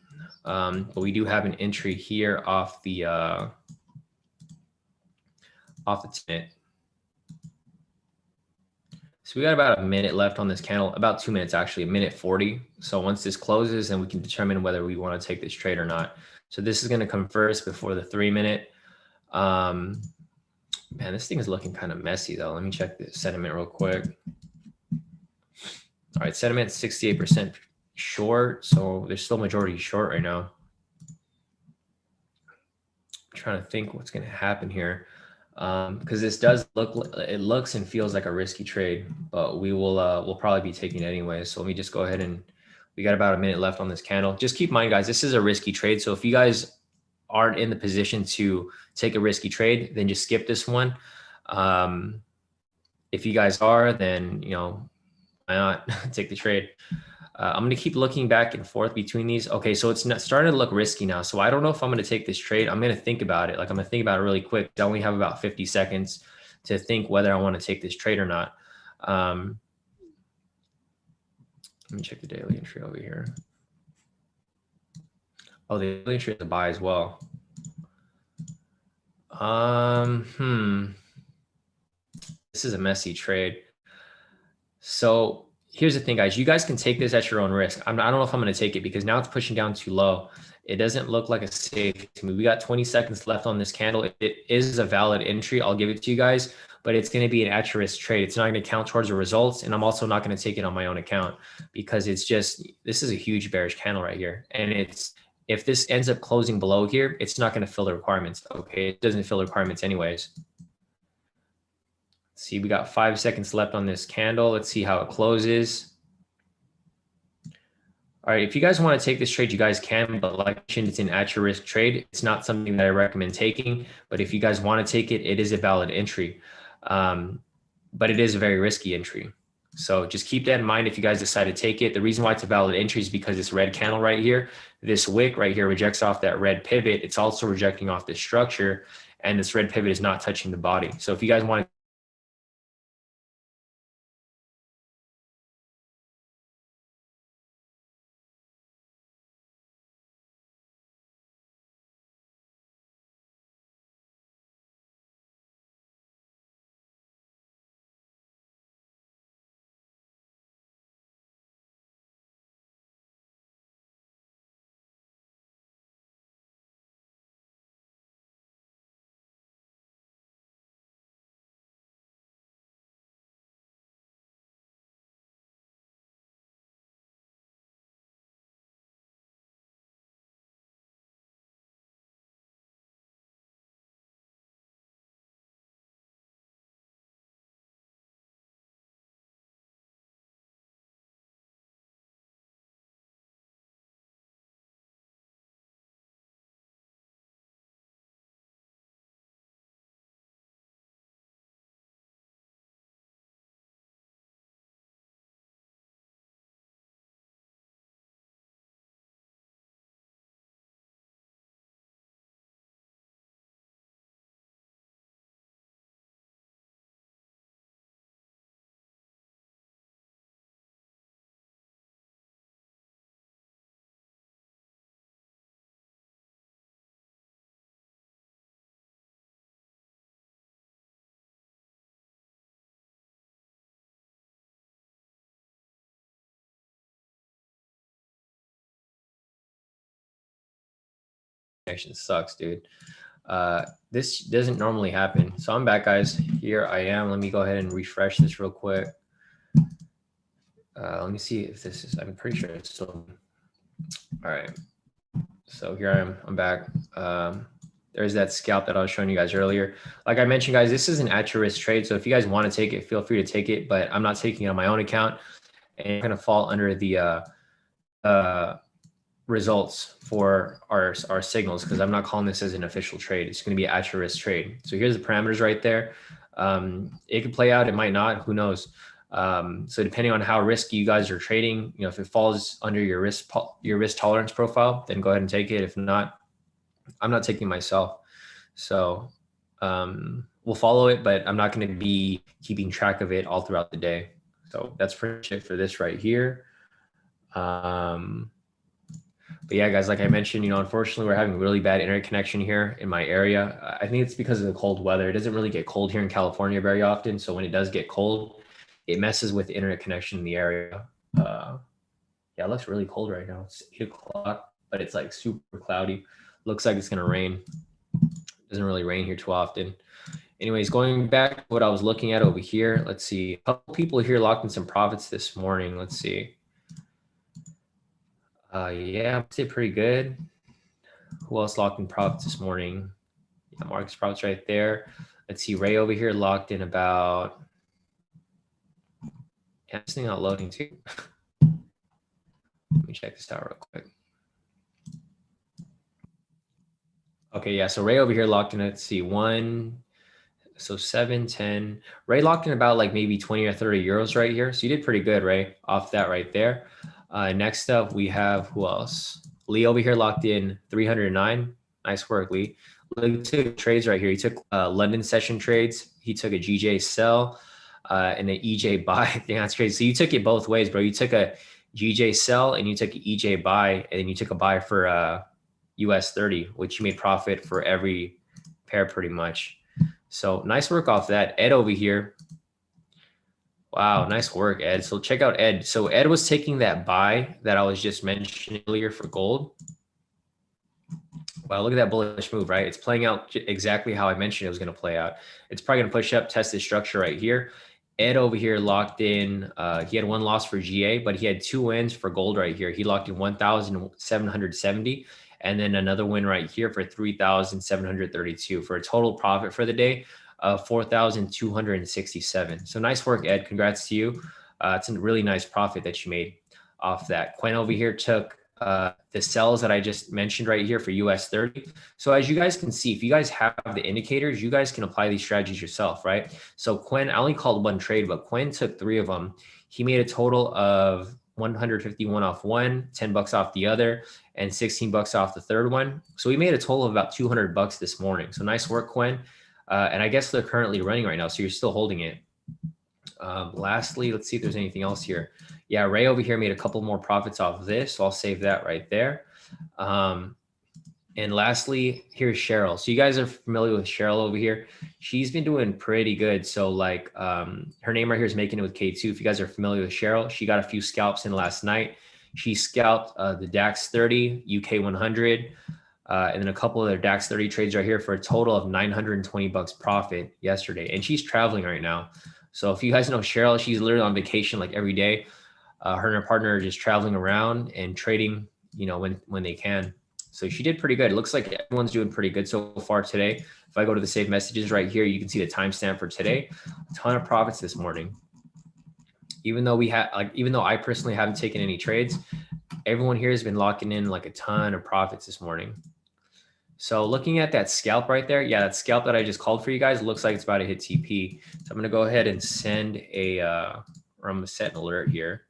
But we do have an entry here off the 10-minute. So we got about a minute left on this candle, about 2 minutes actually, 1:40. So once this closes, then we can determine whether we want to take this trade or not. So this is going to come first before the 3-minute. Man, this thing is looking kind of messy though. Let me check the sentiment real quick. All right, sentiment 68% short. So there's still majority short right now. I'm trying to think what's going to happen here. Because this does it looks and feels like a risky trade, but we'll probably be taking it anyway. So let me just go ahead and we got about a minute left on this candle. Just keep in mind, guys, this is a risky trade. So if you guys aren't in the position to take a risky trade, then just skip this one. If you guys are, then, you know, why not take the trade? I'm going to keep looking back and forth between these. Okay, so it's not starting to look risky now. So I don't know if I'm going to take this trade. I'm going to think about it. Like I'm going to think about it really quick. I only have about 50 seconds to think whether I want to take this trade or not. Let me check the daily entry over here. Oh, the daily entry is a buy as well. This is a messy trade. So here's the thing, guys. You guys can take this at your own risk. I don't know if I'm going to take it because now it's pushing down too low. It doesn't look like a safe to me. We got 20 seconds left on this candle. It is a valid entry. I'll give it to you guys, but it's going to be an at your risk trade. It's not going to count towards the results. And I'm also not going to take it on my own account because it's just, this is a huge bearish candle right here. And if this ends up closing below here, it's not going to fill the requirements. Okay. It doesn't fill the requirements anyways. See, we got 5 seconds left on this candle. Let's see how it closes. All right, if you guys want to take this trade, you guys can, but like I mentioned, it's an at your risk trade. It's not something that I recommend taking, but if you guys want to take it, it is a valid entry. But it is a very risky entry. So just keep that in mind if you guys decide to take it. The reason why it's a valid entry is because this red candle right here, this wick right here rejects off that red pivot. It's also rejecting off this structure, and this red pivot is not touching the body. So if you guys want to connection sucks, dude. This doesn't normally happen. So I'm back, guys. Here I am. Let me go ahead and refresh this real quick. Let me see if this is, I'm pretty sure it's still, all right. So here I am, I'm back. There's that scalp that I was showing you guys earlier. Like I mentioned, guys, this is an at your risk trade. So if you guys want to take it, feel free to take it, but I'm not taking it on my own account, and it's going to fall under the results for our signals, because I'm not calling this as an official trade. It's going to be an at your risk trade. So here's the parameters right there. It could play out, it might not, who knows. So depending on how risky you guys are trading, you know, if it falls under your risk tolerance profile, then go ahead and take it. If not, I'm not taking myself. So We'll follow it, but I'm not going to be keeping track of it all throughout the day. So that's pretty much it for this right here. But yeah, guys, like I mentioned, unfortunately, we're having really bad internet connection here in my area. I think it's because of the cold weather. It doesn't really get cold here in California very often. So when it does get cold, it messes with the internet connection in the area. Yeah, it looks really cold right now. It's 8 o'clock, but it's like super cloudy. Looks like it's going to rain. It doesn't really rain here too often. Anyways, going back to what I was looking at over here, let's see. A couple people here locked in some profits this morning. Let's see. Yeah, I'd say pretty good. Who else locked in profits this morning? Yeah, Marcus profits right there. Let's see. Ray over here locked in about. Yeah, this thing not loading too. Let me check this out real quick. Okay, yeah. So Ray over here locked in. Let's see. 7, 10. Ray locked in about like maybe 20 or 30 euros right here. So you did pretty good, Ray, off that right there. Next up, we have who else? Lee over here locked in 309. Nice work, Lee. Lee took trades right here. He took London session trades. He took a GJ sell and an EJ buy. That's crazy. So you took it both ways, bro. You took a GJ sell and you took an EJ buy, and then you took a buy for US 30, which you made profit for every pair pretty much. So nice work off that. Ed over here. Wow, nice work, Ed. So check out Ed. So Ed was taking that buy that I was just mentioning earlier for gold. Wow, look at that bullish move, right? It's playing out exactly how I mentioned it was going to play out. It's probably going to push up, test this structure right here. Ed over here locked in. He had one loss for GA, but he had 2 wins for gold right here. He locked in 1,770, and then another win right here for 3,732 for a total profit for the day of 4,267. So nice work, Ed. Congrats to you. It's a really nice profit that you made off that. Quinn over here took the sells that I just mentioned right here for US 30. So as you guys can see, if you guys have the indicators, you guys can apply these strategies yourself, right? So Quinn, I only called one trade, but Quinn took 3 of them. He made a total of 151 off one, 10 bucks off the other, and 16 bucks off the third one. So we made a total of about 200 bucks this morning. So nice work, Quinn. And I guess they're currently running right now, so you're still holding it. Lastly, let's see if there's anything else here. Yeah, Ray over here made a couple more profits off of this, so I'll save that right there. And lastly, here's Cheryl. So you guys are familiar with Cheryl over here. She's been doing pretty good. So like her name right here is Making It with K2. If you guys are familiar with Cheryl, she got a few scalps in last night. She scalped the DAX 30, UK 100, and then a couple of their DAX 30 trades right here for a total of 920 bucks profit yesterday. And she's traveling right now. So if you guys know Cheryl, she's literally on vacation like every day. Her and her partner are just traveling around and trading, when they can. So she did pretty good. It looks like everyone's doing pretty good so far today. If I go to the saved messages right here, you can see the timestamp for today. A ton of profits this morning. Even though I personally haven't taken any trades, everyone here has been locking in like a ton of profits this morning. So looking at that scalp right there, yeah, that scalp that I just called for you guys looks like it's about to hit TP. So I'm going to go ahead and send or I'm going to set an alert here.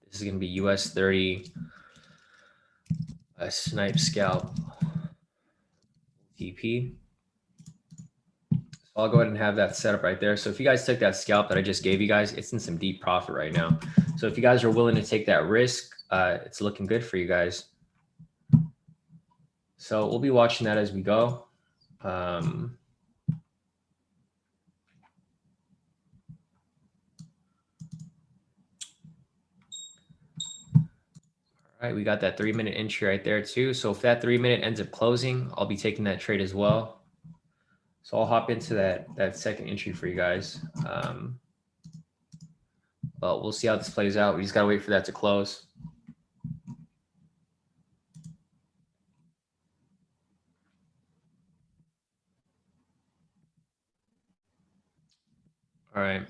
This is going to be US 30 snipe scalp TP. So I'll go ahead and have that set up right there. So if you guys took that scalp that I just gave you guys, it's in some deep profit right now. So if you guys are willing to take that risk, it's looking good for you guys. So we'll be watching that as we go. All right, we got that 3-minute entry right there too. So if that 3-minute ends up closing, I'll be taking that trade as well. So I'll hop into that second entry for you guys. But we'll see how this plays out. We just got to wait for that to close. All right.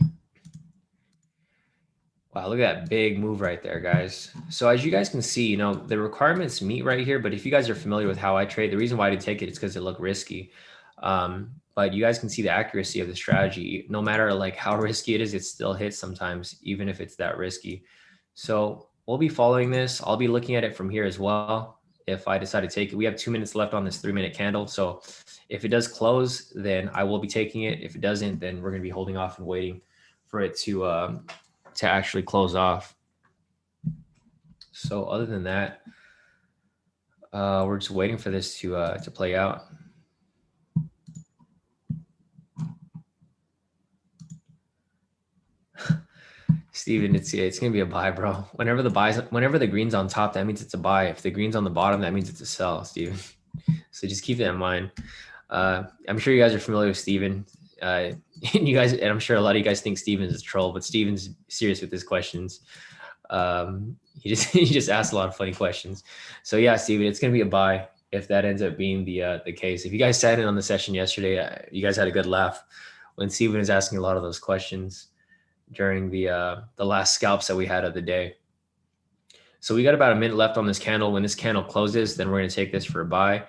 Wow, look at that big move right there, guys. So as you guys can see, the requirements meet right here. But if you guys are familiar with how I trade, the reason why I did take it is because it looked risky. But you guys can see the accuracy of the strategy. No matter like how risky it is, it still hits sometimes, even if it's that risky. So we'll be following this. I'll be looking at it from here as well. if I decide to take it. We have 2 minutes left on this 3-minute candle. So if it does close, then I will be taking it. If it doesn't, then we're going to be holding off and waiting for it to actually close off. So other than that, we're just waiting for this to play out. Steven, it's gonna be a buy, bro. Whenever the green's on top, that means it's a buy. If the green's on the bottom, that means it's a sell, Steven. So just keep that in mind. I'm sure you guys are familiar with Steven. And I'm sure a lot of you guys think Steven's a troll, but Steven's serious with his questions. He just asked a lot of funny questions. So yeah, Steven, it's gonna be a buy if that ends up being the case. If you guys sat in on the session yesterday, you guys had a good laugh when Steven was asking a lot of those questions during the last scalps that we had of the day. So we got about a minute left on this candle. When this candle closes, then we're going to take this for a buy.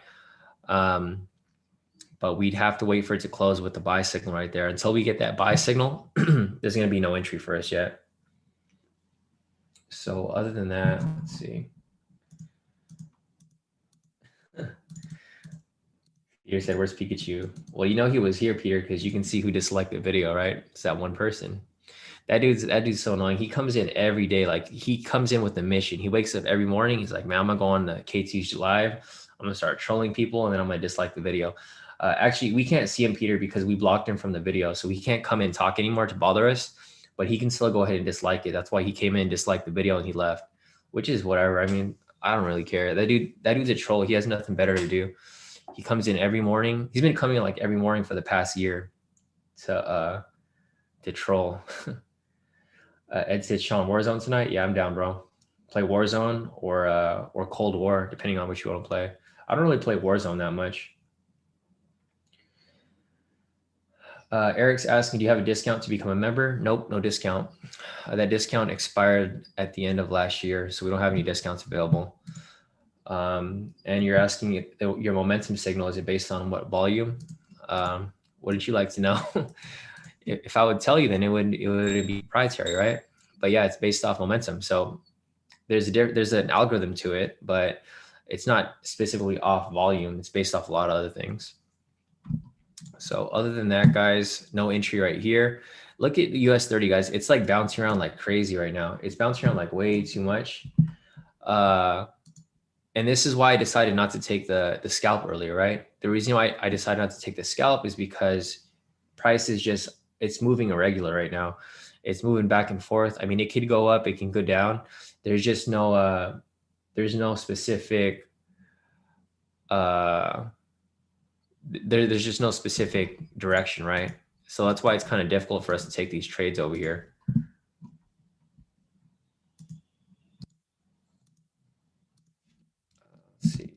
But we'd have to wait for it to close with the buy signal right there. Until we get that buy signal, there's going to be no entry for us yet. So other than that, let's see. Peter said, where's Pikachu? Well, you know he was here, Peter, because you can see who disliked the video, right? It's that one person. That dude's so annoying. He comes in every day. Like, he comes in with a mission. He wakes up every morning. He's like, man, I'm going to go on the K2's live. I'm going to start trolling people, and then I'm going to dislike the video. Actually, we can't see him, Peter, because we blocked him from the video. So he can't come in and talk anymore to bother us, but he can still go ahead and dislike it. That's why he came in, disliked the video, and he left, which is whatever. I mean, I don't really care. That dude's a troll. He has nothing better to do. He comes in every morning. He's been coming in like every morning for the past year to troll. Ed said, Shawn, Warzone tonight? Yeah, I'm down, bro. Play Warzone or Cold War, depending on which you want to play. I don't really play Warzone that much. Eric's asking, do you have a discount to become a member? Nope, no discount. That discount expired at the end of last year, so we don't have any discounts available. And you're asking if your momentum signal, is it based on what volume? What did you like to know? If I would tell you, then it would be proprietary, right? But yeah, it's based off momentum. So there's an algorithm to it, but it's not specifically off volume. It's based off a lot of other things. So other than that, guys, no entry right here. Look at the US 30, guys. It's like bouncing around like crazy right now. It's bouncing around like way too much. And this is why I decided not to take the scalp earlier, right? The reason why I decided not to take the scalp is because price is just, it's moving irregular right now. It's moving back and forth. I mean, it could go up, it can go down. There's just no, there's no specific, there's just no specific direction, right? So that's why it's kind of difficult for us to take these trades over here. Let's see.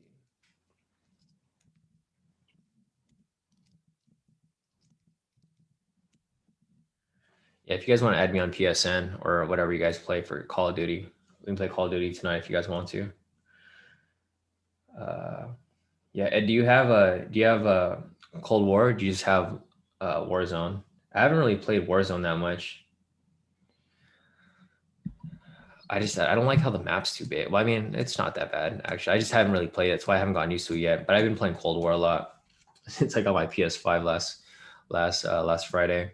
Yeah, if you guys want to add me on PSN or whatever you guys play for Call of Duty, we can play Call of Duty tonight if you guys want to. Yeah, Ed, do you have a Cold War? Or do you just have Warzone? I haven't really played Warzone that much. I don't like how the map's too big. Well, I mean, it's not that bad actually. I just haven't really played it. That's why I haven't gotten used to it yet. But I've been playing Cold War a lot since I got my PS5 last Friday.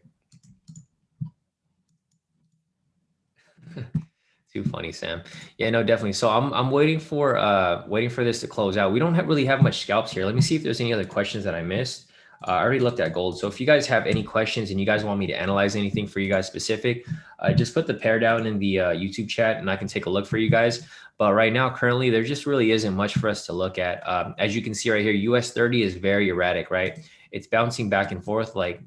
Too funny, Sam. Yeah, no, definitely. So I'm waiting for this to close out. We don't really have much scalps here. Let me see if there's any other questions that I missed. I already looked at gold. So if you guys have any questions and you guys want me to analyze anything for you guys specific, just put the pair down in the YouTube chat and I can take a look for you guys. But right now, currently, there just really isn't much for us to look at. As you can see right here, US 30 is very erratic, right? It's bouncing back and forth like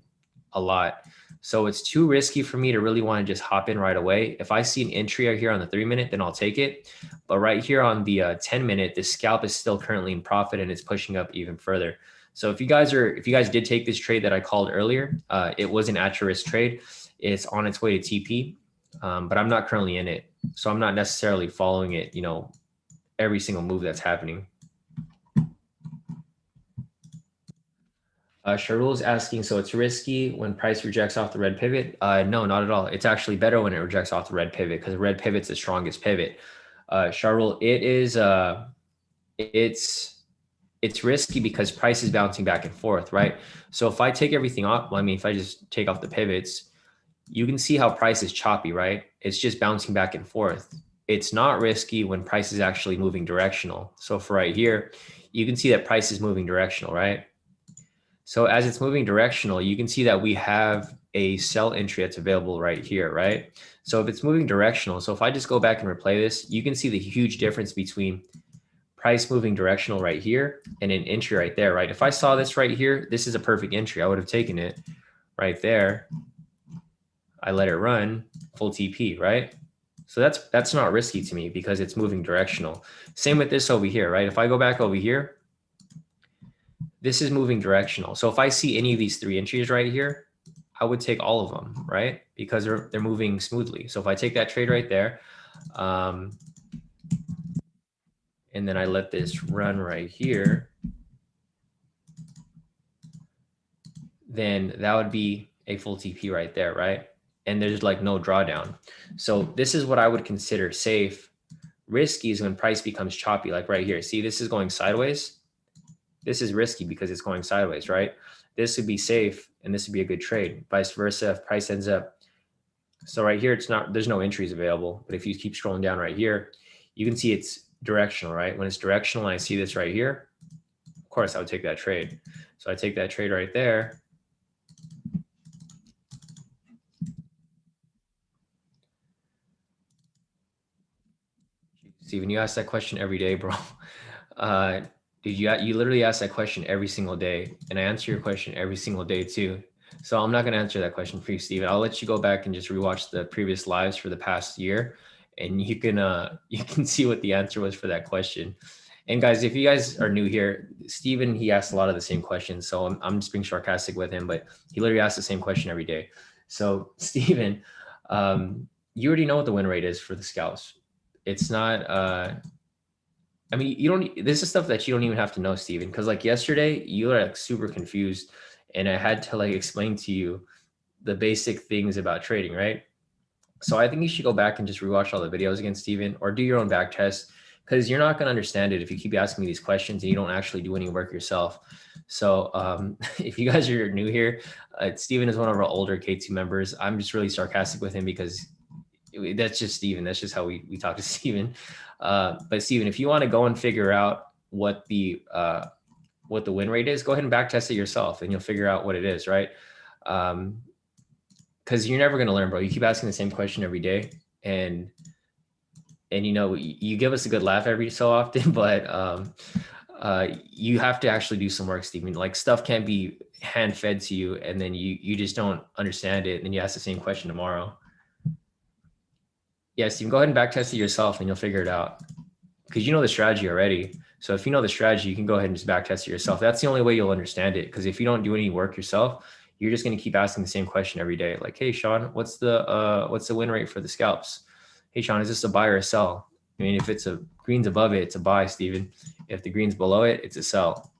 a lot. So it's too risky for me to really want to just hop in right away. If I see an entry out here on the 3-minute, then I'll take it. But right here on the 10-minute, the scalp is still currently in profit and it's pushing up even further. So if you guys did take this trade that I called earlier, it was an at risk trade. It's on its way to TP, but I'm not currently in it. So I'm not necessarily following it, every single move that's happening. Sharul is asking, so it's risky when price rejects off the red pivot? No, not at all. It's actually better when it rejects off the red pivot because the red pivot's the strongest pivot. Sharul, it is it's risky because price is bouncing back and forth, right? So if I take everything off, well, I mean, if I just take off the pivots, you can see how price is choppy, right? It's just bouncing back and forth. It's not risky when price is actually moving directional. So for right here, you can see that price is moving directional, right? So as it's moving directional, you can see that we have a sell entry that's available right here, right? So if it's moving directional, so if I just go back and replay this, you can see the huge difference between price moving directional right here and an entry right there, right? If I saw this right here, this is a perfect entry. I would have taken it right there. I let it run full TP, right? So that's not risky to me because it's moving directional. Same with this over here, right? If I go back over here, this is moving directional. So if I see any of these 3 entries right here, I would take all of them, right? Because they're moving smoothly. So if I take that trade right there, and then I let this run right here, then that would be a full TP right there, right? And there's like no drawdown. So this is what I would consider safe. Risky is when price becomes choppy, like right here. See, this is going sideways. This is risky because it's going sideways, right? This would be safe and this would be a good trade. Vice versa, if price ends up. So right here, there's no entries available. But if you keep scrolling down right here, you can see it's directional, right? When it's directional, and I see this right here, of course, I would take that trade. So I take that trade right there. Steven, you ask that question every day, bro. Dude, you literally ask that question every single day, and I answer your question every single day too. So I'm not going to answer that question for you, Steven. I'll let you go back and just rewatch the previous lives for the past year, and you can see what the answer was for that question. And guys, if you guys are new here, Steven, he asked a lot of the same questions. So I'm just being sarcastic with him, but he literally asks the same question every day. So Steven, you already know what the win rate is for the scalps. It's not I mean, you don't, this is stuff that you don't even have to know, Steven, because like yesterday you were like super confused and I had to like explain to you the basic things about trading, right? So I think you should go back and just rewatch all the videos again, Steven, or do your own back test, because you're not going to understand it if you keep asking me these questions and you don't actually do any work yourself. So if you guys are new here, Steven is one of our older K2 members. I'm just really sarcastic with him because that's just Steven. That's just how we talk to Steven. But Steven, if you want to go and figure out what the win rate is, go ahead and back test it yourself and you'll figure out what it is, right? Because you're never going to learn, bro. You keep asking the same question every day, and you know, you give us a good laugh every so often, but you have to actually do some work, Steven. Like stuff can't be hand fed to you and then you just don't understand it and then you ask the same question tomorrow. Yes, you can go ahead and back test it yourself and you'll figure it out because you know the strategy already. So if you know the strategy, you can go ahead and just back test it yourself. That's the only way you'll understand it. Because if you don't do any work yourself, you're just going to keep asking the same question every day. Like, hey, Shawn, what's the win rate for the scalps? Hey, Shawn, is this a buy or a sell? I mean, if it's a green's above it, it's a buy, Steven. If the green's below it, it's a sell.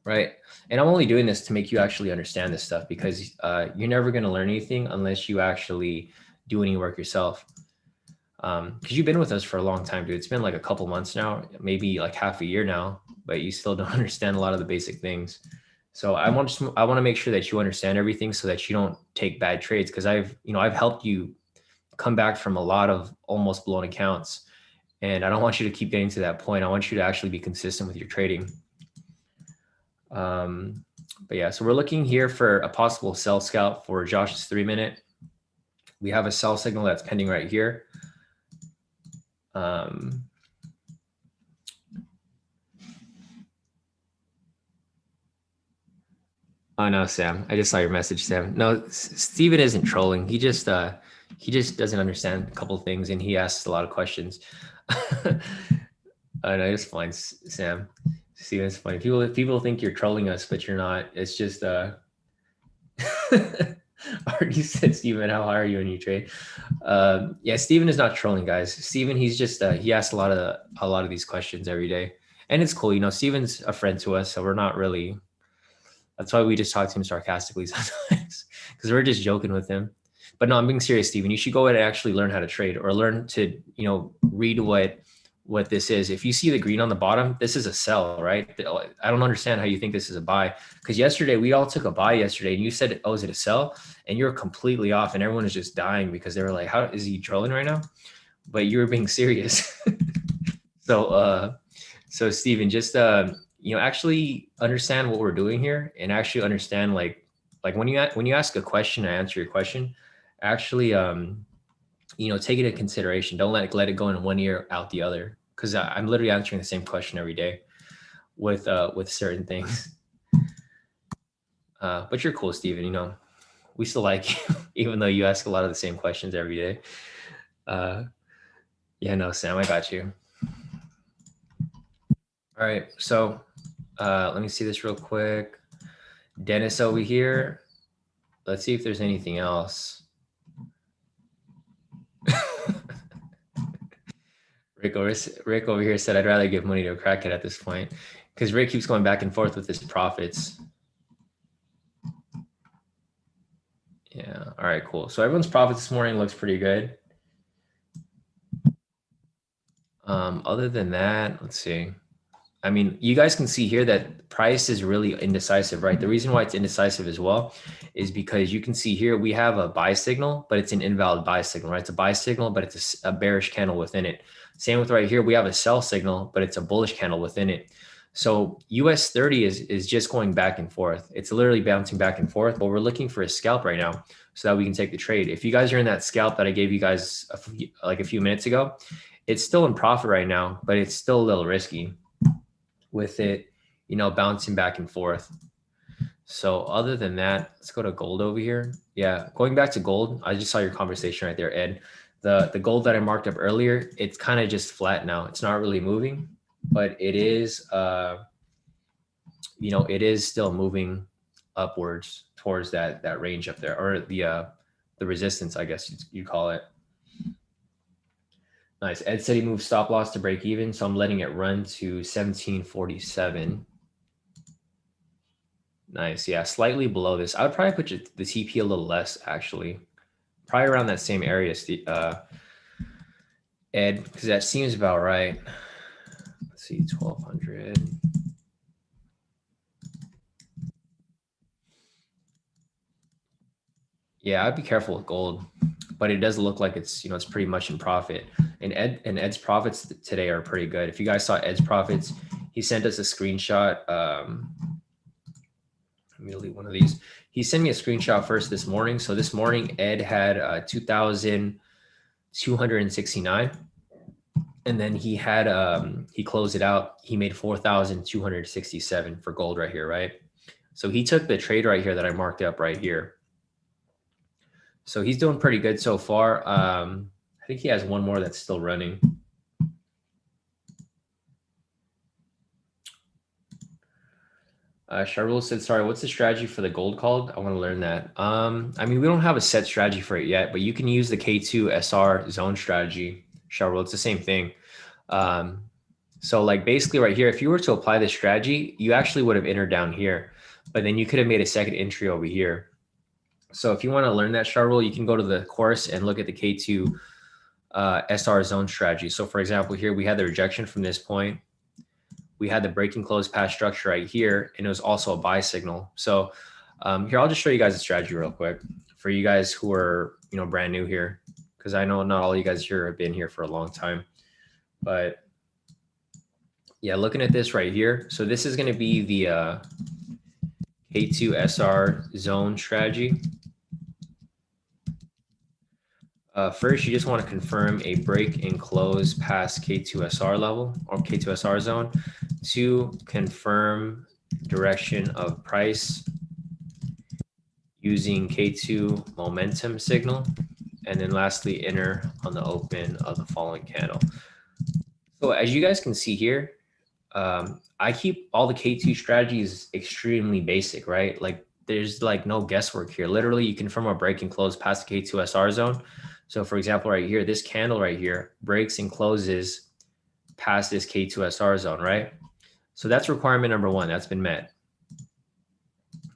Right. And I'm only doing this to make you actually understand this stuff because you're never going to learn anything unless you actually do any work yourself. Because you've been with us for a long time, dude. It's been like a couple months now, maybe like half a year now, but you still don't understand a lot of the basic things. So I want to make sure that you understand everything so that you don't take bad trades. Because I've helped you come back from a lot of almost blown accounts, and I don't want you to keep getting to that point. I want you to actually be consistent with your trading. But yeah, so we're looking here for a possible sell scalp for Josh's 3-minute. We have a sell signal that's pending right here. Oh no, Sam. I just saw your message, Sam. No, Steven isn't trolling. He just doesn't understand a couple of things and he asks a lot of questions. I know it's fine, Sam. Steven, it's funny. People think you're trolling us, but you're not. It's just already said, Steven, how high are you when you trade? Yeah, Steven is not trolling, guys. Steven, he's just he asks a lot of these questions every day, and it's cool. You know, Steven's a friend to us, so we're not really. That's why we just talk to him sarcastically sometimes, because we're just joking with him. But no, I'm being serious, Steven. You should go and actually learn how to trade or learn to, you know, read what what this is. If you see the green on the bottom, this is a sell, right? I don't understand how you think this is a buy, because yesterday we all took a buy yesterday and you said, oh, is it a sell? And you're completely off and everyone is just dying because they were like, how is he trolling right now? But you were being serious. So Steven, just, actually understand what we're doing here and actually understand like when you ask a question, I answer your question, actually, take it into consideration. Don't let it go in one ear out the other. Cause I'm literally answering the same question every day with certain things. But you're cool, Steven, we still like you, even though you ask a lot of the same questions every day. Yeah, no, Sam, I got you. All right. So, let me see this real quick. Dennis over here. Let's see if there's anything else. Rick over here said, I'd rather give money to a crackhead at this point, because Rick keeps going back and forth with his profits. Yeah. All right, cool. So everyone's profits this morning looks pretty good. Other than that, let's see. I mean, you guys can see here that price is really indecisive, right? The reason why it's indecisive as well is because you can see here we have a buy signal, but it's an invalid buy signal, right? It's a buy signal, but it's a bearish candle within it. Same with right here, we have a sell signal, but it's a bullish candle within it. So US 30 is just going back and forth. It's literally bouncing back and forth, but we're looking for a scalp right now so that we can take the trade. If you guys are in that scalp that I gave you guys a few minutes ago, it's still in profit right now, but it's still a little risky with it, bouncing back and forth. So other than that, let's go to gold over here. Yeah, going back to gold, I just saw your conversation right there, Ed. The gold that I marked up earlier, it's kind of just flat now. It's not really moving, but it is, it is still moving upwards towards that range up there, or the resistance, I guess you call it. Nice. Ed said he moved stop loss to break even, so I'm letting it run to 1747. Nice. Yeah, slightly below this. I would probably put the TP a little less, actually. Probably around that same area, Ed, because that seems about right. Let's see, 1200. Yeah, I'd be careful with gold, but it does look like it's pretty much in profit. And Ed's profits today are pretty good. If you guys saw Ed's profits, he sent us a screenshot. Let me delete one of these. He sent me a screenshot first this morning. So this morning, Ed had 2,269. And then he had, he closed it out. He made 4,267 for gold right here, right? So he took the trade right here that I marked up right here. So he's doing pretty good so far. I think he has one more that's still running. Charul said, sorry, what's the strategy for the gold called? I want to learn that. I mean, we don't have a set strategy for it yet, but you can use the K2 SR zone strategy, Charul. It's the same thing. So like basically right here, if you were to apply this strategy, you actually would have entered down here, but then you could have made a second entry over here. So if you want to learn that, Charul, you can go to the course and look at the K2 SR zone strategy. So for example, here we had the rejection from this point. We had the breaking close path structure right here, and it was also a buy signal. So here, I'll just show you guys the strategy real quick for you guys who are, brand new here, because I know not all you guys here have been here for a long time. But yeah, looking at this right here. So this is going to be the K2 SR zone strategy. First, you just want to confirm a break and close past K2SR level or K2SR zone to confirm direction of price using K2 momentum signal. And then lastly, enter on the open of the following candle. So as you guys can see here, I keep all the K2 strategies extremely basic, right? Like there's like no guesswork here. Literally, you confirm a break and close past the K2SR zone. So for example, right here, this candle right here breaks and closes past this K2SR zone, right? So that's requirement number one. That's been met.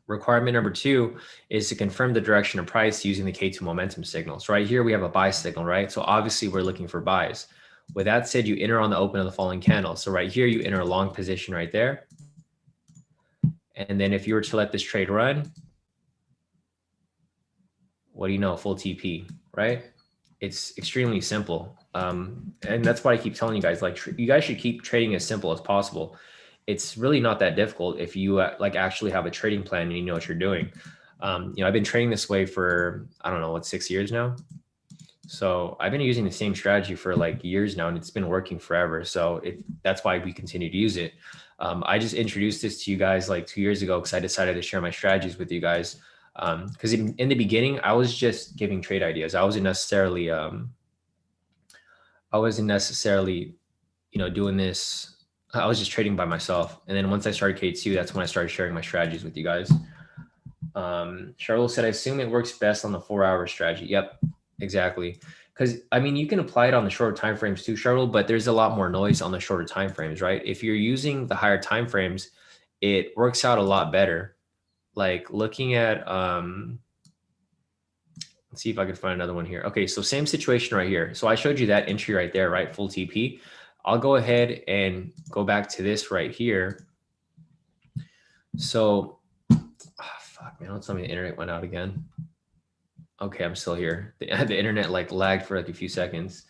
Requirement number two is to confirm the direction of price using the K2 momentum signal. So right here, we have a buy signal, right? So obviously we're looking for buys. With that said, you enter on the open of the following candle. So right here, you enter a long position right there. And then if you were to let this trade run, what do you know? Full TP, right? It's extremely simple. And that's why I keep telling you guys, like, you guys should keep trading as simple as possible. It's really not that difficult if you like actually have a trading plan and you know what you're doing. I've been trading this way for, I don't know, what, 6 years now. So I've been using the same strategy for like years now, and it's been working forever. So that's why we continue to use it. I just introduced this to you guys like 2 years ago because I decided to share my strategies with you guys. Because in the beginning, I was just giving trade ideas. I wasn't necessarily, doing this. I was just trading by myself. And then once I started K2, that's when I started sharing my strategies with you guys. Charlotte said, I assume it works best on the 4-hour strategy. Yep, exactly. Because I mean, you can apply it on the shorter time frames too, Charlotte, but there's a lot more noise on the shorter time frames, right? If you're using the higher time frames, it works out a lot better. Like looking at, let's see if I can find another one here. Okay, so same situation right here. So I showed you that entry right there, right? Full TP. I'll go ahead and go back to this right here. So, fuck, man, don't tell me the internet went out again. Okay, I'm still here. The internet like lagged for like a few seconds.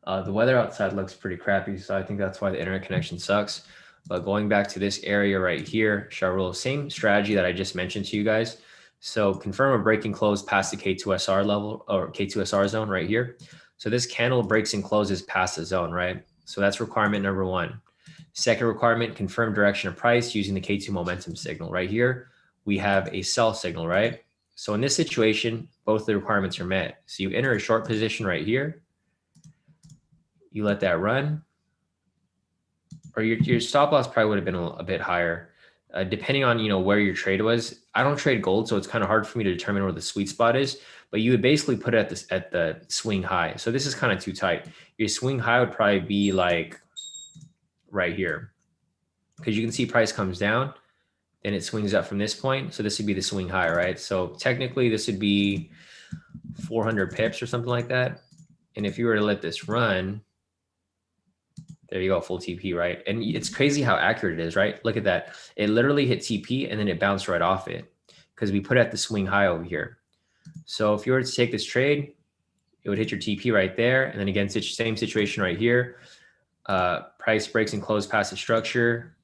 The weather outside looks pretty crappy, so I think that's why the internet connection sucks. But going back to this area right here, Charul, same strategy that I just mentioned to you guys. So confirm a break and close past the K2SR level or K2SR zone right here. So this candle breaks and closes past the zone, right? So that's requirement number one. Second requirement, confirm direction of price using the K2 momentum signal. Right here, we have a sell signal, right? So in this situation, both the requirements are met. So you enter a short position right here. You let that run. Or your stop loss probably would have been a bit higher. Depending on where your trade was. I don't trade gold, so it's kind of hard for me to determine where the sweet spot is. But you would basically put it at the swing high. So this is kind of too tight. Your swing high would probably be like right here, because you can see price comes down, then it swings up from this point. So this would be the swing high, right? So technically this would be 400 pips or something like that. And if you were to let this run, there you go, full TP, right? And it's crazy how accurate it is, right? Look at that. It literally hit TP and then it bounced right off it because we put it at the swing high over here. So if you were to take this trade, it would hit your TP right there. And then again, same situation right here. Price breaks and close past the structure.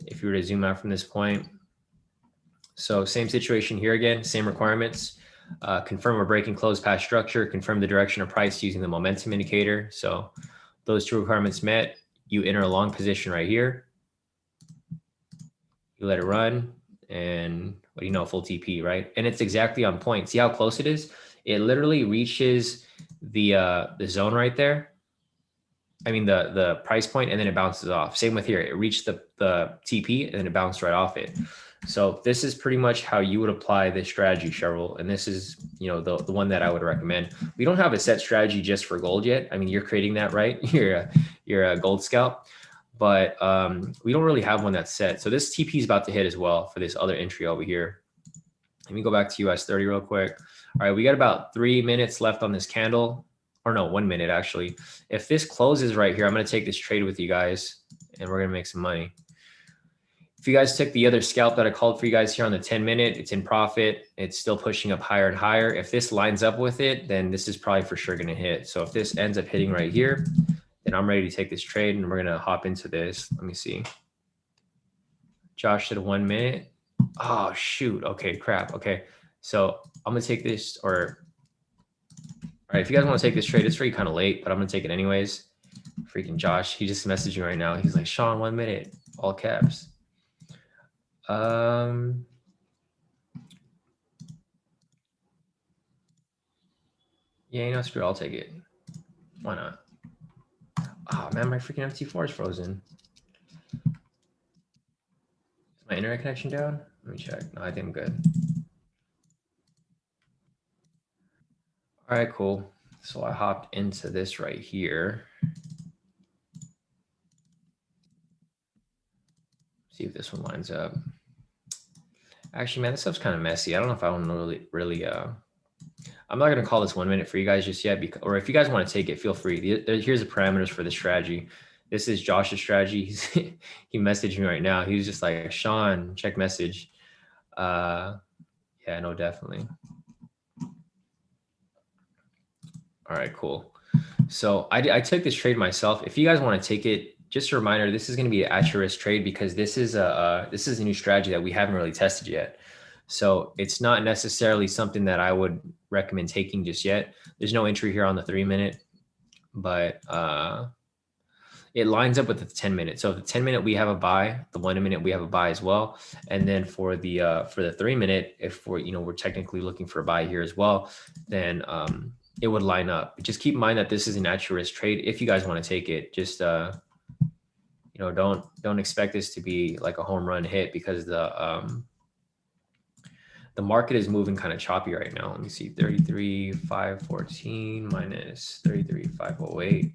If you were to zoom out from this point. So same situation here again, same requirements. Confirm a break and close past structure, confirm the direction of price using the momentum indicator. So those two requirements met, you enter a long position right here. You let it run, and what do you know, full TP, right? And it's exactly on point. See how close it is? It literally reaches the zone right there. I mean the price point, and then it bounces off. Same with here. It reached the TP and then it bounced right off it. So this is pretty much how you would apply this strategy, Cheryl. And this is, the one that I would recommend. We don't have a set strategy just for gold yet. I mean, you're creating that, right? You're a gold scalp, but we don't really have one that's set. So this TP is about to hit as well for this other entry over here. Let me go back to US 30 real quick. All right, we got about 3 minutes left on this candle. Or no, 1 minute actually. If this closes right here, I'm going to take this trade with you guys and we're going to make some money. If you guys took the other scalp that I called for you guys here on the 10-minute, it's in profit. It's still pushing up higher and higher. If this lines up with it, then this is probably for sure going to hit. So if this ends up hitting right here, then I'm ready to take this trade and we're going to hop into this. Let me see. Josh said 1 minute. Oh, shoot. Okay, crap. Okay. So I'm going to take this, all right, if you guys want to take this trade, it's pretty kind of late, but I'm going to take it anyways. Freaking Josh. He just messaged me right now. He's like, Shawn, 1 minute, all caps. Yeah, screw it, I'll take it. Why not? Oh, man, my freaking FT4 is frozen. Is my internet connection down? Let me check. No, I think I'm good. All right, cool. So I hopped into this right here. See if this one lines up. Actually, man, this stuff's kind of messy. I don't know if I want to really, I'm I'm not going to call this 1 minute for you guys just yet, or if you guys want to take it, feel free. Here's the parameters for the strategy. This is Josh's strategy. He messaged me right now. He was just like, Shawn, check message. Yeah, no, definitely. All right, cool. So I took this trade myself. If you guys want to take it, just a reminder, this is going to be an at your risk trade because this is a new strategy that we haven't really tested yet. So it's not necessarily something that I would recommend taking just yet. There's no entry here on the 3 minute, but it lines up with the 10 minute. So the 10 minute we have a buy, the 1 minute we have a buy as well. And then for the 3 minute, if we're technically looking for a buy here as well, then it would line up. Just keep in mind that this is an at your risk trade. If you guys want to take it, just don't expect this to be like a home run hit because the market is moving kind of choppy right now. Let me see, 33,514 minus 33,508.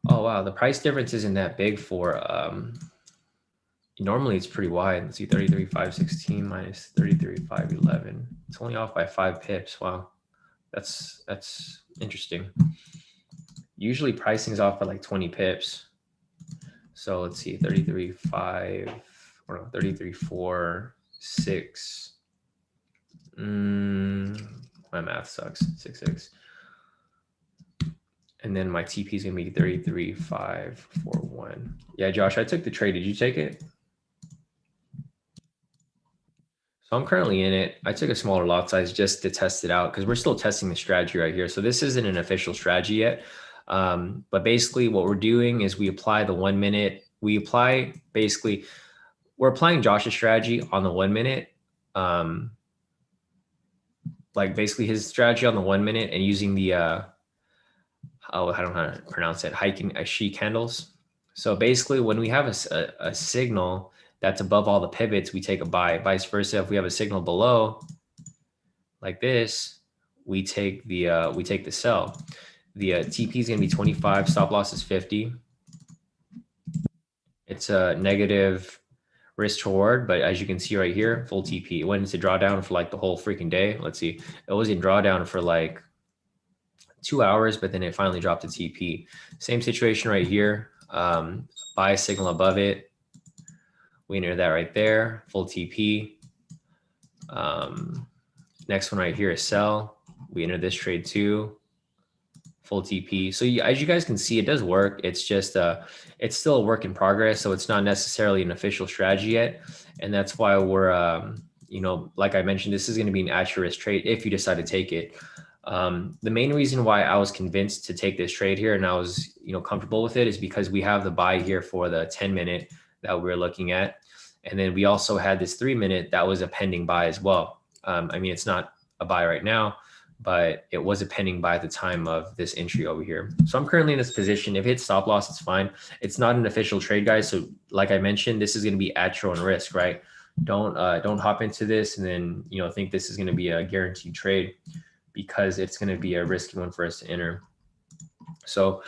Oh, wow. The price difference isn't that big for, normally it's pretty wide. Let's see, 33,516 minus 33,511. It's only off by 5 pips. Wow. That's interesting. Usually pricing's off by like 20 pips. So let's see, 33,4, 6. My math sucks. 6. And then my TP is gonna be 33,541. Yeah, Josh, I took the trade. Did you take it? So I'm currently in it. I took a smaller lot size just to test it out because we're still testing the strategy right here. So this isn't an official strategy yet. But basically what we're doing is we apply the 1 minute. We're applying Josh's strategy on the 1 minute. Like basically his strategy on the 1 minute and using the, I don't know how to pronounce it, she candles. So basically when we have a signal that's above all the pivots, we take a buy. Vice versa, if we have a signal below like this, we take the sell. The TP is going to be 25, stop loss is 50. It's a negative risk to reward, but as you can see right here, full TP. It went into drawdown for like the whole freaking day. Let's see, it was in drawdown for like 2 hours, but then it finally dropped to TP. Same situation right here. Buy signal above it. We enter that right there, full TP. Next one right here is sell. We enter this trade too, full TP. So as you guys can see, it does work. It's just, it's still a work in progress. So it's not necessarily an official strategy yet. And that's why we're, like I mentioned, this is going to be an at your risk trade if you decide to take it. The main reason why I was convinced to take this trade here and I was, comfortable with it is because we have the buy here for the 10 minute that we're looking at. And then we also had this 3 minute that was a pending buy as well. I mean, it's not a buy right now, but it was a pending buy at the time of this entry over here. So I'm currently in this position. If it hits stop loss, it's fine. It's not an official trade, guys. So like I mentioned, this is going to be at your own risk, right? Don't hop into this and then, think this is going to be a guaranteed trade because it's going to be a risky one for us to enter. So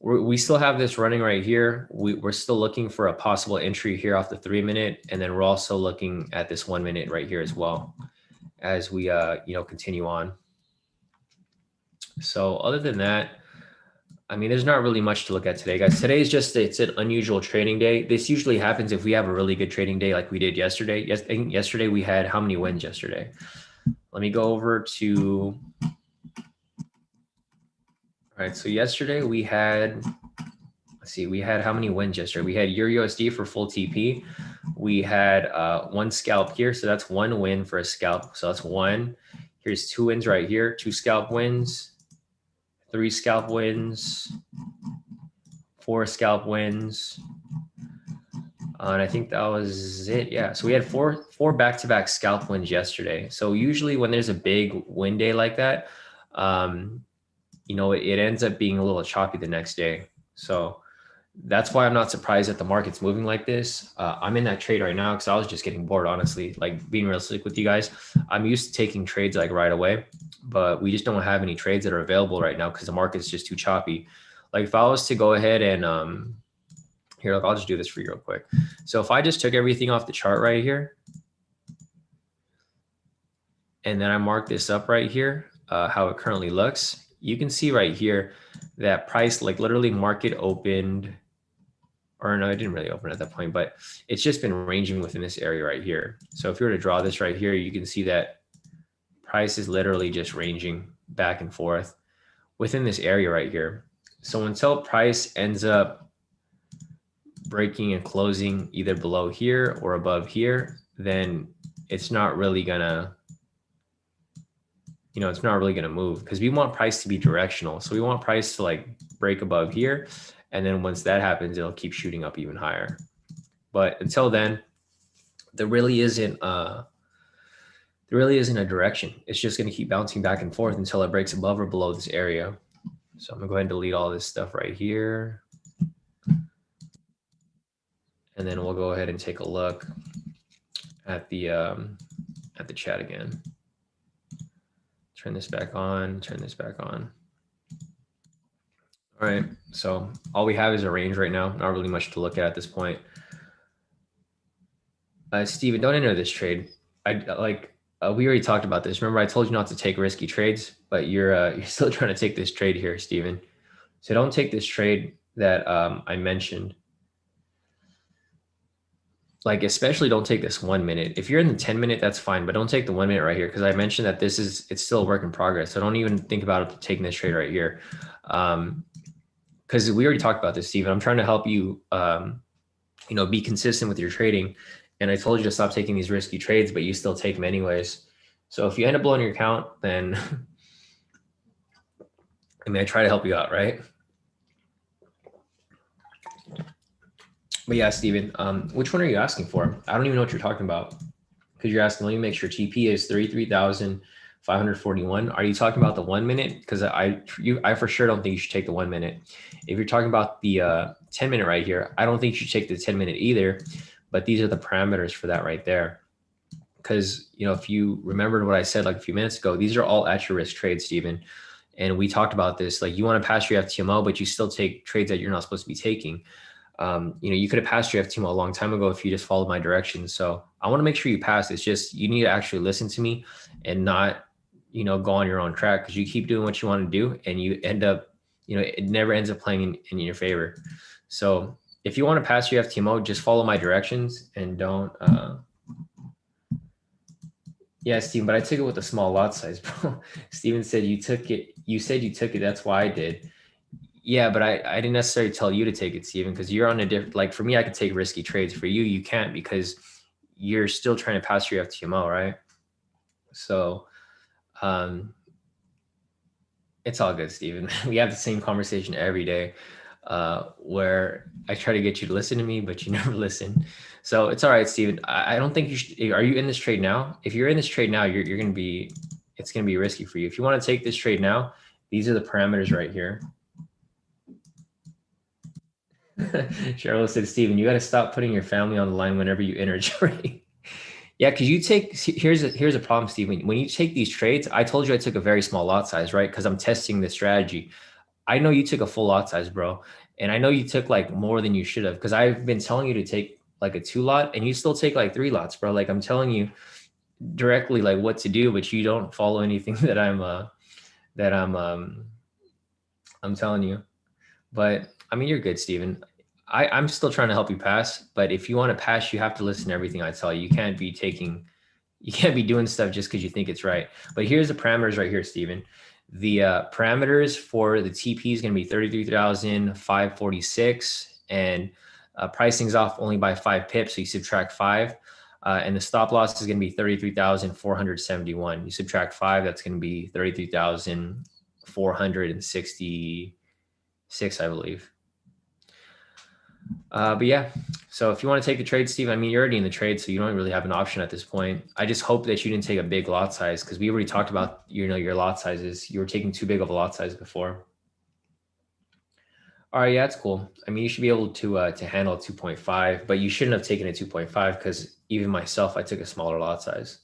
we still have this running right here. We're still looking for a possible entry here off the 3 minute. And then we're also looking at this 1 minute right here as well as we, continue on. So other than that, I mean, there's not really much to look at today, guys. Today is just, it's an unusual trading day. This usually happens if we have a really good trading day like we did yesterday. Yes, I think yesterday we had how many wins yesterday? Let me go over to, all right, so yesterday we had, let's see, we had how many wins yesterday? We had Euro USD for full TP. We had 1 scalp here. So that's 1 win for a scalp. So that's 1. Here's 2 wins right here, 2 scalp wins, 3 scalp wins, 4 scalp wins. And I think that was it. Yeah. So we had four back-to-back scalp wins yesterday. So usually when there's a big win day like that, it ends up being a little choppy the next day. So that's why I'm not surprised that the market's moving like this. I'm in that trade right now because I was just getting bored, honestly, like being realistic with you guys. I'm used to taking trades like right away, but we just don't have any trades that are available right now because the market's just too choppy. Like if I was to go ahead and here, look, I'll just do this for you real quick. So if I just took everything off the chart right here, and then I mark this up right here, how it currently looks. You can see right here that price, like literally market opened, or no, it didn't really open at that point, but it's just been ranging within this area right here. So if you were to draw this right here, you can see that price is literally just ranging back and forth within this area right here. So until price ends up breaking and closing either below here or above here, then it's not really gonna, it's not really gonna move, because we want price to be directional. So we want price to like break above here. And then once that happens, it'll keep shooting up even higher. But until then, there really isn't a direction. It's just going to keep bouncing back and forth until it breaks above or below this area. So I'm gonna go ahead and delete all this stuff right here. And then we'll go ahead and take a look at the chat again. Turn this back on, turn this back on. All right, so all we have is a range right now. Not really much to look at this point. Steven, don't enter this trade. We already talked about this. Remember, I told you not to take risky trades, but you're still trying to take this trade here, Steven. So don't take this trade that I mentioned. Like, especially don't take this 1 minute. If you're in the 10-minute, that's fine, but don't take the 1 minute right here, because I mentioned that it's still a work in progress. So don't even think about taking this trade right here. Because we already talked about this, Steven. I'm trying to help you, be consistent with your trading. And I told you to stop taking these risky trades, but you still take them anyways. So if you end up blowing your account, then I try to help you out, right? But yeah, Steven, which one are you asking for? I don't even know what you're talking about, because you're asking, let me make sure TP is 33,541. Are you talking about the 1 minute? Because I for sure don't think you should take the 1 minute. If you're talking about the 10-minute right here, I don't think you should take the 10-minute either. But these are the parameters for that right there. Because, if you remembered what I said like a few minutes ago, these are all at your risk trades, Steven. And we talked about this, like you want to pass your FTMO, but you still take trades that you're not supposed to be taking. You could have passed your FTMO a long time ago if you just followed my directions. So I want to make sure you pass. It's just, you need to actually listen to me and not, go on your own track, because you keep doing what you want to do and you end up, it never ends up playing in your favor. So if you want to pass your FTMO, just follow my directions and don't, yeah, Steven, but I took it with a small lot size, bro. Steven said you took it. You said you took it. That's why I did. Yeah, but I didn't necessarily tell you to take it, Steven, because you're on a different, like for me, I could take risky trades. For you, you can't, because you're still trying to pass your FTMO, right? So it's all good, Steven. We have the same conversation every day, where I try to get you to listen to me, but you never listen. So it's all right, Steven. I don't think you should. Are you in this trade now? If you're in this trade now, you're going to be, it's going to be risky for you. If you want to take this trade now, these are the parameters right here. Cheryl said, Steven, you got to stop putting your family on the line whenever you enter a trade. Yeah, because you take, here's a problem, Steven. When you take these trades, I told you I took a very small lot size, right? Because I'm testing the strategy. I know you took a full lot size, bro. And I know you took like more than you should have, because I've been telling you to take like a 2 lot and you still take like 3 lots, bro. Like I'm telling you directly like what to do, but you don't follow anything that I'm telling you. But you're good, Steven. I'm still trying to help you pass, but if you want to pass, you have to listen to everything I tell you. You can't be doing stuff just because you think it's right. But here's the parameters right here, Steven. The parameters for the TP is going to be 33,546, and pricing's off only by 5 pips, so you subtract 5. And the stop loss is going to be 33,471. You subtract 5, that's going to be 33,466, I believe. But yeah, so if you want to take the trade, Steve, you're already in the trade, so you don't really have an option at this point. I just hope that you didn't take a big lot size, because we already talked about, your lot sizes. You were taking too big of a lot size before. All right, yeah, that's cool. You should be able to handle 2.5, but you shouldn't have taken a 2.5, because even myself, I took a smaller lot size.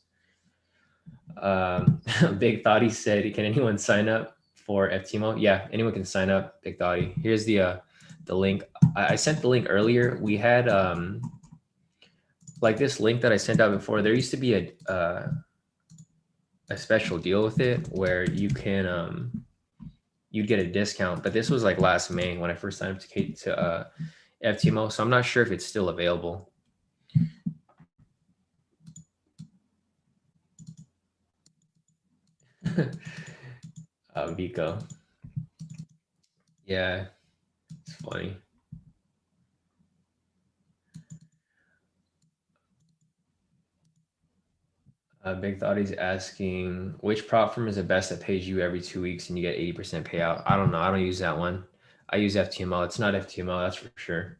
Big Thoughty said, can anyone sign up for FTMO? Yeah, anyone can sign up, Big Thoughty. Here's the link. I sent the link earlier. We had like this link that I sent out before. There used to be a special deal with it where you can you'd get a discount, but this was like last May when I first signed up to FTMO, so I'm not sure if it's still available. Vico. Yeah, it's funny. Big Thoughty's asking which prop firm is the best that pays you every 2 weeks and you get 80% payout. I don't know. I don't use that one. I use FTMO. It's not FTMO, that's for sure.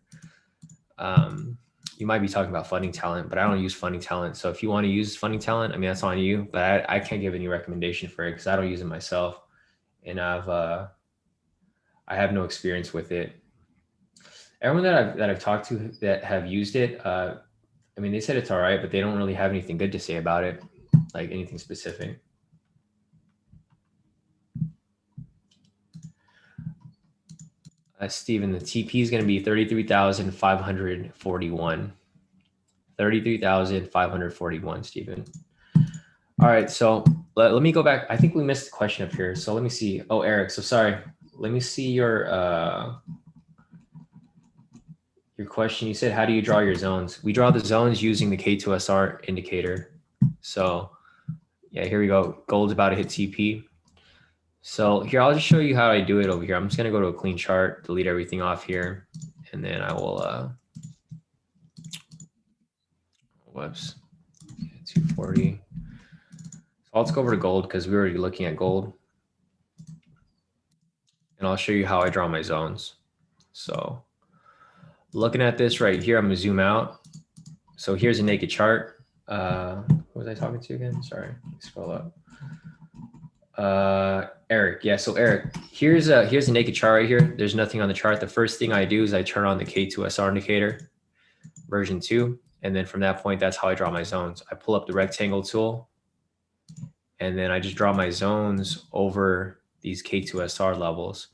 You might be talking about funding talent, but I don't use funding talent. So if you want to use funding talent, I mean, that's on you, but I can't give any recommendation for it because I don't use it myself. And I have no experience with it. Everyone that I've talked to that have used it, I mean, they said it's all right, but they don't really have anything good to say about it, like anything specific. Steven, the TP is going to be 33,541. 33,541, Steven. All right, so let me go back. I think we missed a question up here. So let me see. Oh, Eric, so sorry. Let me see your question. You said, how do you draw your zones? We draw the zones using the K2SR indicator. So yeah, here we go. Gold's about to hit TP. So here, I'll just show you how I do it over here. I'm just going to go to a clean chart, delete everything off here, and then I will, whoops, 240. So let's go over to gold because we were already looking at gold. And I'll show you how I draw my zones. So looking at this right here, I'm going to zoom out. So here's a naked chart. Who was I talking to again? Sorry, scroll up. Eric. Yeah. So Eric, here's a naked chart right here. There's nothing on the chart. The first thing I do is I turn on the K2SR indicator version 2. And then from that point, that's how I draw my zones. I pull up the rectangle tool and then I just draw my zones over these K2SR levels.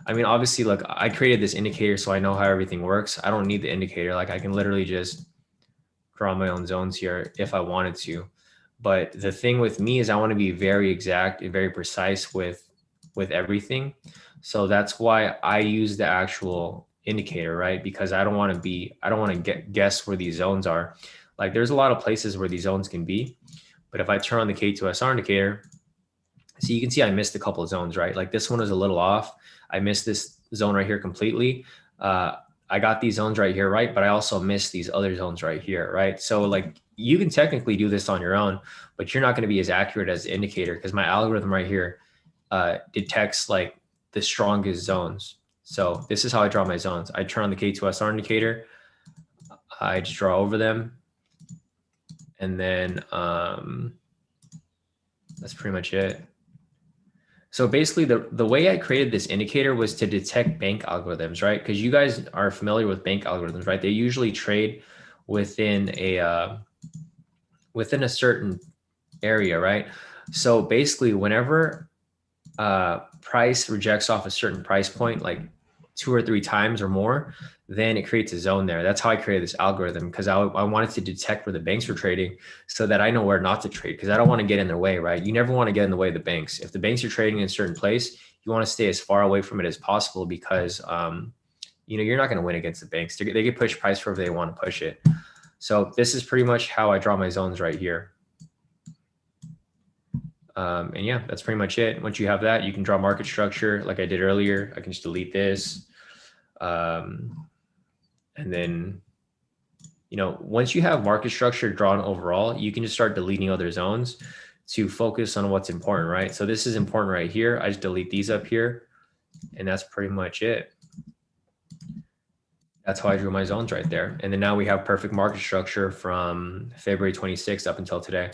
I mean, obviously, look, I created this indicator so I know how everything works. I don't need the indicator. Like I can literally just draw my own zones here if I wanted to. But the thing with me is I want to be very exact and very precise with everything. So that's why I use the actual indicator, right? Because I don't want to guess where these zones are. Like there's a lot of places where these zones can be. But if I turn on the K2SR indicator, so you can see I missed a couple of zones, right? Like this one was a little off. I missed this zone right here completely. I got these zones right here, right? But I also missed these other zones right here, right? So like you can technically do this on your own, but you're not going to be as accurate as the indicator because my algorithm right here detects like the strongest zones. So this is how I draw my zones. I turn on the K2SR indicator. I just draw over them. And then that's pretty much it. So basically the way I created this indicator was to detect bank algorithms, right? Because you guys are familiar with bank algorithms, right? They usually trade within a certain area, right? So basically whenever price rejects off a certain price point, like 2 or 3 times or more, then it creates a zone there. That's how I created this algorithm because I wanted to detect where the banks were trading so that I know where not to trade because I don't want to get in their way, right? You never want to get in the way of the banks. If the banks are trading in a certain place, you want to stay as far away from it as possible because, you're not going to win against the banks. They can push price wherever they want to push it. So this is pretty much how I draw my zones right here. And yeah, that's pretty much it. Once you have that, you can draw market structure like I did earlier. I can just delete this. And then, once you have market structure drawn overall, you can just start deleting other zones to focus on what's important, right? So this is important right here. I just delete these up here and that's pretty much it. That's how I drew my zones right there. And then now we have perfect market structure from February 26th up until today.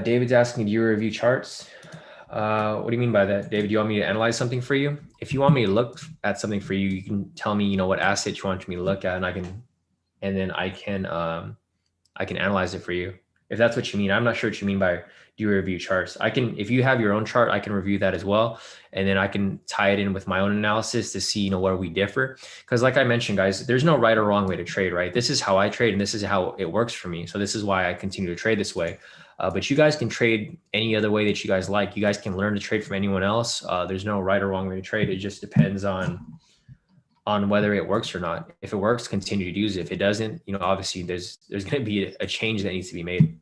David's asking, do you review charts? What do you mean by that, David? Do you want me to analyze something for you? If you want me to look at something for you, you can tell me, what asset you want me to look at, and I can analyze it for you. if that's what you mean. I'm not sure what you mean by do you review charts. I can, if you have your own chart, I can review that as well. And then I can tie it in with my own analysis to see, where we differ. Because like I mentioned, guys, there's no right or wrong way to trade, right? This is how I trade and this is how it works for me. So this is why I continue to trade this way. But you guys can trade any other way that you guys like. You guys can learn to trade from anyone else. There's no right or wrong way to trade. It just depends on whether it works or not. If it works, continue to use it. If it doesn't, obviously there's going to be a change that needs to be made.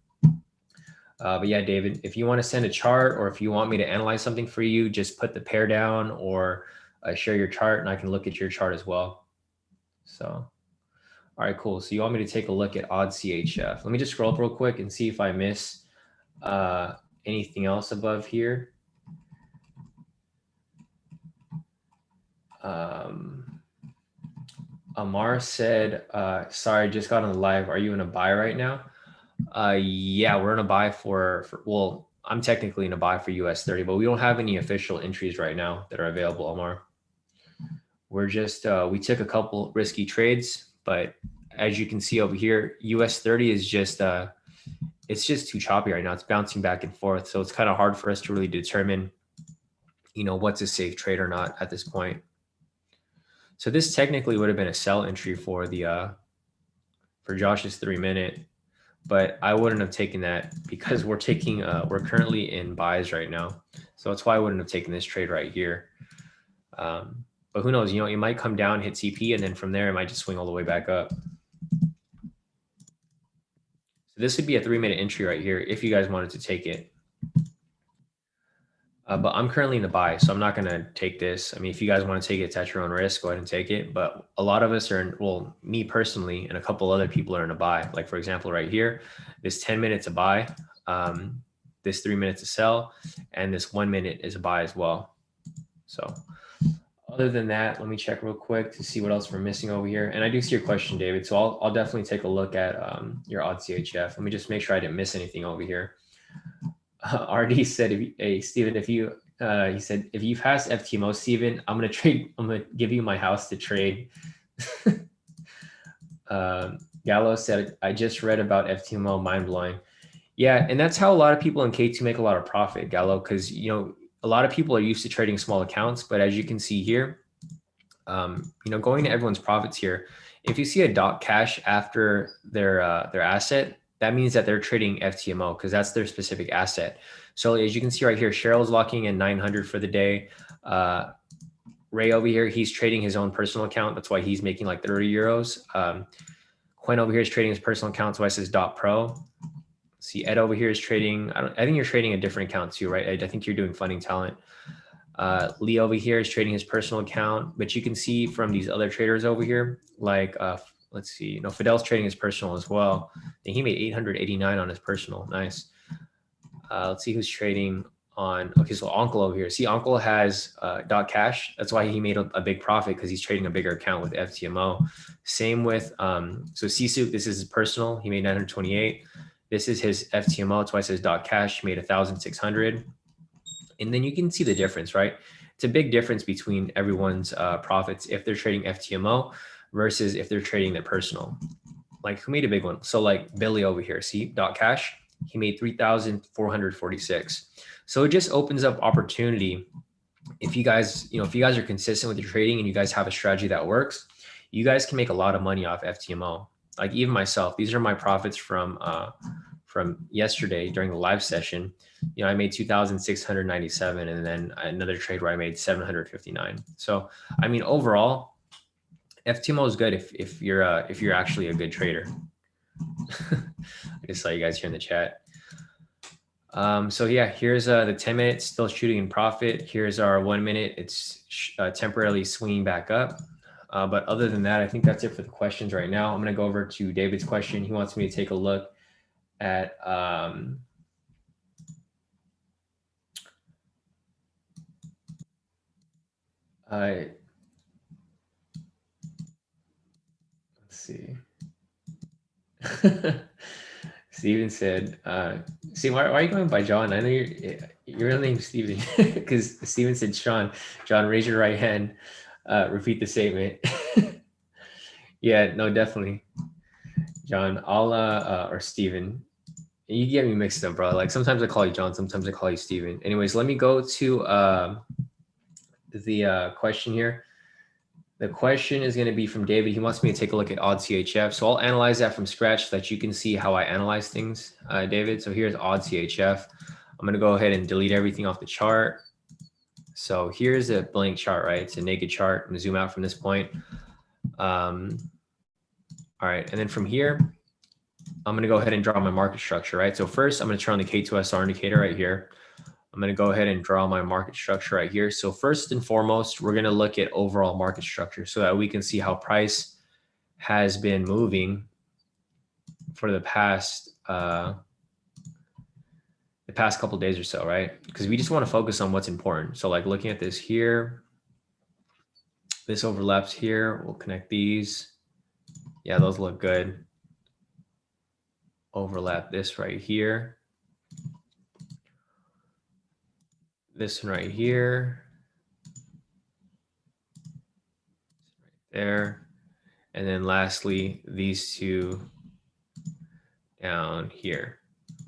But yeah, David, if you want to send a chart or if you want me to analyze something for you, just put the pair down or share your chart and I can look at your chart as well. So, all right, cool. So you want me to take a look at odd CHF. Let me just scroll up real quick and see if I miss anything else above here. Amar said, sorry, just got on the live. Are you in a buy right now? Yeah, we're in a buy for well, I'm technically in a buy for US 30, but we don't have any official entries right now that are available, Omar. We're just, we took a couple risky trades, but as you can see over here, US 30 is just, it's just too choppy right now. It's bouncing back and forth. So it's kind of hard for us to really determine, what's a safe trade or not at this point. So this technically would have been a sell entry for the, for Josh's 3-minute, but I wouldn't have taken that because we're taking, we're currently in buys right now. So that's why I wouldn't have taken this trade right here. But who knows, it might come down, hit CP, and then from there, it might just swing all the way back up. So this would be a 3-minute entry right here if you guys wanted to take it. But I'm currently in the buy, so I'm not going to take this. I mean, if you guys want to take it, it's at your own risk. Go ahead and take it. But a lot of us are in, well, me personally, and a couple other people are in a buy. Like, for example, right here, this 10 minutes a buy, this 3 minutes a sell, and this 1 minute is a buy as well. So other than that, let me check real quick to see what else we're missing over here. And I do see your question, David. So I'll definitely take a look at your odd CHF. Let me just make sure I didn't miss anything over here. RD said, hey, Steven, if you, he said, if you pass FTMO, Steven, I'm going to give you my house to trade. Gallo said, I just read about FTMO, mind blowing. Yeah. And that's how a lot of people in K2 make a lot of profit, Gallo, because, a lot of people are used to trading small accounts, but as you can see here, going to everyone's profits here, if you see a dot cash after their asset, that means that they're trading FTMO because that's their specific asset. So as you can see right here, Cheryl's locking in 900 for the day. Ray over here, he's trading his own personal account. That's why he's making like 30 euros. Quinn over here is trading his personal account. So I says .pro. See, Ed over here is trading. I think you're trading a different account too, right? I think you're doing funding talent. Lee over here is trading his personal account, but you can see from these other traders over here, like, let's see, Fidel's trading his personal as well. And he made 889 on his personal. Nice. Let's see who's trading on. Okay, so Uncle over here. See, Uncle has .cash. That's why he made a big profit because he's trading a bigger account with FTMO. Same with, so Sisu, this is his personal. He made 928. This is his FTMO. That's why it says .cash. He made 1,600. And then you can see the difference, right? It's a big difference between everyone's profits if they're trading FTMO versus if they're trading their personal. Like, who made a big one? So like Billy over here, see, .cash, he made 3,446. So it just opens up opportunity. If you guys, if you guys are consistent with your trading and you guys have a strategy that works, you guys can make a lot of money off FTMO. Like even myself, these are my profits from yesterday during the live session. I made 2,697 and then another trade where I made 759. So, I mean, overall, FTMO is good if you're actually a good trader. I just saw you guys here in the chat. So yeah, here's the 10 minutes still shooting in profit. Here's our 1 minute. It's temporarily swinging back up. But other than that, I think that's it for the questions right now. I'm going to go over to David's question. He wants me to take a look at let's see. Steven said, see, why are you going by John? I know your real name is Steven because Steven said Shawn. John, raise your right hand. Repeat the statement. Yeah, no, definitely. John, I'll, or Steven, You get me mixed up, bro. Like sometimes I call you John, sometimes I call you Steven. Anyways, let me go to the question here. The question is going to be from David. He wants me to take a look at odd CHF. So I'll analyze that from scratch so that you can see how I analyze things, David. So here's odd CHF. I'm going to go ahead and delete everything off the chart. So here's a blank chart, right? It's a naked chart. I'm going to zoom out from this point. All right. And then from here, I'm going to go ahead and draw my market structure, right? So first, I'm going to turn on the K2SR indicator right here. I'm going to go ahead and draw my market structure right here. So first and foremost, we're going to look at overall market structure so that we can see how price has been moving for the past couple of days or so, right? Because we just want to focus on what's important. So like looking at this here, this overlaps here. We'll connect these. Yeah, those look good. Overlap this right here. This one right here. Right there. And then lastly, these two down here.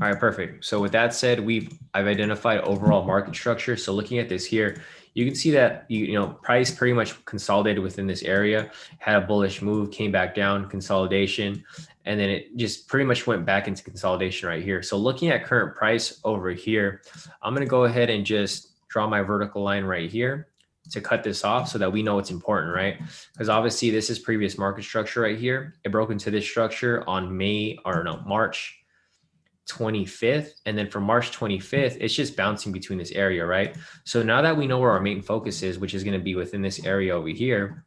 All right, perfect. So with that said, I've identified overall market structure. So looking at this here, you can see that price pretty much consolidated within this area, had a bullish move, came back down, consolidation, and then it just pretty much went back into consolidation right here. So looking at current price over here, I'm going to go ahead and just draw my vertical line right here to cut this off so that we know what's important, right? Because obviously this is previous market structure right here. It broke into this structure on March 25th. And then from March 25th, it's just bouncing between this area, right? So now that we know where our main focus is, which is going to be within this area over here,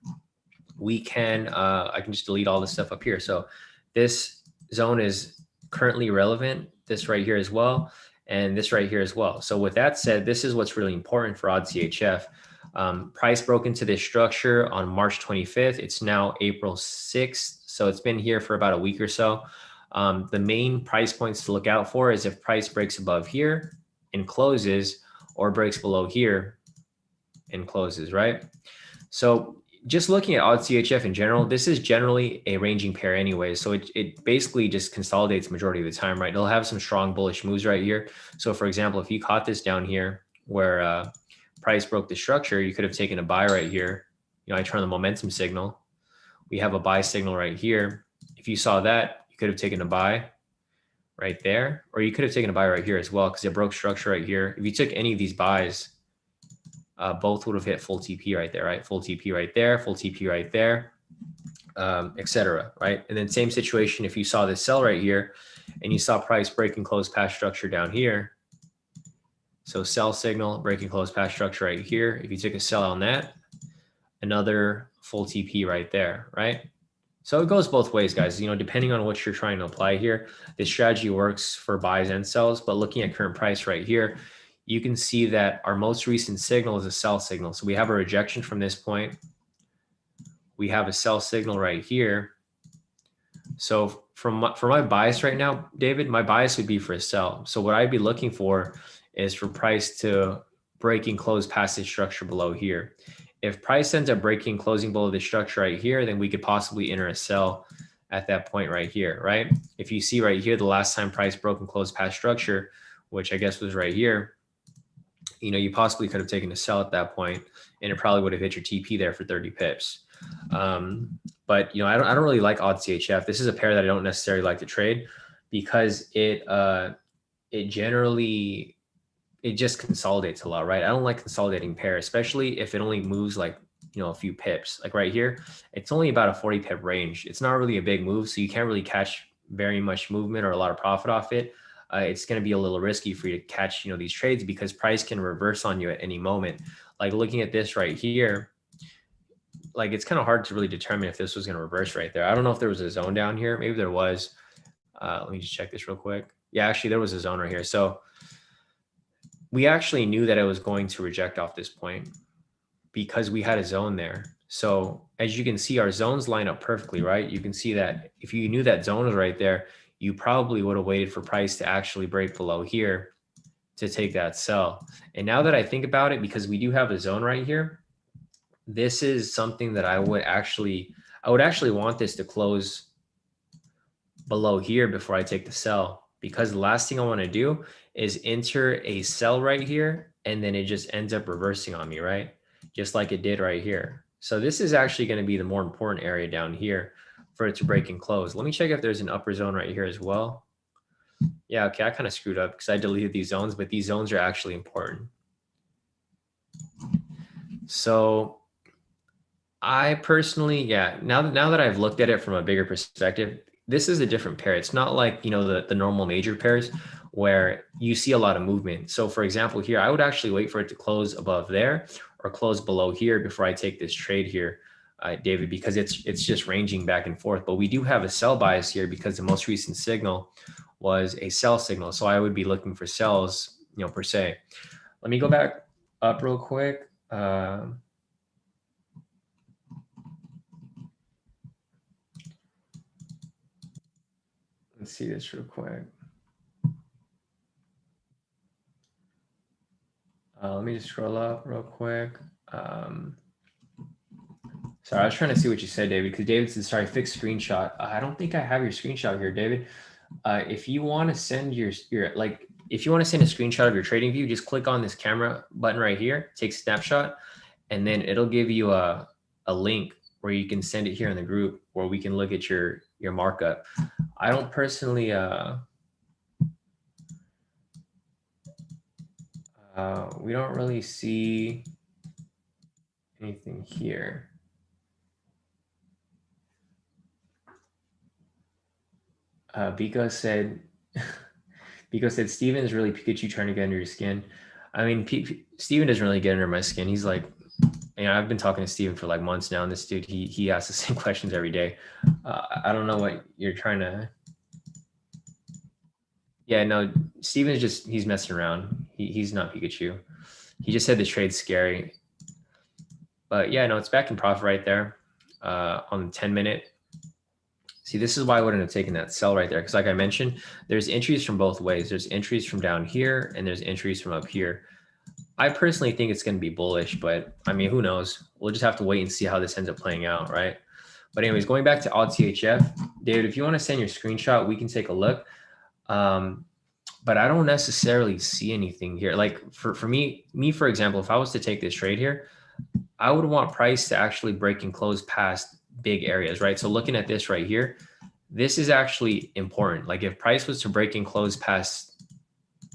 we can, I can just delete all this stuff up here. So this zone is currently relevant, this right here as well, and this right here as well. So with that said, this is what's really important for odd CHF. Price broke into this structure on March 25th. It's now April 6th. So it's been here for about a week or so. The main price points to look out for is if price breaks above here and closes, or breaks below here and closes, right? So just looking at odd CHF in general, this is generally a ranging pair anyway. So it basically just consolidates majority of the time, right? It'll have some strong bullish moves right here. So for example, if you caught this down here where price broke the structure, you could have taken a buy right here. I turn the momentum signal. We have a buy signal right here. If you saw that, you could have taken a buy right there, or you could have taken a buy right here as well because it broke structure right here. If you took any of these buys, both would have hit full TP right there, right? Full TP right there, full TP right there, etc. Right? And then same situation if you saw this sell right here and you saw price break and close past structure down here. So sell signal, break and close past structure right here. If you took a sell on that, another full TP right there, right? So it goes both ways, guys. Depending on what you're trying to apply here, this strategy works for buys and sells. But looking at current price right here, you can see that our most recent signal is a sell signal. So we have a rejection from this point. We have a sell signal right here. So for my bias right now, David, my bias would be for a sell. So what I'd be looking for is for price to break and close past this structure below here. If price ends up breaking, closing below the structure right here, then we could possibly enter a sell at that point right here, right? If you see right here, the last time price broke and closed past structure, which I guess was right here, you possibly could have taken a sell at that point, and it probably would have hit your TP there for 30 pips. But I don't really like odd CHF. This is a pair that I don't necessarily like to trade because it just consolidates a lot, right? I don't like consolidating pair, especially if it only moves like, a few pips. Like right here, it's only about a 40 pip range. It's not really a big move, so you can't really catch very much movement or a lot of profit off it. It's going to be a little risky for you to catch, these trades because price can reverse on you at any moment. Like looking at this right here, like it's kind of hard to really determine if this was going to reverse right there. I don't know if there was a zone down here. Maybe there was. Let me just check this real quick. Yeah, actually there was a zone right here. So we actually knew that it was going to reject off this point because we had a zone there. So as you can see, our zones line up perfectly, right? You can see that if you knew that zone was right there, you probably would have waited for price to actually break below here to take that sell. And now that I think about it, because we do have a zone right here, this is something that I would actually want this to close below here before I take the sell. because the last thing I want to do is enter a sell right here, and then it just ends up reversing on me, right? Just like it did right here. So this is actually going to be the more important area down here for it to break and close. Let me check if there's an upper zone right here as well. Yeah, okay, I kind of screwed up because I deleted these zones, but these zones are actually important. So I personally, yeah, now that I've looked at it from a bigger perspective, this is a different pair. It's not like, the normal major pairs where you see a lot of movement. So for example, here, I would actually wait for it to close above there or close below here before I take this trade here, David, because it's just ranging back and forth. But we do have a sell bias here because the most recent signal was a sell signal. So I would be looking for sells, per se. Let me go back up real quick. Let's see this real quick. Let me just scroll up real quick. Sorry, I was trying to see what you said, David, because David said, sorry, fixed screenshot. I don't think I have your screenshot here, David. If you want to send if you want to send a screenshot of your trading view, just click on this camera button right here, take a snapshot, and then it'll give you a link where you can send it here in the group where we can look at your markup. I don't personally, we don't really see anything here. Biko said, Steven is really Pikachu trying to get under your skin. I mean, Steven doesn't really get under my skin. He's like, I've been talking to Steven for like months now, and this dude, he asks the same questions every day. I don't know what you're trying to. Yeah, no, Steven's he's messing around. He's not Pikachu. He just said the trade's scary. But yeah, no, it's back in profit right there on the 10-minute. See, this is why I wouldn't have taken that sell right there. Because like I mentioned, there's entries from both ways. There's entries from down here and there's entries from up here. I personally think it's going to be bullish, but I mean, who knows? We'll just have to wait and see how this ends up playing out, right? But anyways, going back to AuTHF, David, if you want to send your screenshot, we can take a look. But I don't necessarily see anything here. Like for me, for example, if I was to take this trade here, I would want price to actually break and close past big areas, right? So looking at this right here, this is actually important. Like if price was to break and close past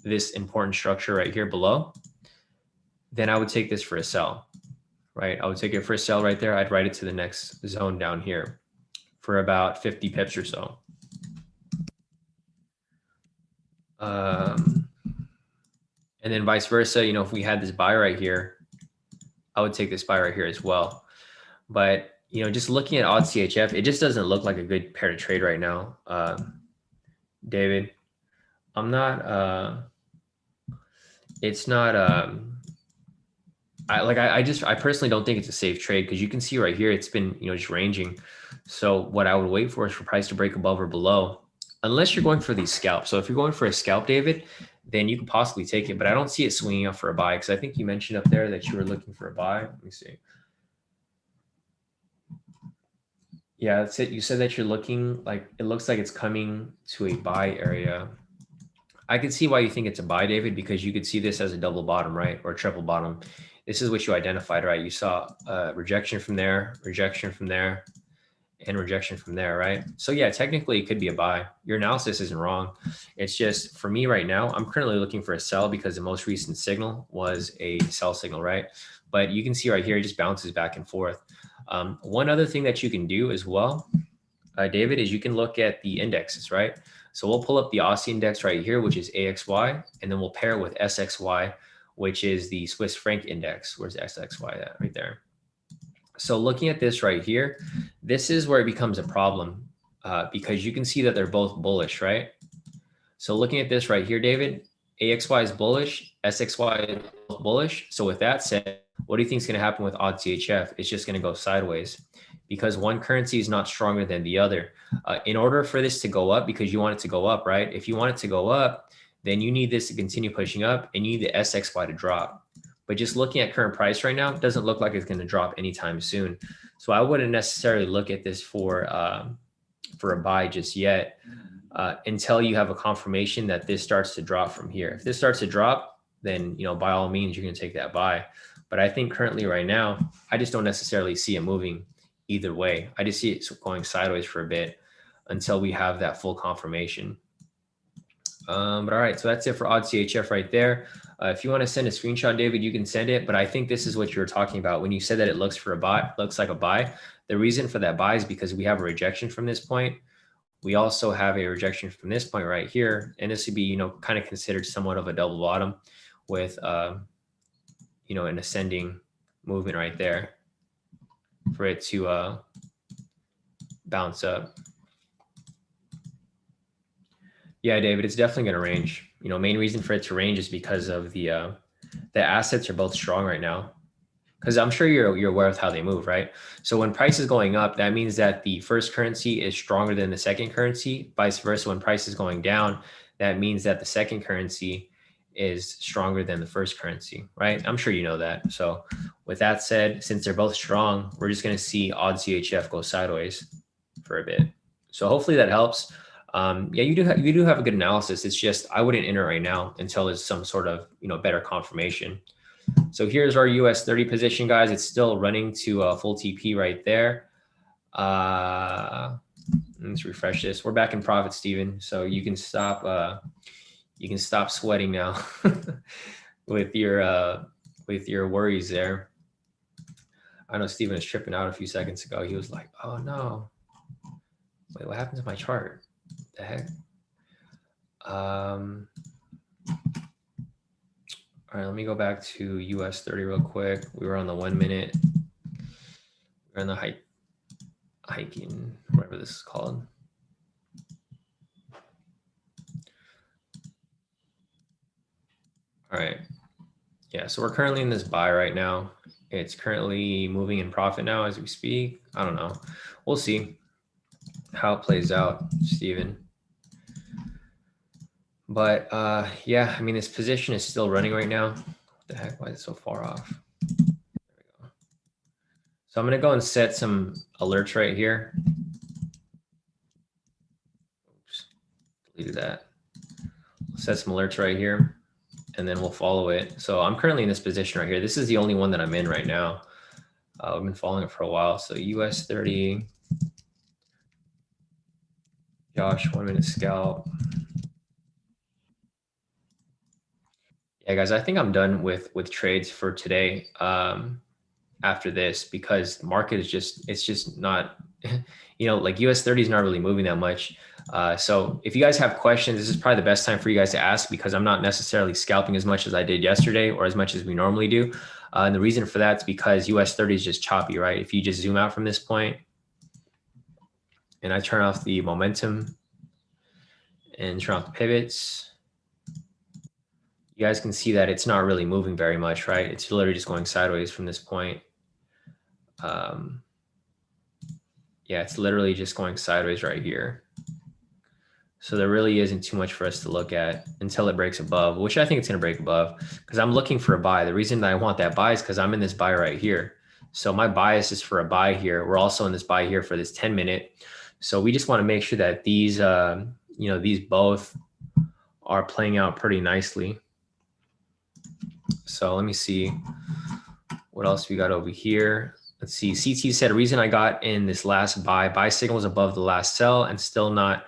this important structure right here below, then I would take this for a sell, right? I would take it for a sell right there. I'd write it to the next zone down here for about 50 pips or so. And then vice versa, if we had this buy right here, I would take this buy right here as well. But, just looking at AuTHF, it just doesn't look like a good pair to trade right now. David, I'm not, it's not, I personally don't think it's a safe trade because you can see right here, it's been, just ranging. So what I would wait for is for price to break above or below, unless you're going for these scalps. So if you're going for a scalp, David, then you could possibly take it, but I don't see it swinging up for a buy because I think you mentioned up there that you were looking for a buy. Let me see. Yeah, that's it. You said that you're looking like, it looks like it's coming to a buy area. I could see why you think it's a buy, David, because you could see this as a double bottom, right? Or a triple bottom. This is what you identified, right? You saw rejection from there, rejection from there, and rejection from there, right? So yeah, technically it could be a buy. Your analysis isn't wrong. It's just for me right now, I'm currently looking for a sell because the most recent signal was a sell signal, right? But you can see right here, it just bounces back and forth. One other thing that you can do as well, David, is you can look at the indexes, right? So we'll pull up the Aussie index right here, which is AXY, and then we'll pair it with SXY, which is the Swiss franc index. Where's SXY at? Right there. So looking at this right here, this is where it becomes a problem because you can see that they're both bullish, right? So looking at this right here, David, AXY is bullish, SXY is bullish. So with that said, what do you think is going to happen with AuTHF? It's just going to go sideways because one currency is not stronger than the other. In order for this to go up, because you want it to go up, right? If you want it to go up, then you need this to continue pushing up and you need the SXY to drop. But just looking at current price right now, it doesn't look like it's going to drop anytime soon. So I wouldn't necessarily look at this for a buy just yet. until you have a confirmation that this starts to drop from here. If this starts to drop, then, you know, by all means, you're going to take that buy. But I think currently right now, I just don't necessarily see it moving either way. I just see it going sideways for a bit until we have that full confirmation. But all right, so that's it for odd CHF right there. If you want to send a screenshot, David, you can send it. But I think this is what you were talking about when you said that it looks for a buy, looks like a buy. The reason for that buy is because we have a rejection from this point. We also have a rejection from this point right here, and this would be, you know, kind of considered somewhat of a double bottom with, you know, an ascending movement right there for it to bounce up. Yeah, David, it's definitely going to range. You know, main reason for it to range is because of the assets are both strong right now. Because I'm sure you're aware of how they move, right? So when price is going up, that means that the first currency is stronger than the second currency. Vice versa, when price is going down, that means that the second currency is stronger than the first currency, right? I'm sure you know that. So with that said, since they're both strong, we're just going to see odd CHF go sideways for a bit. So hopefully that helps. Yeah, you do have a good analysis. It's just I wouldn't enter right now until there's some sort of, you know, better confirmation. So here's our US 30 position, guys. It's still running to full TP right there. Let's refresh this. We're back in profit, Steven. So you can stop sweating now with your worries there. I know Steven was tripping out a few seconds ago. He was like, oh no. Wait, what happened to my chart? What the heck? All right, let me go back to US 30 real quick. We were on the 1 minute. We're on the hiking, whatever this is called. All right. Yeah, so we're currently in this buy right now. It's currently moving in profit now as we speak. I don't know. We'll see how it plays out, Steven. But yeah, I mean, this position is still running right now. What the heck? Why is it so far off? There we go. So I'm going to go and set some alerts right here. Oops, deleted that. Set some alerts right here, and then we'll follow it. So I'm currently in this position right here. This is the only one that I'm in right now. I've been following it for a while. So US 30, Josh, 1 minute scalp. Yeah, guys, I think I'm done with trades for today. After this, because the market is just not, you know, like US 30 is not really moving that much. So if you guys have questions, this is probably the best time for you guys to ask, because I'm not necessarily scalping as much as I did yesterday or as much as we normally do. And the reason for that is because US 30 is just choppy, right? If you just zoom out from this point and I turn off the momentum and turn off the pivots, you guys can see that it's not really moving very much, right? It's literally just going sideways from this point. Yeah, it's literally just going sideways right here. So there really isn't too much for us to look at until it breaks above, which I think it's going to break above, because I'm looking for a buy. The reason that I want that buy is because I'm in this buy right here. So my bias is for a buy here. We're also in this buy here for this 10 minute. So we just want to make sure that these, you know, these both are playing out pretty nicely. So let me see what else we got over here. Let's see. CT said, reason I got in this last buy signal was above the last sell and still not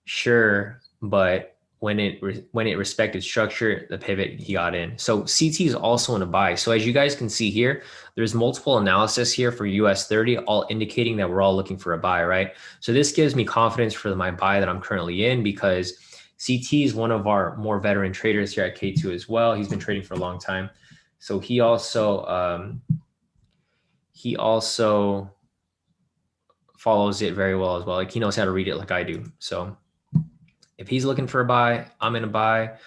sure, but when it respected structure, the pivot he got in. So CT is also in a buy. So as you guys can see here, there's multiple analysis here for US 30, all indicating that we're all looking for a buy, right? So this gives me confidence for my buy that I'm currently in, because CT is one of our more veteran traders here at K2 as well. He's been trading for a long time. So he also follows it very well as well. Like, he knows how to read it like I do. So if he's looking for a buy, I'm in a buy,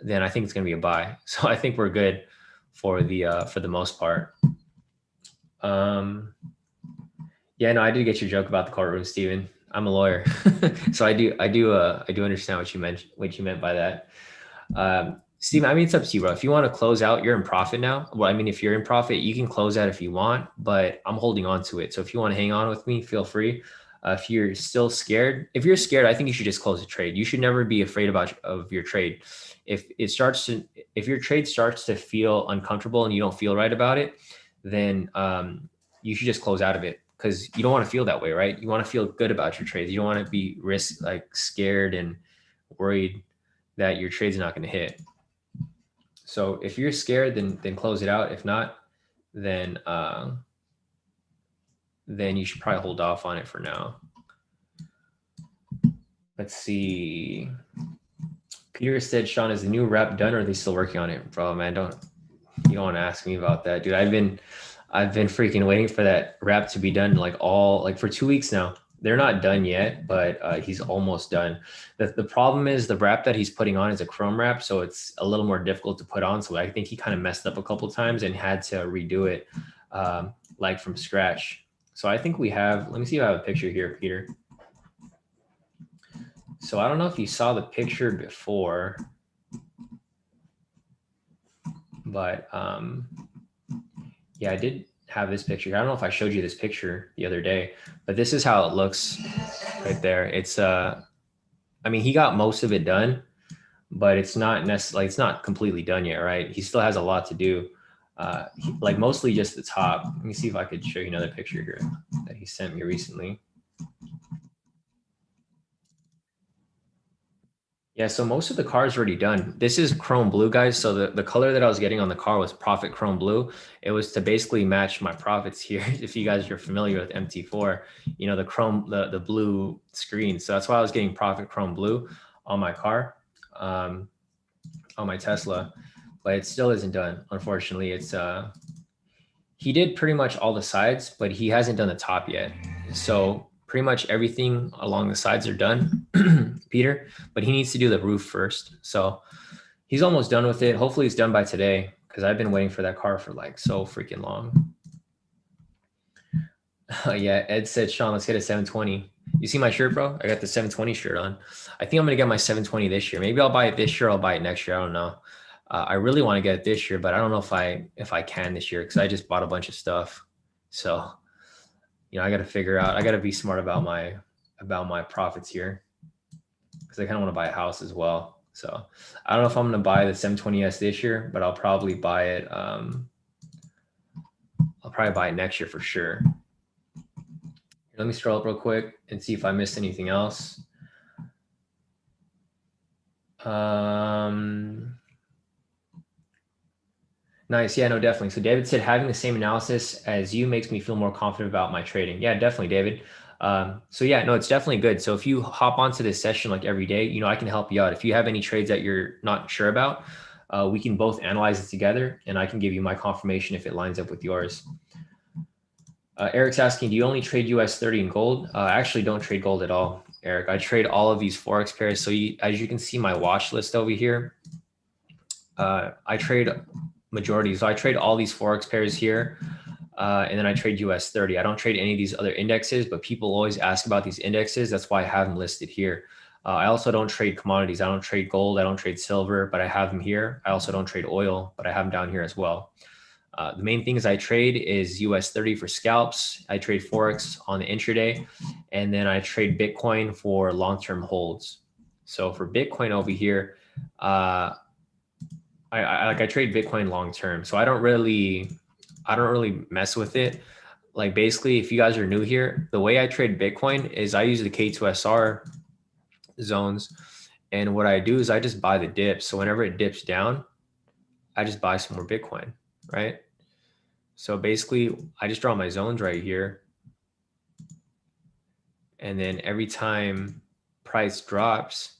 then I think it's going to be a buy. So I think we're good for the most part. Yeah, no, I did get your joke about the courtroom, Steven. I'm a lawyer. So I do understand what you meant by that. Steven, I mean, it's up to you, bro. If you want to close out, you're in profit now. Well, I mean, if you're in profit, you can close out if you want, but I'm holding on to it. So if you want to hang on with me, feel free. If you're still scared, if you're scared, I think you should just close the trade. You should never be afraid of your trade. If your trade starts to feel uncomfortable and you don't feel right about it, then you should just close out of it, because you don't want to feel that way, right? You want to feel good about your trades. You don't want to be scared and worried that your trade's not going to hit. So if you're scared, then close it out. If not, then you should probably hold off on it for now. Let's see. Peter said, Shawn, is the new rep done, or are they still working on it? Bro, man, you don't want to ask me about that, dude. I've been freaking waiting for that rep to be done for 2 weeks now. They're not done yet, but he's almost done. The problem is the wrap that he's putting on is a chrome wrap, so it's a little more difficult to put on. So I think he kind of messed up a couple of times and had to redo it from scratch. So I think we have, let me see if I have a picture here, Peter. So I don't know if you saw the picture before, but yeah, I did have this picture. I don't know if I showed you this picture the other day, but this is how it looks right there. It's I mean, he got most of it done, but it's not necessarily, it's not completely done yet, right? He still has a lot to do. Mostly just the top. Let me see if I could show you another picture here that he sent me recently. Yeah, so most of the car is already done. This is chrome blue, guys. So the color that I was getting on the car was profit chrome blue. It was to basically match my profits here. If you guys are familiar with MT4, you know, the chrome, the blue screen. So that's why I was getting profit chrome blue on my car, on my Tesla, but it still isn't done. Unfortunately, it's he did pretty much all the sides, but he hasn't done the top yet. So pretty much everything along the sides are done, Peter, but he needs to do the roof first. So he's almost done with it. Hopefully it's done by today, because I've been waiting for that car for so freaking long. Yeah, Ed said, Shawn, let's get a 720. You see my shirt, bro? I got the 720 shirt on. I think I'm going to get my 720 this year. Maybe I'll buy it this year. I'll buy it next year. I don't know. I really want to get it this year, but I don't know if I can this year, because I just bought a bunch of stuff. So, you know, I got to figure out, I got to be smart about my profits here, because I kind of want to buy a house as well. So I don't know if I'm going to buy the 720S this year, but I'll probably buy it. I'll probably buy it next year for sure. Let me scroll up real quick and see if I missed anything else. Nice. Yeah, no, definitely. So David said, having the same analysis as you makes me feel more confident about my trading. Yeah, definitely, David. So yeah, no, it's definitely good. So if you hop onto this session every day, you know, I can help you out. If you have any trades that you're not sure about, we can both analyze it together, and I can give you my confirmation if it lines up with yours. Eric's asking, do you only trade US 30 in gold? I actually don't trade gold at all, Eric. I trade all of these Forex pairs. So as you can see my watch list over here, I trade majority. So I trade all these Forex pairs here, and then I trade US 30. I don't trade any of these other indexes, but people always ask about these indexes. That's why I have them listed here. I also don't trade commodities. I don't trade gold. I don't trade silver, but I have them here. I also don't trade oil, but I have them down here as well. The main things I trade is US 30 for scalps. I trade Forex on the intraday, and then I trade Bitcoin for long-term holds. So for Bitcoin over here, I trade Bitcoin long-term. So I don't really mess with it. Like basically, if you guys are new here, the way I trade Bitcoin is I use the K2SR zones. And what I do is I just buy the dips. So whenever it dips down, I just buy some more Bitcoin, right? So basically, I just draw my zones right here. And then every time price drops,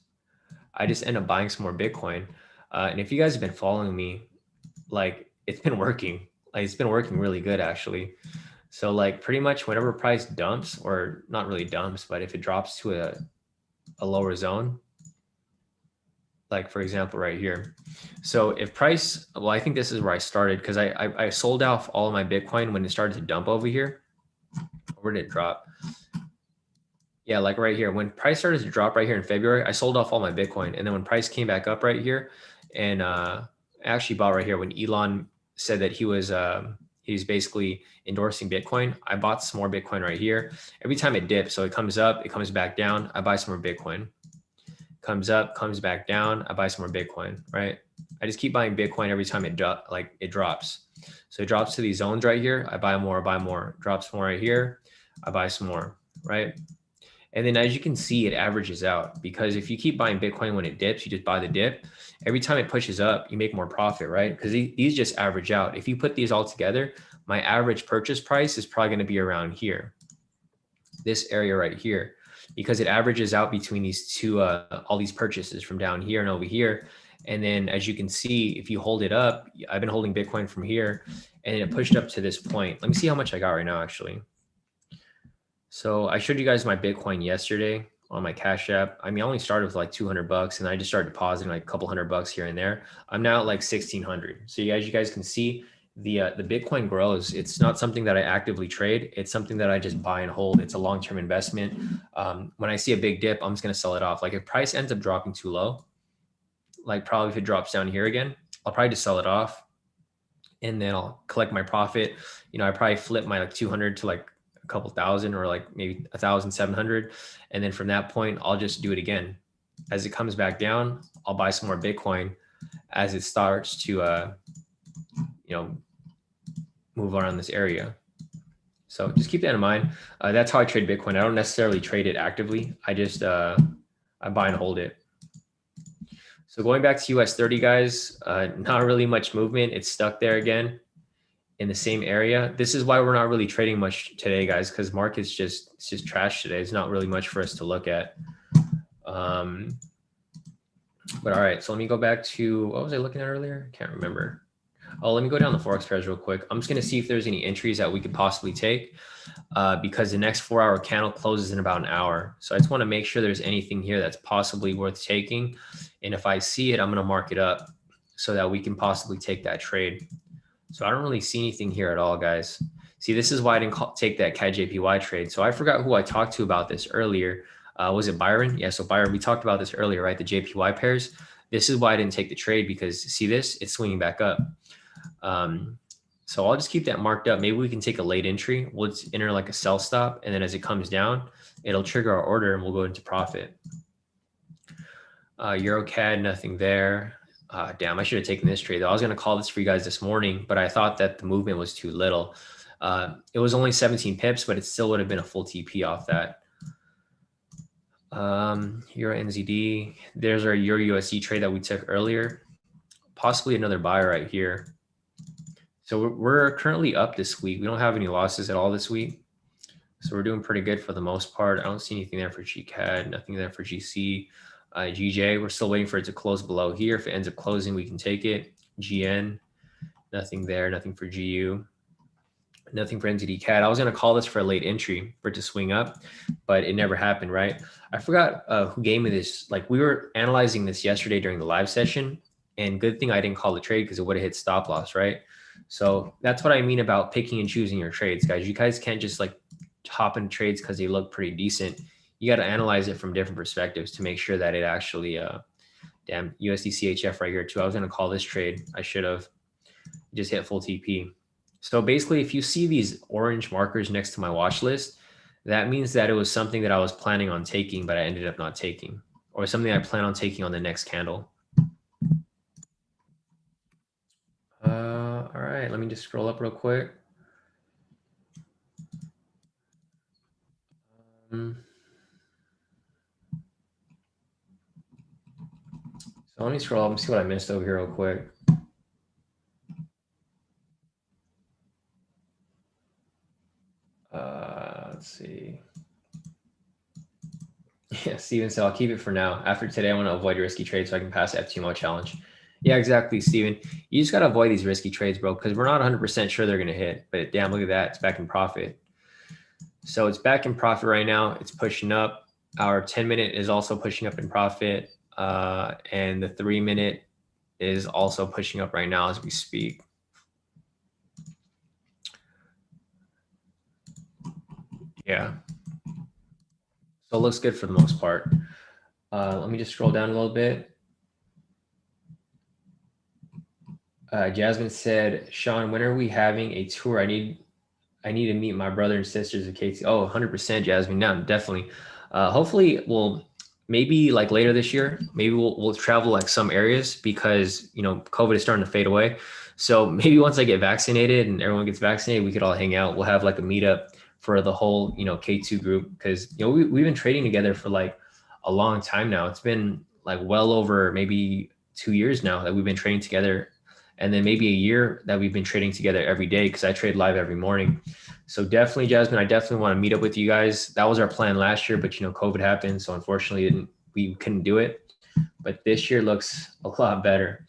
I just end up buying some more Bitcoin. And if you guys have been following me, it's been working. It's been working really good, actually. So pretty much whenever price dumps, or not really dumps, but if it drops to a lower zone, for example, right here. So if price, well, I think this is where I started, because I sold off all of my Bitcoin when it started to dump over here. Where did it drop? Yeah, right here. When price started to drop right here in February, I sold off all my Bitcoin. And then when price came back up right here, and I actually bought right here when Elon said that he was He's basically endorsing Bitcoin. I bought some more Bitcoin right here. Every time it dips, so it comes up, it comes back down, I buy some more Bitcoin. Comes up, comes back down, I buy some more Bitcoin, right? I just keep buying Bitcoin every time it drops. So it drops to these zones right here. I buy more, drops more right here. I buy some more, right? And then as you can see, it averages out, because if you keep buying Bitcoin when it dips, you just buy the dip. Every time it pushes up, you make more profit, right? Because these just average out. If you put these all together, my average purchase price is probably going to be around here, this area right here, because it averages out between these two, all these purchases from down here and over here. And then as you can see, if you hold it up, I've been holding Bitcoin from here and it pushed up to this point. Let me see how much I got right now, actually. So I showed you guys my Bitcoin yesterday on my Cash App. I mean, I only started with like 200 bucks and I just started depositing like a couple $100 here and there. I'm now at like 1,600. So you guys can see the Bitcoin grows. It's not something that I actively trade. It's something that I just buy and hold. It's a long-term investment. When I see a big dip, I'm just going to sell it off. Like if price ends up dropping too low, like probably if it drops down here again, I'll probably just sell it off and then I'll collect my profit. You know, I probably flip my like 200 to like a couple thousand or like maybe 1,700. And then from that point, I'll just do it again. As it comes back down, I'll buy some more Bitcoin as it starts to, you know, move around this area. So just keep that in mind. That's how I trade Bitcoin. I don't necessarily trade it actively. I just, I buy and hold it. So going back to US 30, guys, not really much movement. It's stuck there again in the same area. This is why we're not really trading much today, guys, because market's it's just trash today. It's not really much for us to look at. But all right, so let me go back to, what was I looking at earlier? Can't remember. Oh, let me go down the Forex pairs real quick. I'm just going to see if there's any entries that we could possibly take because the next 4-hour candle closes in about an hour. So I just want to make sure there's anything here that's possibly worth taking. And if I see it, I'm going to mark it up so that we can possibly take that trade. So I don't really see anything here at all, guys. See, this is why I didn't take that CAD-JPY trade. So I forgot who I talked to about this earlier. Was it Byron? Yeah, so Byron, we talked about this earlier, right? The JPY pairs. This is why I didn't take the trade because see this? It's swinging back up. So I'll just keep that marked up. Maybe we can take a late entry. We'll just enter like a sell stop. And then as it comes down, it'll trigger our order and we'll go into profit. EuroCAD, nothing there. Damn, I should have taken this trade though. I was going to call this for you guys this morning, but I thought that the movement was too little. It was only 17 pips, but it still would have been a full TP off that. Euro NZD. There's our Euro USD trade that we took earlier. Possibly another buy right here. So we're currently up this week. We don't have any losses at all this week. So we're doing pretty good for the most part. I don't see anything there for GCAD, nothing there for GC. GJ, we're still waiting for it to close below here. If it ends up closing, we can take it. GN, nothing there, nothing for GU. Nothing for NZD CAD. I was going to call this for a late entry for it to swing up, but it never happened, right? I forgot who gave me this. Like we were analyzing this yesterday during the live session, and good thing I didn't call the trade because it would have hit stop loss, right? So that's what I mean about picking and choosing your trades, guys. You guys can't just like hop in trades because they look pretty decent. You got to analyze it from different perspectives to make sure that it actually, damn, USD CHF right here too. I was going to call this trade. I should have just hit full TP. So basically, if you see these orange markers next to my watch list, that means that it was something that I was planning on taking, but I ended up not taking, or something I plan on taking on the next candle. All right, let me just scroll up real quick. So let me scroll up and see what I missed over here real quick. Let's see. Yeah, Steven said, I'll keep it for now. After today, I want to avoid risky trades so I can pass the FTMO challenge. Yeah, exactly, Steven. You just got to avoid these risky trades, bro, because we're not 100% sure they're going to hit. But damn, look at that. It's back in profit. So it's back in profit right now. It's pushing up. Our 10-minute is also pushing up in profit. And the 3-minute is also pushing up right now as we speak. Yeah. So it looks good for the most part. Let me just scroll down a little bit. Jasmine said, Shawn, when are we having a tour? I need to meet my brother and sisters of KT. Oh, 100% Jasmine. No, definitely. Hopefully we'll maybe like later this year, maybe we'll travel like some areas because, you know, COVID is starting to fade away. So maybe once I get vaccinated and everyone gets vaccinated, we could all hang out. We'll have like a meetup for the whole, you know, K2 group because, you know, we've been trading together for like a long time now. It's been like well over maybe 2 years now that we've been trading together, and then maybe a year that we've been trading together every day because I trade live every morning. So definitely, Jasmine, I definitely want to meet up with you guys. That was our plan last year, but you know, COVID happened, so unfortunately, we couldn't do it. But this year looks a lot better.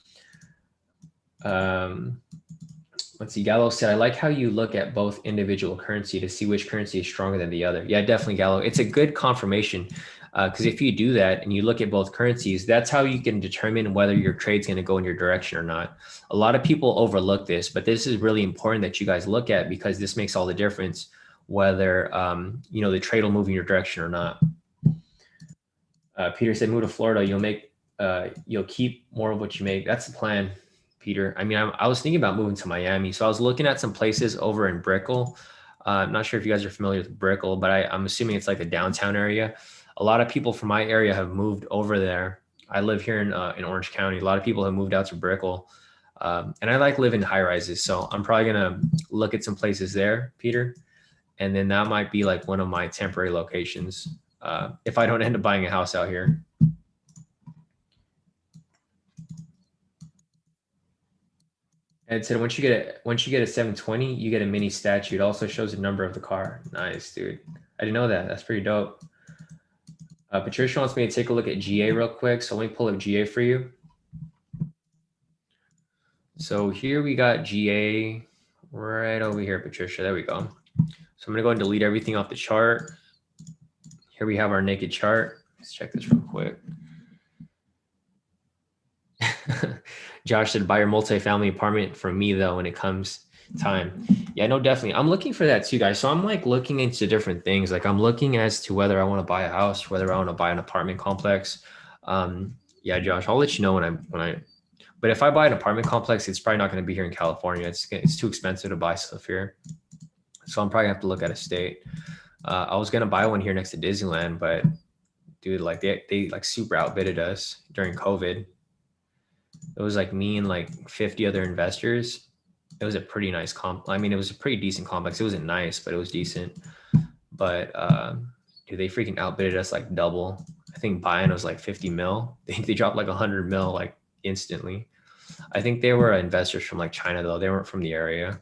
Let's see. Gallo said, "I like how you look at both individual currency to see which currency is stronger than the other." Yeah, definitely, Gallo. It's a good confirmation because if you do that and you look at both currencies, that's how you can determine whether your trade's going to go in your direction or not. A lot of people overlook this, but this is really important that you guys look at because this makes all the difference whether you know, the trade will move in your direction or not. Peter said, "Move to Florida. You'll keep more of what you make." That's the plan, Peter. I mean, I was thinking about moving to Miami, so I was looking at some places over in Brickell. I'm not sure if you guys are familiar with Brickell, but I'm assuming it's like the downtown area. A lot of people from my area have moved over there. I live here in Orange County. A lot of people have moved out to Brickell, and I like living high rises, so I'm probably gonna look at some places there, Peter, and then that might be like one of my temporary locations if I don't end up buying a house out here. Ed said, once you get a 720, you get a mini statue. It also shows the number of the car. Nice, dude. I didn't know that. That's pretty dope. Patricia wants me to take a look at GA real quick. So let me pull up GA for you. So here we got GA right over here, Patricia. There we go. So I'm going to go and delete everything off the chart. Here we have our naked chart. Let's check this real quick. Josh said, buy your multifamily apartment from me though when it comes time. Yeah, no, definitely. I'm looking for that too, guys. So I'm like looking into different things. Like I'm looking as to whether I want to buy a house, whether I want to buy an apartment complex. Yeah, Josh, I'll let you know but if I buy an apartment complex, it's probably not going to be here in California. It's too expensive to buy stuff here. So I'm probably gonna have to look at a state. I was going to buy one here next to Disneyland, but dude, like they like super outbidded us during COVID. It was like me and like 50 other investors. It was a pretty nice I mean, it was a pretty decent complex. It wasn't nice, but it was decent. But dude, they freaking outbidded us like double. I think buying was like 50 mil. They dropped like 100 mil like instantly. I think they were investors from like China though. They weren't from the area.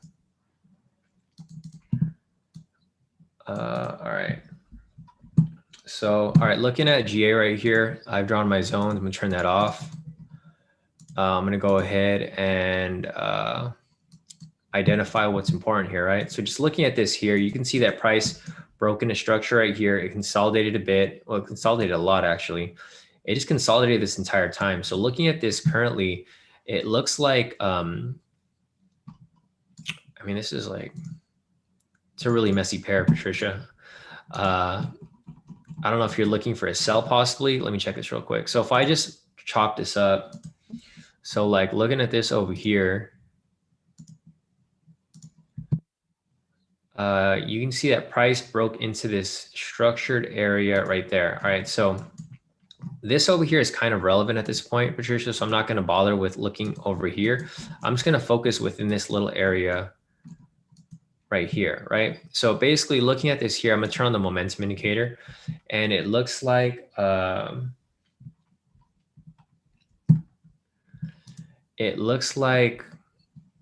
All right. So, all right, looking at GA right here, I've drawn my zones. I'm gonna turn that off. I'm gonna go ahead and identify what's important here, right? So just looking at this here, you can see that price broke into structure right here. It consolidated a bit. Well, it consolidated a lot actually. It just consolidated this entire time. So looking at this currently, it looks like, I mean, this is like, it's a really messy pair, Patricia. I don't know if you're looking for a sell possibly. Let me check this real quick. So if I just chop this up, so like looking at this over here, you can see that price broke into this structured area right there. All right, so this over here is kind of relevant at this point, Patricia, so I'm not going to bother with looking over here. I'm just going to focus within this little area right here, right? So basically looking at this here, I'm going to turn on the momentum indicator, and it looks like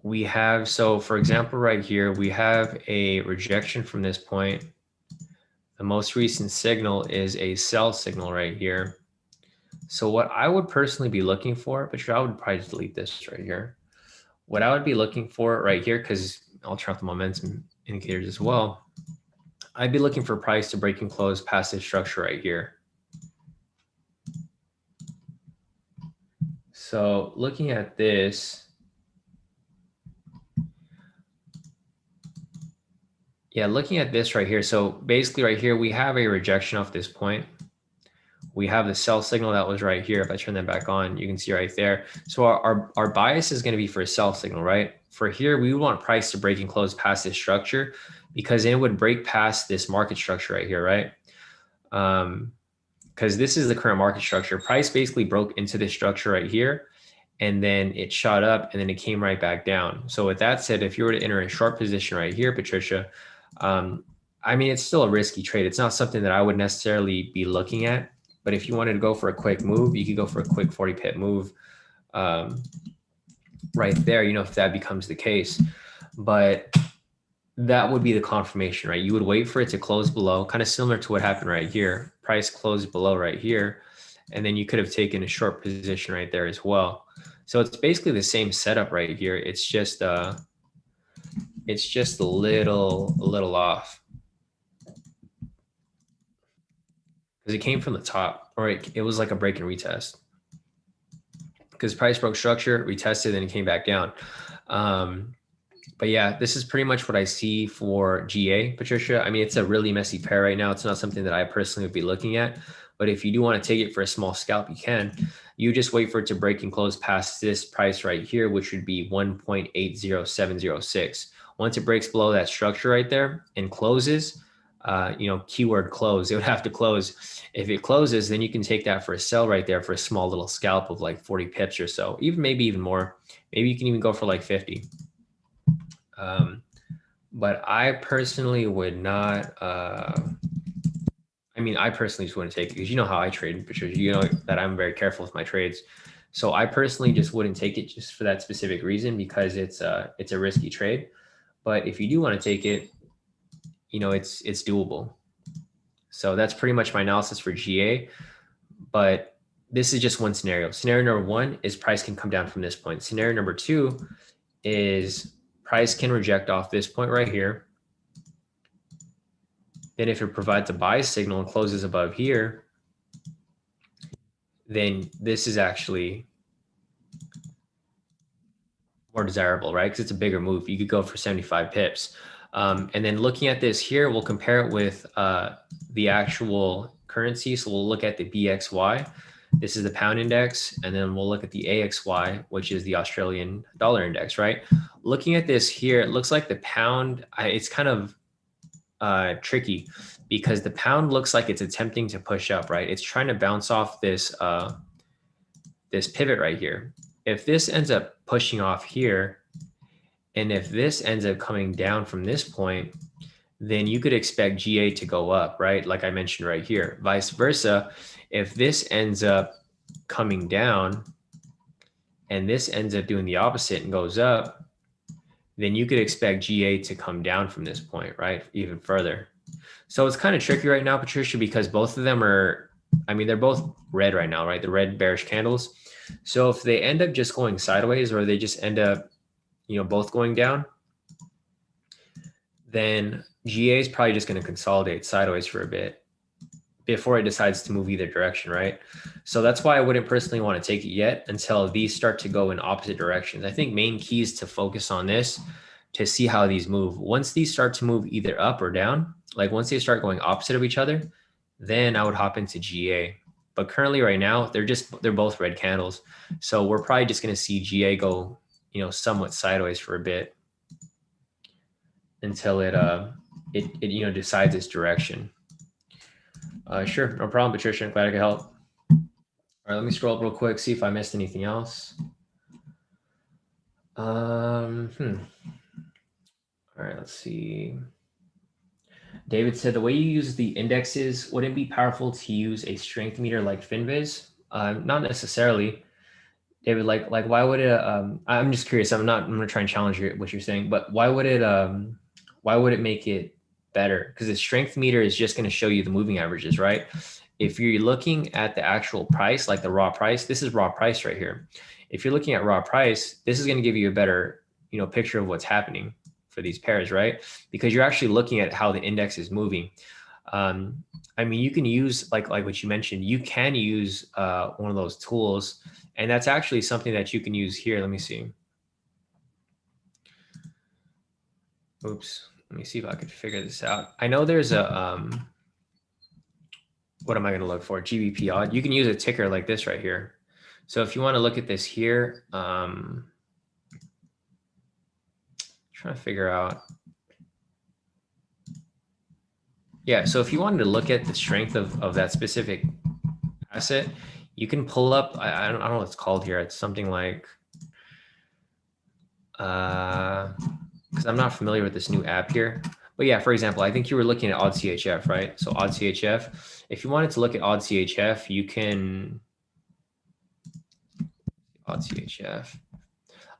we have, so for example, right here, we have a rejection from this point. The most recent signal is a sell signal right here. So what I would personally be looking for, but I would probably delete this right here. What I would be looking for right here, because I'll turn off the momentum indicators as well. I'd be looking for price to break and close past this structure right here. So looking at this, yeah, looking at this right here. So basically right here, we have a rejection off this point. we have the sell signal that was right here. If I turn that back on, you can see right there. So our bias is going to be for a sell signal, right? For here, we would want price to break and close past this structure, because then it would break past this market structure right here, right? Because this is the current market structure. Price basically broke into this structure right here, and then it shot up, and then it came right back down. So with that said, if you were to enter a short position right here, Patricia, I mean, it's still a risky trade. It's not something that I would necessarily be looking at. But if you wanted to go for a quick move, you could go for a quick 40 pip move right there, you know, if that becomes the case. But that would be the confirmation, right? You would wait for it to close below, kind of similar to what happened right here. Price closed below right here, and then you could have taken a short position right there as well. So it's basically the same setup right here. It's just a little off, because it came from the top, or it was like a break and retest. Because price broke structure, retested, and it came back down. But yeah, this is pretty much what I see for GA, Patricia. I mean, it's a really messy pair right now. It's not something that I personally would be looking at. But if you do want to take it for a small scalp, you can. You just wait for it to break and close past this price right here, which would be 1.80706. Once it breaks below that structure right there and closes, you know, keyword close, it would have to close. If it closes, then you can take that for a sell right there for a small little scalp of like 40 pips or so, maybe even more. Maybe you can even go for like 50. But I personally would not. I mean, I personally just wouldn't take it, because you know how I trade, Patricia. You know that I'm very careful with my trades. So I personally just wouldn't take it just for that specific reason, because it's a risky trade. But if you do want to take it, you know, it's doable. So that's pretty much my analysis for GA. But this is just one scenario. Scenario number one is price can come down from this point. Scenario number two is price can reject off this point right here. Then if it provides a buy signal and closes above here, then this is actually more desirable, right? Because it's a bigger move. You could go for 75 pips. And then looking at this here, we'll compare it with the actual currency. So we'll look at the BXY. This is the pound index. And then we'll look at the AXY, which is the Australian dollar index, right? Looking at this here, it looks like the pound, it's kind of tricky, because the pound looks like it's attempting to push up, right? It's trying to bounce off this this pivot right here. If this ends up pushing off here, and if this ends up coming down from this point, then you could expect GA to go up, right? Like I mentioned right here. Vice versa, if this ends up coming down and this ends up doing the opposite and goes up, then you could expect GA to come down from this point, right? Even further. So it's kind of tricky right now, Patricia, because both of them are, I mean, they're both red right now, right? The red bearish candles. So if they end up just going sideways, or they just end up, you know, both going down, then GA is probably just going to consolidate sideways for a bit before it decides to move either direction, right? So that's why I wouldn't personally want to take it yet until these start to go in opposite directions. I think main key is to focus on this to see how these move. Once these start to move either up or down, like once they start going opposite of each other, then I would hop into GA. But currently right now, they're both red candles. So we're probably just going to see GA go, you know, somewhat sideways for a bit until it you know, decides its direction. Sure, no problem, Patricia. I'm glad I could help. All right, let me scroll up real quick, see if I missed anything else. All right, let's see. David said the way you use the indexes, wouldn't it be powerful to use a strength meter like Finviz? Not necessarily, David. Like why would it? I'm just curious. I'm gonna try and challenge what you're saying, but why would it make it better? Because the strength meter is just going to show you the moving averages, right? If you're looking at the actual price, like the raw price, this is raw price right here. If you're looking at raw price, this is going to give you a better, you know, picture of what's happening for these pairs, right? Because you're actually looking at how the index is moving. I mean, you can use like what you mentioned, you can use one of those tools, and that's actually something that you can use here. Let me see. Oops. Let me see if I could figure this out. I know there's a what am I going to look for? GBP odd. You can use a ticker like this right here. So if you want to look at this here, trying to figure out. Yeah, so if you wanted to look at the strength of that specific asset, you can pull up, I don't know what it's called here. It's something like, because I'm not familiar with this new app here. But yeah, for example, I think you were looking at odd CHF, right? So odd CHF, if you wanted to look at odd CHF, you can, odd CHF.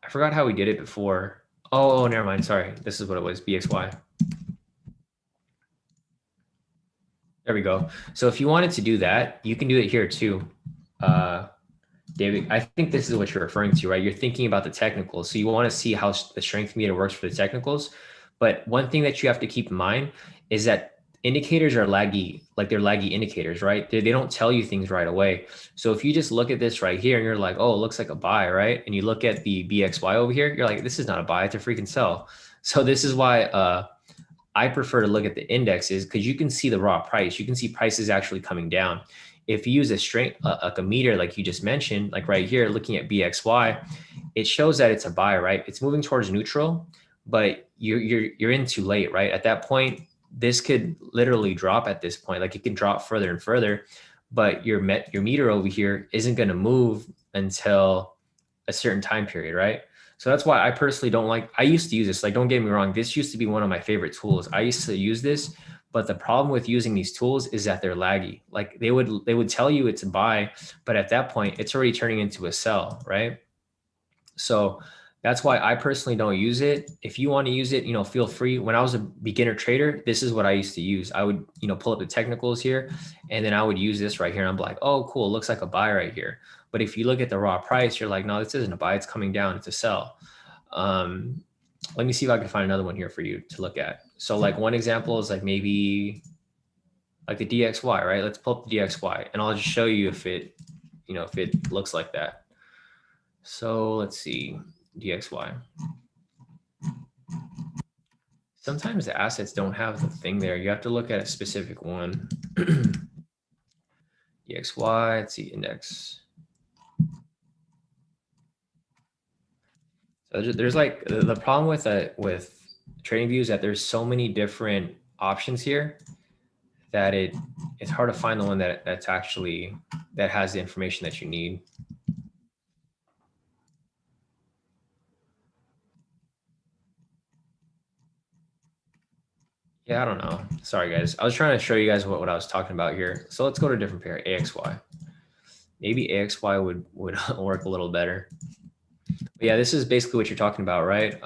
I forgot how we did it before. Oh, never mind. Sorry. This is what it was, BXY. There we go. So if you wanted to do that, you can do it here too. David, I think this is what you're referring to, right? You're thinking about the technicals. So you want to see how the strength meter works for the technicals. But one thing that you have to keep in mind is that indicators are laggy, like they're laggy indicators, right? They don't tell you things right away. So if you just look at this right here and you're like, oh, it looks like a buy, right? And you look at the BXY over here, you're like, this is not a buy, it's a freaking sell. So this is why I prefer to look at the indexes, because you can see the raw price. You can see prices actually coming down. If you use a strength, like a meter, like you just mentioned, like right here, looking at BXY, it shows that it's a buy, right? It's moving towards neutral, but you're in too late, right? At that point, this could literally drop at this point. Like it can drop further and further, but your meter over here isn't going to move until a certain time period, right? So that's why I personally don't like, I used to use this. Like, don't get me wrong. This used to be one of my favorite tools. I used to use this, but the problem with using these tools is that they're laggy. Like they would tell you it's a buy, but at that point it's already turning into a sell, right? So that's why I personally don't use it. If you want to use it, feel free. When I was a beginner trader, this is what I used to use. I would, pull up the technicals here, and then I would use this right here. And I'm like, oh, cool. It looks like a buy right here. But if you look at the raw price, you're like, no, this isn't a buy. It's coming down. It's a sell. Let me see if I can find another one here for you to look at. So like one example is like maybe like the DXY, right? Let's pull up the DXY, and I'll just show you if it, if it looks like that. So let's see. DXY. Sometimes the assets don't have the thing there. You have to look at a specific one. DXY, let's see, index. So there's like the problem with TradingView is that there's so many different options here that it's hard to find the one that has the information that you need. Yeah, I don't know. Sorry, guys. I was trying to show you guys what I was talking about here. So let's go to a different pair, AXY. Maybe AXY would work a little better. But yeah, this is basically what you're talking about, right?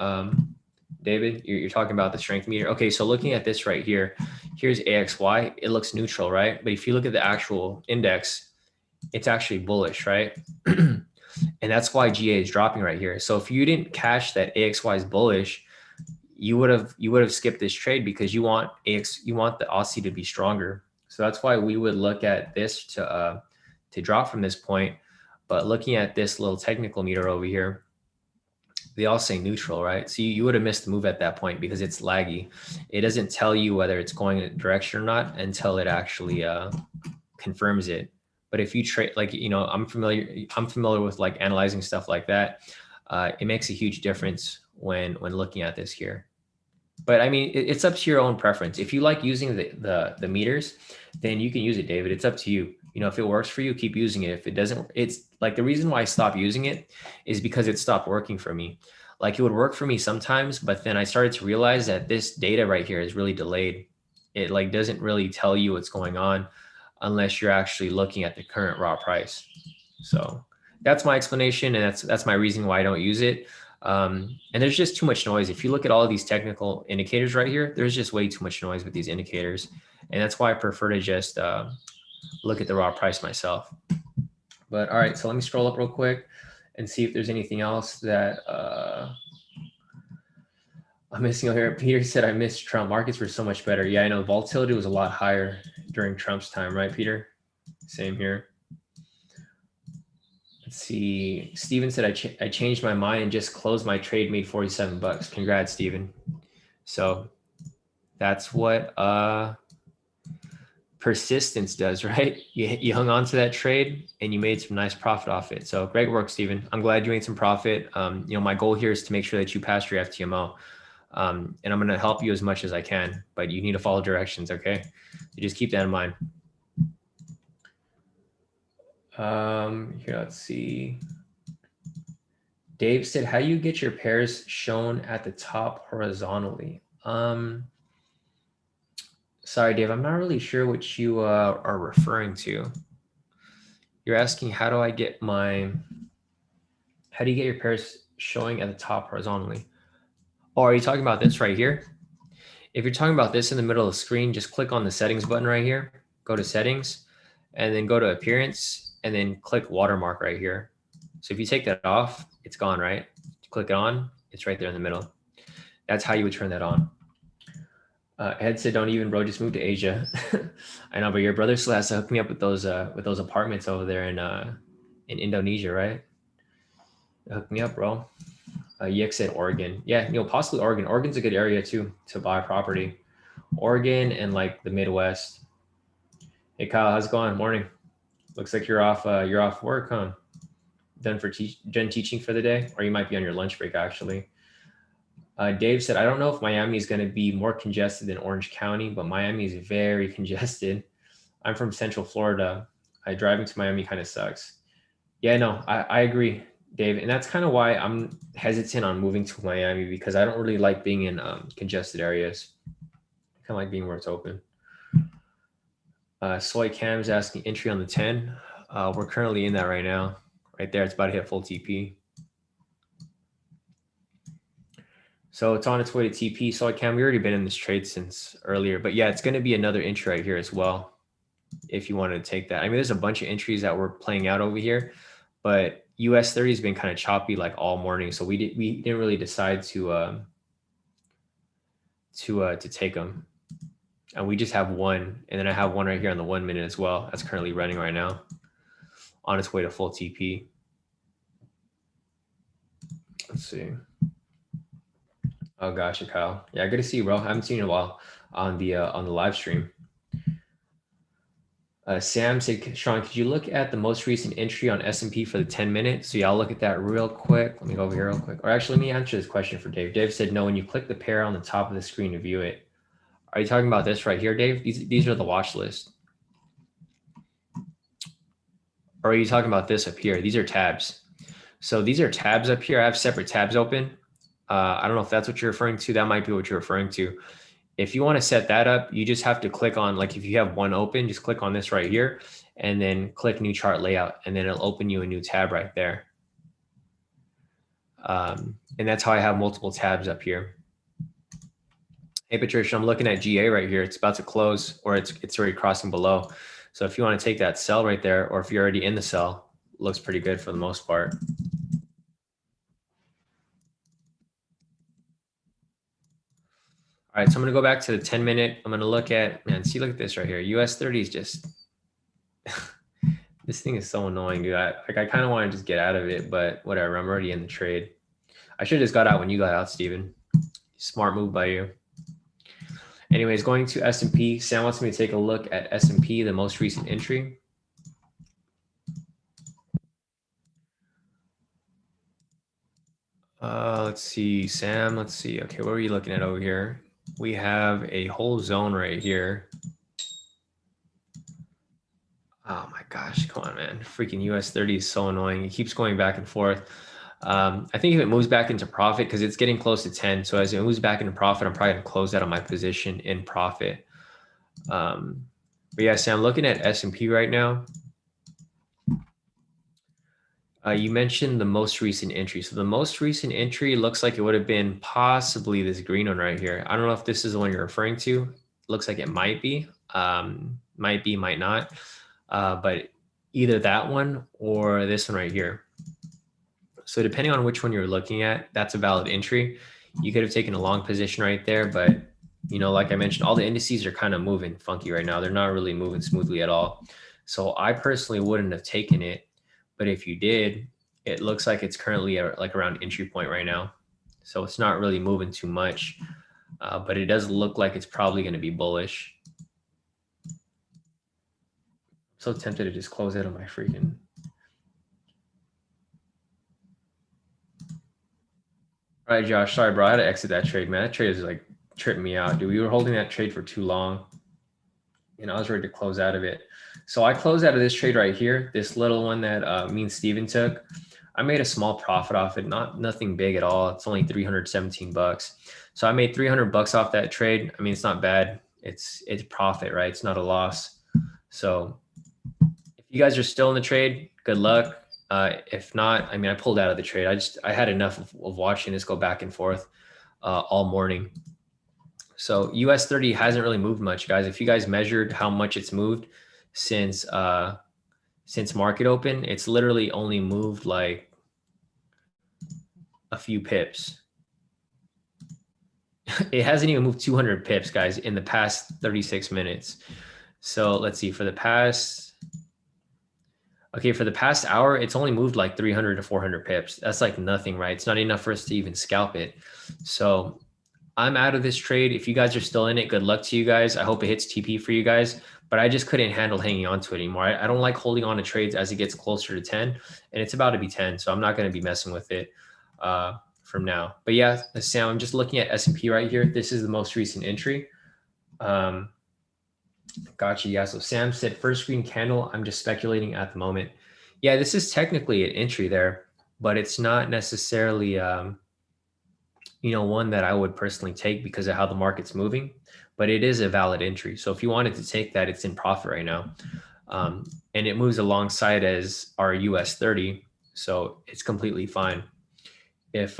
David, you're talking about the strength meter. Okay, so looking at this right here, here's AXY. It looks neutral, right? But if you look at the actual index, it's actually bullish, right? And that's why GA is dropping right here. So if you didn't catch that AXY is bullish, you would have skipped this trade because you want the Aussie to be stronger. So that's why we would look at this to drop from this point. But looking at this little technical meter over here, they all say neutral, right? So you would have missed the move at that point because it's laggy. It doesn't tell you whether it's going in a direction or not until it actually confirms it. But if you trade, like, I'm familiar with like analyzing stuff like that. It makes a huge difference when looking at this here. But I mean, it's up to your own preference. If you like using the meters, then you can use it, David. It's up to you. If it works for you, keep using it. If it doesn't, it's like the reason why I stopped using it is because it stopped working for me. Like it would work for me sometimes, but then I started to realize that this data right here is really delayed. It like doesn't really tell you what's going on unless you're actually looking at the current raw price. So that's my explanation, and that's my reason why I don't use it. And there's just too much noise. If you look at all of these technical indicators right here, there's just way too much noise with these indicators. And that's why I prefer to just look at the raw price myself. But all right, so let me scroll up real quick and see if there's anything else that I'm missing over here. Peter said, I missed Trump. Markets were so much better. Yeah, I know. Volatility was a lot higher during Trump's time, right, Peter? Same here. Let's see. Steven said, I changed my mind and just closed my trade, made $47. Congrats, Steven. So that's what persistence does, right? You hung on to that trade and you made some nice profit off it. So great work, Steven. I'm glad you made some profit. My goal here is to make sure that you pass your FTMO. And I'm going to help you as much as I can, but you need to follow directions. Okay. So just keep that in mind. Here, let's see. Dave said, how do you get your pairs shown at the top horizontally? Sorry, Dave, I'm not really sure what you are referring to. You're asking, how do you get your pairs showing at the top horizontally? Or are you talking about this right here? If you're talking about this in the middle of the screen, just click on the settings button right here, go to settings, and then go to appearance, and then click watermark right here. So if you take that off, it's gone, right? Click it on, it's right there in the middle. That's how you would turn that on. Ed said, don't even, bro, just move to Asia. I know, but your brother still has to hook me up with those apartments over there in Indonesia, right? Hook me up, bro. Yik said Oregon. Yeah, possibly Oregon. Oregon's a good area too to buy property. Oregon and like the Midwest. Hey Kyle, how's it going? Morning. Looks like you're off work, huh? Done teaching for the day, or you might be on your lunch break actually. Dave said, I don't know if Miami is going to be more congested than Orange County, but Miami is very congested. I'm from Central Florida. Driving to Miami kind of sucks. Yeah, no, I agree, Dave. And that's kind of why I'm hesitant on moving to Miami, because I don't really like being in congested areas. I kind of like being where it's open. Soy Cam's asking entry on the 10. We're currently in that right now. Right there, it's about to hit full TP. So it's on its way to TP. So we already been in this trade since earlier, but yeah, it's going to be another entry right here as well. If you wanted to take that, I mean, there's a bunch of entries that were playing out over here, but US 30 has been kind of choppy like all morning. So we didn't really decide to take them. And we just have one. And then I have one right here on the 1 minute as well. That's currently running right now on its way to full TP. Let's see. Oh gosh, Kyle. Yeah, good to see you, bro. I haven't seen you in a while on the live stream. Sam said, Shawn, could you look at the most recent entry on S&P for the 10 minutes? So yeah, I'll look at that real quick. Let me go over here real quick. Or actually, let me answer this question for Dave. Dave said, no, when you click the pair on the top of the screen to view it. Are you talking about this right here, Dave? These are the watch list. Or are you talking about this up here? These are tabs. So these are tabs up here. I have separate tabs open. I don't know if that's what you're referring to. That might be what you're referring to. If you want to set that up, you just have to click on, like if you have one open, just click on this right here and then click new chart layout, and then it'll open you a new tab right there. And that's how I have multiple tabs up here. Hey, Patricia, I'm looking at GA right here. It's about to close, or it's already crossing below. So if you want to take that sell right there, or if you're already in the sell, looks pretty good for the most part. All right, so I'm going to go back to the 10 minute. I'm going to look at, man, see, look at this right here. US 30 is just, this thing is so annoying, dude. I kind of want to just get out of it, but whatever. I'm already in the trade. I should have just got out when you got out, Steven. Smart move by you. Anyways, going to S&P. Sam wants me to take a look at S&P, the most recent entry. Let's see, Sam. Let's see. Okay, what are you looking at over here? We have a whole zone right here. Oh my gosh, come on, man. Freaking US 30 is so annoying. It keeps going back and forth. I think if it moves back into profit, because it's getting close to 10. So as it moves back into profit, I'm probably going to close out on my position in profit. But yeah, Sam, looking at S&P right now. You mentioned the most recent entry. So the most recent entry looks like it would have been possibly this green one right here. I don't know if this is the one you're referring to. Looks like it might be. Might be, might not. But either that one or this one right here. So depending on which one you're looking at, that's a valid entry. You could have taken a long position right there, but like I mentioned, all the indices are kind of moving funky right now. They're not really moving smoothly at all. So I personally wouldn't have taken it. But if you did, it looks like it's currently at like around entry point right now. So it's not really moving too much, but it does look like it's probably going to be bullish. so tempted to just close out of my freaking. All right, Josh, sorry, bro. I had to exit that trade, man. That trade is like tripping me out, dude. We were holding that trade for too long, and I was ready to close out of it. So I closed out of this trade right here, this little one that me and Steven took. I made a small profit off it, nothing big at all. It's only 317 bucks. So I made 300 bucks off that trade. I mean, it's not bad. It's profit, right? It's not a loss. So if you guys are still in the trade, good luck. If not, I mean, I pulled out of the trade. I had enough of watching this go back and forth all morning. So US 30 hasn't really moved much, guys. If you guys measured how much it's moved since market open, it's literally only moved like a few pips. It hasn't even moved 200 pips, guys, in the past 36 minutes. So let's see, for the past hour, it's only moved like 300 to 400 pips. That's like nothing, right? It's not enough for us to even scalp it. So I'm out of this trade. If you guys are still in it, good luck to you guys. I hope it hits TP for you guys, but I just couldn't handle hanging on to it anymore. I don't like holding on to trades as it gets closer to 10, and it's about to be 10. So I'm not going to be messing with it from now. But yeah, Sam, I'm just looking at S&P right here. This is the most recent entry. Gotcha. Yeah. So Sam said first green candle. I'm just speculating at the moment. Yeah, this is technically an entry there, but it's not necessarily, one that I would personally take because of how the market's moving, but it is a valid entry. So if you wanted to take that, it's in profit right now. And it moves alongside as our US 30. So it's completely fine if,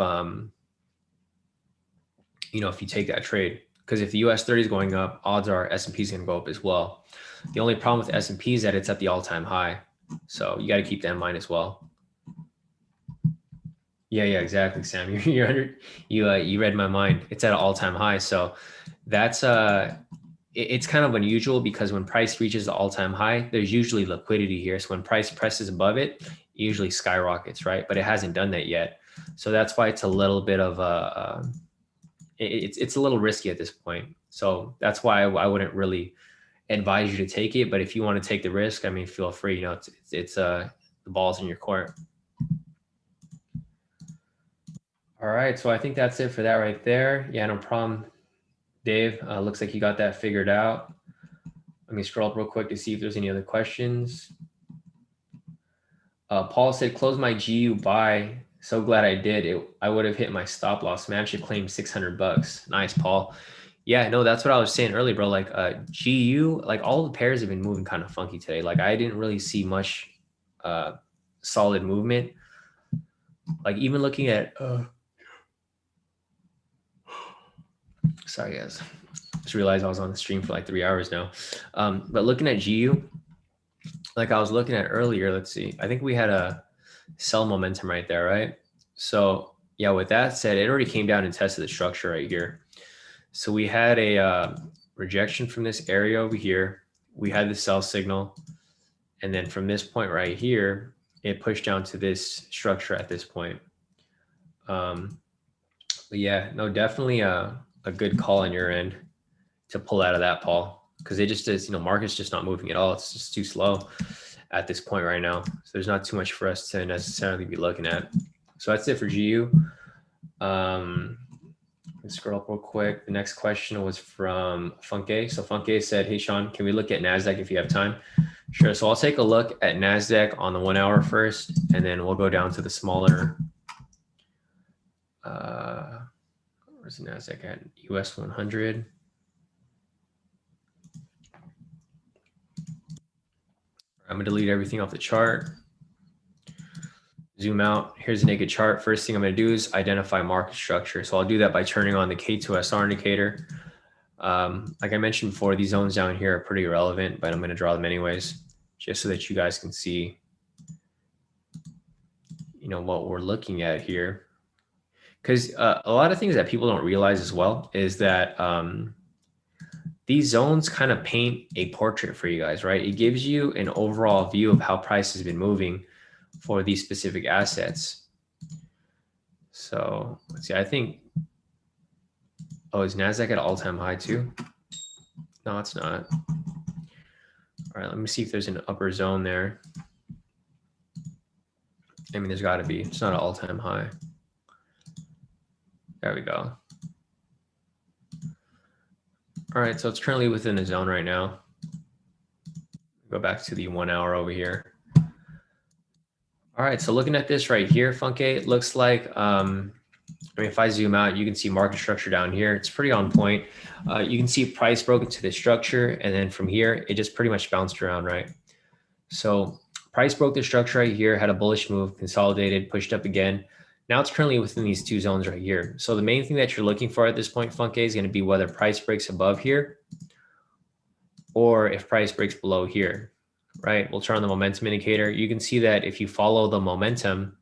if you take that trade, because if the US 30 is going up, odds are S&P is going to go up as well. The only problem with S&P is that it's at the all-time high. So you got to keep that in mind as well. Yeah, exactly, Sam. You read my mind. It's at an all-time high. So that's it's kind of unusual because when price reaches the all-time high, there's usually liquidity here. So when price presses above it, it usually skyrockets, right? But it hasn't done that yet. So that's why it's a little bit of it's a little risky at this point. So that's why I wouldn't really advise you to take it. But if you want to take the risk, I mean, feel free. It's the ball's in your court. All right, so I think that's it for that right there. Yeah, no problem, Dave. Looks like you got that figured out. Let me scroll up real quick to see if there's any other questions. Paul said, close my GU buy. So glad I did. I would have hit my stop loss. Man, I should claim 600 bucks. Nice, Paul. Yeah, no, that's what I was saying earlier, bro. Like GU, like all the pairs have been moving kind of funky today. Like I didn't really see much solid movement. Like even looking at sorry guys, just realized I was on the stream for like 3 hours now. But looking at GU, like I was looking at earlier, let's see, I think we had a sell momentum right there, right? So yeah, with that said, it already came down and tested the structure right here. So we had a rejection from this area over here. We had the sell signal. And then from this point right here, it pushed down to this structure at this point. But yeah, no, definitely a good call on your end to pull out of that, Paul, because it just is, market's just not moving at all. It's just too slow at this point right now. So there's not too much for us to necessarily be looking at. So that's it for GU. Let's scroll up real quick. The next question was from Funke. So Funke said, hey, Shawn, can we look at NASDAQ if you have time? Sure. So I'll take a look at NASDAQ on the 1 hour first, and then we'll go down to the smaller. Where's the NASDAQ at? US 100. I'm going to delete everything off the chart. Zoom out. Here's a naked chart. First thing I'm going to do is identify market structure. So I'll do that by turning on the K²SR indicator. Like I mentioned before, these zones down here are pretty irrelevant, but I'm going to draw them anyways, just so that you guys can see, what we're looking at here. Because a lot of things that people don't realize as well is that these zones kind of paint a portrait for you guys, right? It gives you an overall view of how price has been moving for these specific assets. So let's see, I think, is NASDAQ at all-time high too? No, it's not. All All right, let me see if there's an upper zone there. I mean, there's got to be. It's not an all-time high. There we go. All right, so it's currently within the zone right now. Go back to the 1 hour over here. All right, so looking at this right here, Funke, it looks like, I mean, if I zoom out, you can see market structure down here. It's pretty on point. You can see price broke into this structure, and then from here, it just pretty much bounced around, right? So price broke the structure right here, had a bullish move, consolidated, pushed up again. Now it's currently within these two zones right here. So the main thing that you're looking for at this point, Funke, is going to be whether price breaks above here or if price breaks below here, right? We'll turn on the momentum indicator. You can see that if you follow the momentum,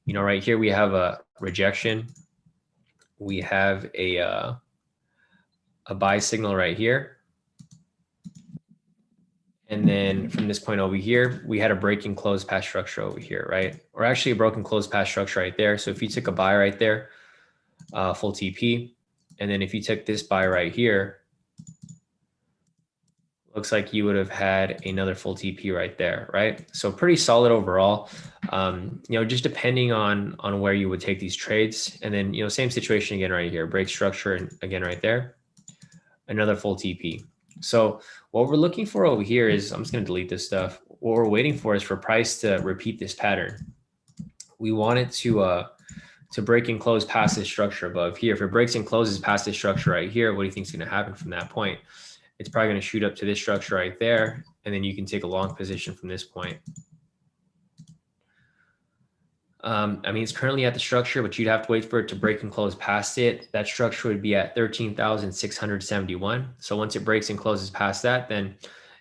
you know, right here we have a rejection. We have a buy signal right here. And then from this point over here, we had a breaking close past structure over here, right? Or actually a broken close past structure right there. So if you took a buy right there, full TP, and then if you took this buy right here, looks like you would have had another full TP right there, right? So pretty solid overall. You know, just depending on where you would take these trades. And then, you know, same situation again right here, break structure and again right there, another full TP. So what we're looking for over here is, I'm just going to delete this stuff. What we're waiting for is for price to repeat this pattern. We want it to break and close past this structure above here. If it breaks and closes past this structure right here, what do you think is going to happen from that point? It's probably going to shoot up to this structure right there. And then you can take a long position from this point. I mean, it's currently at the structure, but you'd have to wait for it to break and close past it. That structure would be at 13,671. So once it breaks and closes past that, then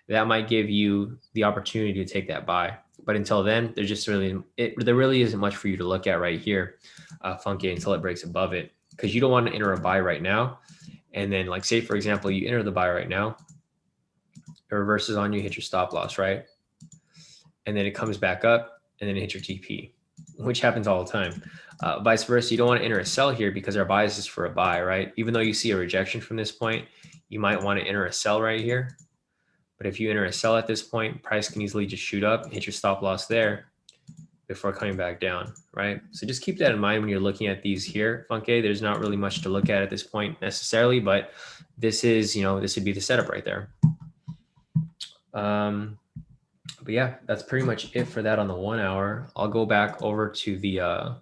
that might give you the opportunity to take that buy. But until then, there's just there really isn't much for you to look at right here, Funky, until it breaks above it, because you don't want to enter a buy right now. And then, like, say, for example, you enter the buy right now, it reverses on you, hit your stop loss, right? And then it comes back up and then it hits your TP, which happens all the time. Vice versa, you don't want to enter a sell here because our bias is for a buy, right? Even though you see a rejection from this point, you might want to enter a sell right here. But if you enter a sell at this point, price can easily just shoot up, hit your stop loss there before coming back down, right? So just keep that in mind when you're looking at these here, Funke. There's not really much to look at this point necessarily, but this is, you know, this would be the setup right there. But yeah, that's pretty much it for that on the 1 hour. I'll go back over to the I'll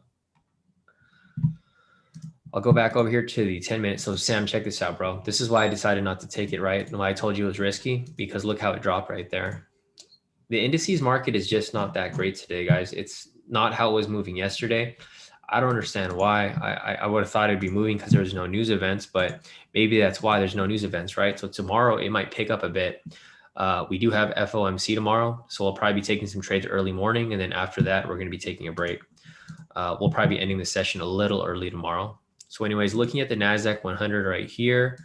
go back over here to the 10 minutes. So Sam, check this out, bro. This is why I decided not to take it, right? And why I told you it was risky, because look how it dropped right there. The indices market is just not that great today, guys. It's not how it was moving yesterday. I don't understand why. I would have thought it'd be moving because there was no news events, but maybe that's why there's no news events, right? So tomorrow it might pick up a bit. We do have FOMC tomorrow, so we'll probably be taking some trades early morning, and then after that, we're going to be taking a break. We'll probably be ending the session a little early tomorrow. So anyways, looking at the NASDAQ 100 right here,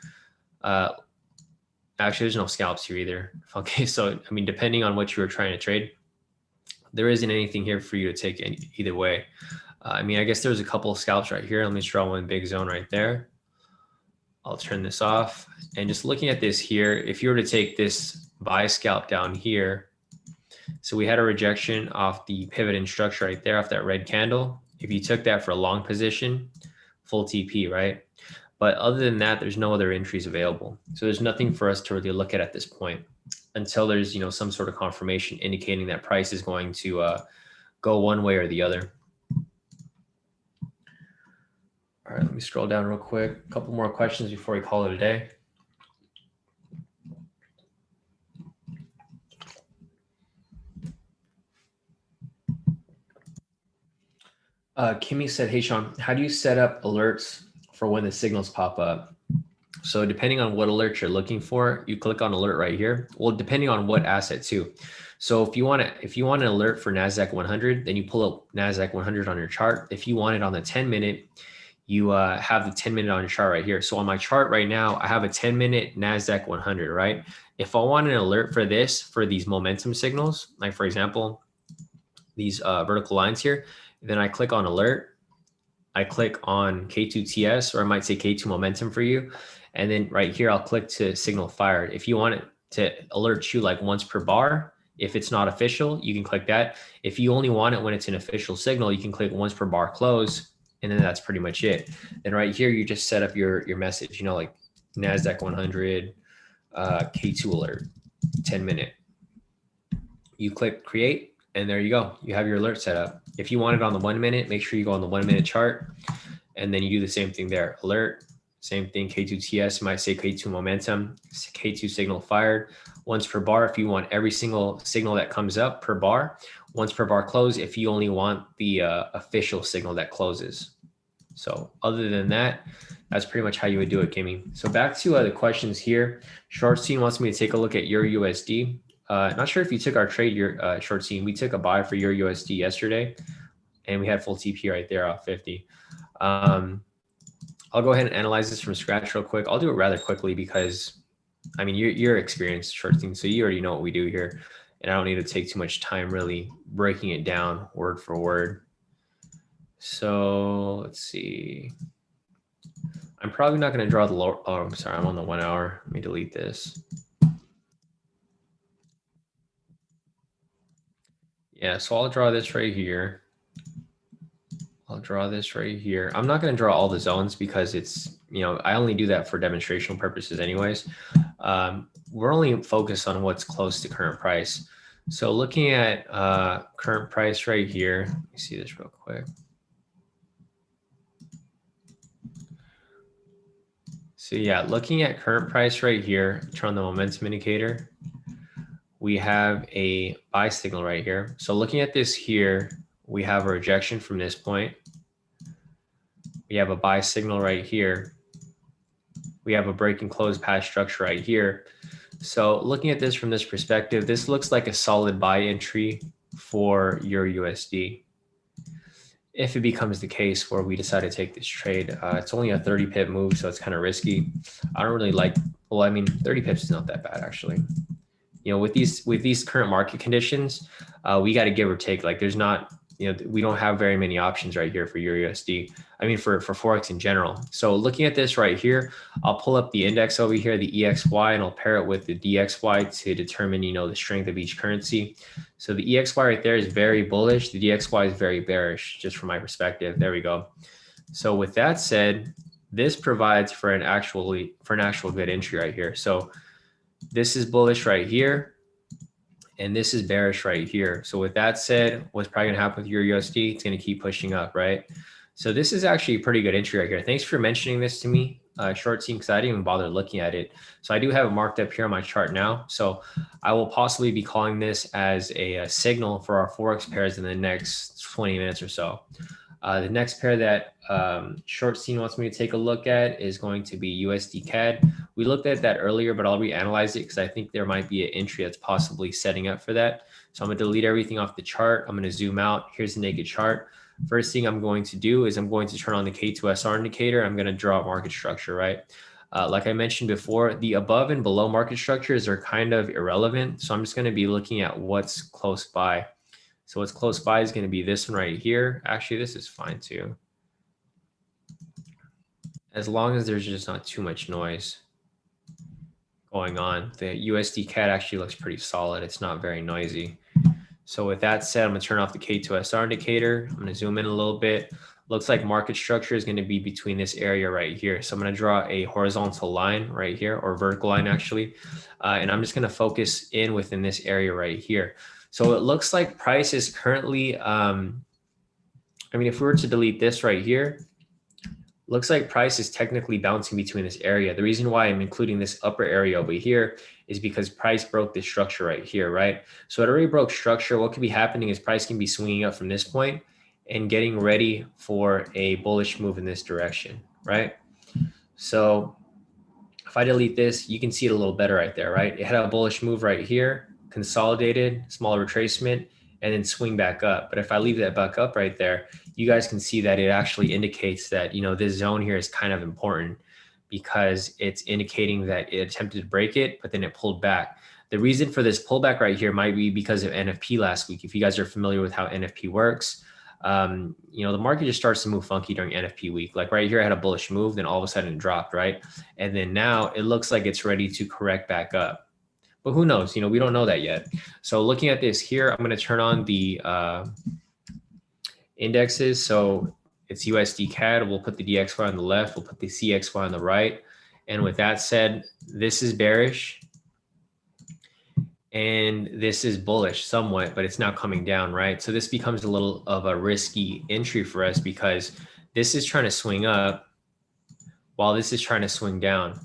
actually, there's no scalps here either. Okay, so I mean, depending on what you were trying to trade, there isn't anything here for you to take either way. I mean, I guess there's a couple of scalps right here. Let me just draw one big zone right there. I'll turn this off. And just looking at this here, if you were to take this buy scalp down here, so we had a rejection off the pivot and structure right there, off that red candle. If you took that for a long position, full TP, right? But other than that, there's no other entries available. So there's nothing for us to really look at this point until there's, you know, some sort of confirmation indicating that price is going to go one way or the other. All right, let me scroll down real quick. A couple more questions before we call it a day. Kimmy said, hey, Shawn, how do you set up alerts for when the signals pop up? So depending on what alert you're looking for, you click on alert right here. Well, depending on what asset too. So if you want an alert for NASDAQ 100, then you pull up NASDAQ 100 on your chart. If you want it on the 10-minute, you have the 10-minute on your chart right here. So on my chart right now, I have a 10-minute NASDAQ 100, right? If I want an alert for this, for these momentum signals, like for example, these vertical lines here, then I click on alert. I click on K2TS, or I might say K2 momentum for you. And then right here, I'll click to signal fired. If you want it, to alert you like once per bar. If it's not official, you can click that. If you only want it when it's an official signal, you can click once per bar close, and then that's pretty much it. And right here, you just set up your message, you know, like NASDAQ 100, K2 alert, 10-minute. You click create, and there you go. You have your alert set up. If you want it on the 1 minute, make sure you go on the 1 minute chart, and then you do the same thing there. Alert, same thing, K2TS, might say K2 momentum, K2 signal fired, once per bar if you want every single signal that comes up per bar, once per bar close if you only want the official signal that closes. So other than that, that's pretty much how you would do it, Kimmy. So back to the questions here. Short Scene wants me to take a look at your USD. Not sure if you took our trade, your Short Scene. We took a buy for your USD yesterday, and we had full TP right there off 50. I'll go ahead and analyze this from scratch real quick. I'll do it rather quickly because, I mean, you're experienced, Short Scene, so you already know what we do here, and I don't need to take too much time really breaking it down word for word. So let's see. I'm probably not going to draw the lower. Oh, I'm sorry. I'm on the 1 hour. Let me delete this. Yeah, so I'll draw this right here. I'll draw this right here. I'm not going to draw all the zones because it's, you know, I only do that for demonstrational purposes anyways. We're only focused on what's close to current price. So looking at current price right here, let me see this real quick. So yeah, looking at current price right here, turn on the momentum indicator, we have a buy signal right here. So looking at this here, we have a rejection from this point. We have a buy signal right here. We have a break and close past structure right here. So looking at this from this perspective, this looks like a solid buy entry for your USD. If it becomes the case where we decide to take this trade, it's only a 30 pip move, so it's kind of risky. I don't really like, well, I mean, 30 pips is not that bad actually. You know, with these current market conditions, we got to give or take. Like there's not, you know, we don't have very many options right here for your USD. I mean, for Forex in general. So looking at this right here, I'll pull up the index over here, the EXY, and I'll pair it with the DXY to determine, you know, the strength of each currency. So the EXY right there is very bullish. The DXY is very bearish, just from my perspective. There we go. So with that said, this provides for an actual good entry right here. So this is bullish right here, and this is bearish right here. So with that said, what's probably gonna happen with your USD? It's gonna keep pushing up, right? So this is actually a pretty good entry right here. Thanks for mentioning this to me, Short Scene, because I didn't even bother looking at it. So I do have it marked up here on my chart now. So I will possibly be calling this as a signal for our Forex pairs in the next 20 minutes or so. The next pair that Short Scene wants me to take a look at is going to be USD CAD. We looked at that earlier, but I'll reanalyze it because I think there might be an entry that's possibly setting up for that. So I'm going to delete everything off the chart. I'm going to zoom out. Here's the naked chart. First thing I'm going to do is I'm going to turn on the K2SR indicator. I'm going to draw a market structure, right? Like I mentioned before, the above and below market structures are kind of irrelevant. So I'm just going to be looking at what's close by. So what's close by is going to be this one right here. Actually, this is fine too, as long as there's just not too much noise going on. The USD CAD actually looks pretty solid. It's not very noisy. So with that said, I'm going to turn off the K2SR indicator. I'm going to zoom in a little bit. Looks like market structure is going to be between this area right here. So I'm going to draw a horizontal line right here, or vertical line actually. And I'm just going to focus in within this area right here. So it looks like price is currently, I mean, if we were to delete this right here, looks like price is technically bouncing between this area. The reason why I'm including this upper area over here is because price broke this structure right here, right? So it already broke structure. What could be happening is price can be swinging up from this point and getting ready for a bullish move in this direction, right? So if I delete this, you can see it a little better right there, right? It had a bullish move right here, consolidated, small retracement, and then swing back up. But if I leave that back up right there, you guys can see that it actually indicates that, you know, this zone here is kind of important because it's indicating that it attempted to break it, but then it pulled back. The reason for this pullback right here might be because of NFP last week. If you guys are familiar with how NFP works, you know, the market just starts to move funky during NFP week. Like right here, I had a bullish move, then all of a sudden it dropped, right? And then now it looks like it's ready to correct back up. but who knows? You know, we don't know that yet. So looking at this here, I'm going to turn on the indexes. So it's USD CAD. We'll put the DXY on the left. We'll put the CXY on the right. And with that said, this is bearish and this is bullish somewhat, but it's now coming down, right? So this becomes a little of a risky entry for us because this is trying to swing up while this is trying to swing down.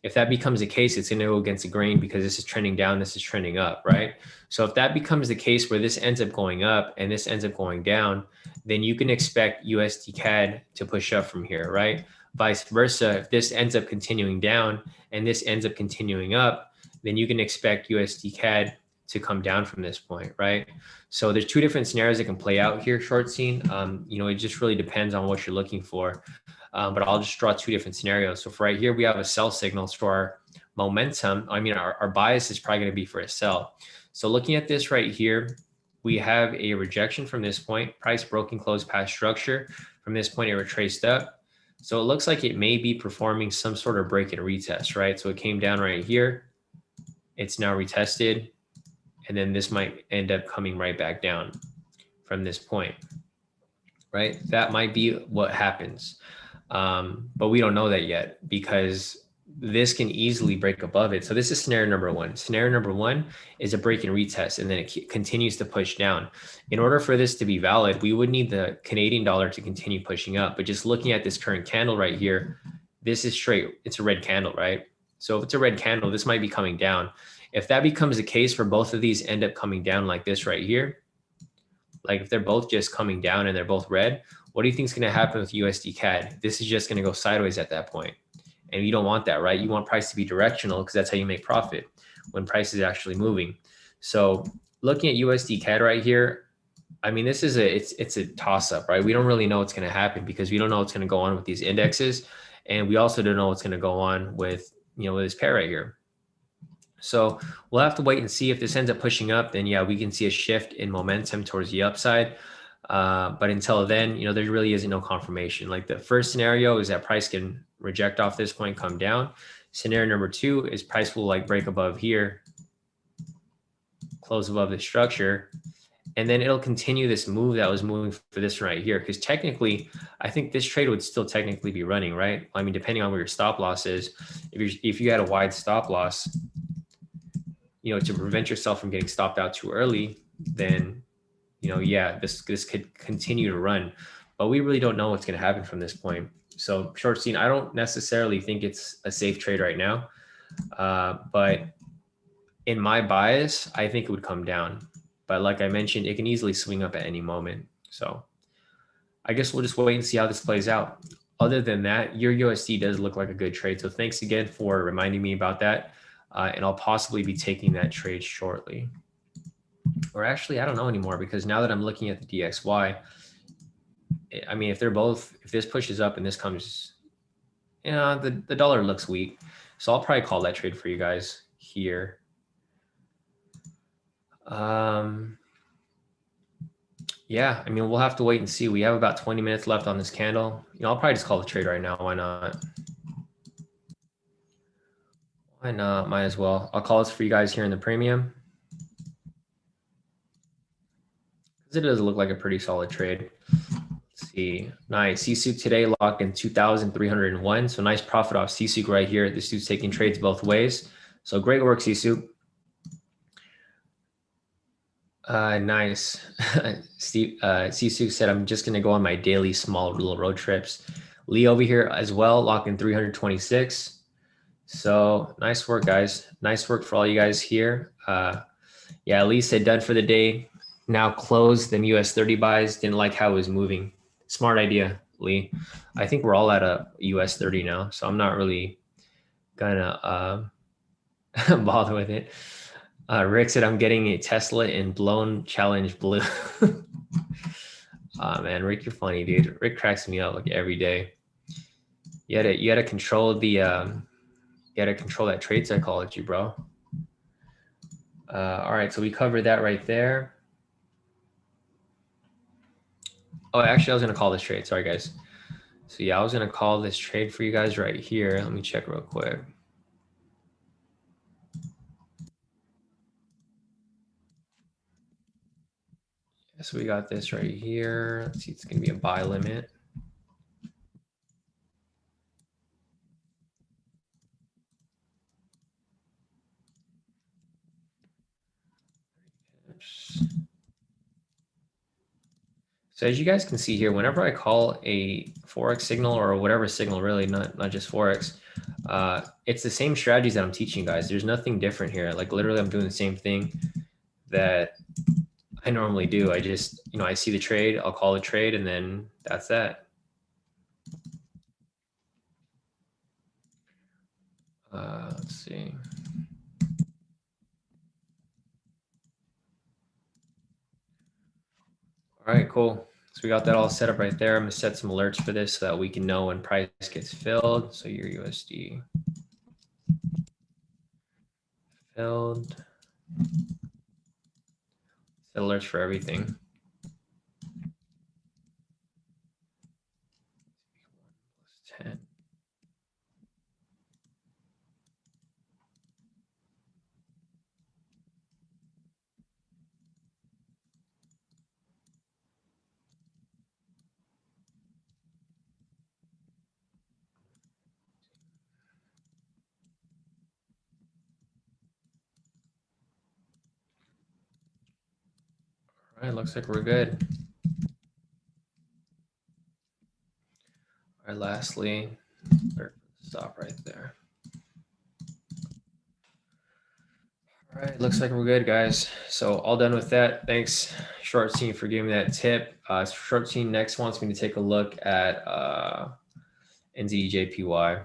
If that becomes the case, it's going to go against the grain because this is trending down, this is trending up, right? So if that becomes the case where this ends up going up and this ends up going down, then you can expect USD CAD to push up from here, right? Vice versa, if this ends up continuing down and this ends up continuing up, then you can expect USD CAD to come down from this point, right? So there's two different scenarios that can play out here, short scene. You know, it just really depends on what you're looking for. But I'll just draw two different scenarios. So for right here, we have a sell signal for our momentum. I mean, our bias is probably going to be for a sell. So looking at this right here, we have a rejection from this point, price broken, close past structure. From this point, it retraced up. So it looks like it may be performing some sort of break and retest, right? So it came down right here. It's now retested. And then this might end up coming right back down from this point, right? That might be what happens. But we don't know that yet because this can easily break above it. So this is scenario number one. Scenario number one is a break and retest, and then it continues to push down. In order for this to be valid, we would need the Canadian dollar to continue pushing up. But just looking at this current candle right here, this is straight. It's a red candle, right? So if it's a red candle, this might be coming down. If that becomes the case where both of these end up coming down like this right here, like if they're both just coming down and they're both red, what do you think is going to happen with USD CAD? This is just going to go sideways at that point. And you don't want that, right? You want price to be directional because that's how you make profit when price is actually moving. So looking at USD CAD right here, I mean, this is it's a toss up, right? We don't really know what's going to happen because we don't know what's going to go on with these indexes. And we also don't know what's going to go on with, you know, with this pair right here. So we'll have to wait and see if this ends up pushing up, then yeah, we can see a shift in momentum towards the upside. But until then, you know, there really isn't no confirmation. Like the first scenario is that price can reject off this point, come down. Scenario number two is price will like break above here, close above the structure, and then it'll continue this move that was moving for this right here. Because technically, I think this trade would still technically be running, right? I mean, depending on where your stop loss is, if you had a wide stop loss, you know, to prevent yourself from getting stopped out too early, then, you know, yeah, this could continue to run, but we really don't know what's going to happen from this point. So short scene, I don't necessarily think it's a safe trade right now. But in my bias, I think it would come down. But like I mentioned, it can easily swing up at any moment. So I guess we'll just wait and see how this plays out. Other than that, your USD does look like a good trade. So thanks again for reminding me about that. And I'll possibly be taking that trade shortly. Or actually, I don't know anymore because now that I'm looking at the DXY, I mean, if this pushes up and this comes, you know, the dollar looks weak. So I'll probably call that trade for you guys here. Yeah, I mean, we'll have to wait and see. We have about 20 minutes left on this candle. You know, I'll probably just call the trade right now. Why not? Why not? Might as well. I'll call this for you guys here in the premium. Because it does look like a pretty solid trade. Let's see. Nice. CSUK today locked in 2,301. So nice profit off CSUK right here. This dude's taking trades both ways. So great work, CSUK. Nice. Steve, CSUK said, I'm just going to go on my daily small little road trips. Lee over here as well, locked in 326. So nice work, guys. Nice work for all you guys here. Yeah, Lee said done for the day. Now close them US 30 buys. Didn't like how it was moving. Smart idea, Lee. I think we're all at a US 30 now, so I'm not really gonna bother with it. Rick said I'm getting a Tesla in blown challenge blue. Man, Rick, you're funny, dude. Rick cracks me up like every day. You had to control the you got to control that trade psychology, bro. All right, so we covered that right there. Oh, actually, I was going to call this trade. Sorry, guys. So yeah, I was going to call this trade for you guys right here. Let me check real quick. So we got this right here. Let's see, it's going to be a buy limit. So as you guys can see here, whenever I call a Forex signal or whatever signal, really not just Forex, it's the same strategies that I'm teaching you guys. There's nothing different here. Like literally I'm doing the same thing that I normally do. I just, I see the trade, I'll call the trade, and then that's that. Let's see. All right, cool. So we got that all set up right there. I'm gonna set some alerts for this so that we can know when price gets filled. So your USD filled. Set alerts for everything. 10. All right, looks like we're good. All right, lastly, stop right there. All right, looks like we're good, guys. So all done with that. Thanks, Short Team, for giving me that tip. Short Team next wants me to take a look at NZDJPY.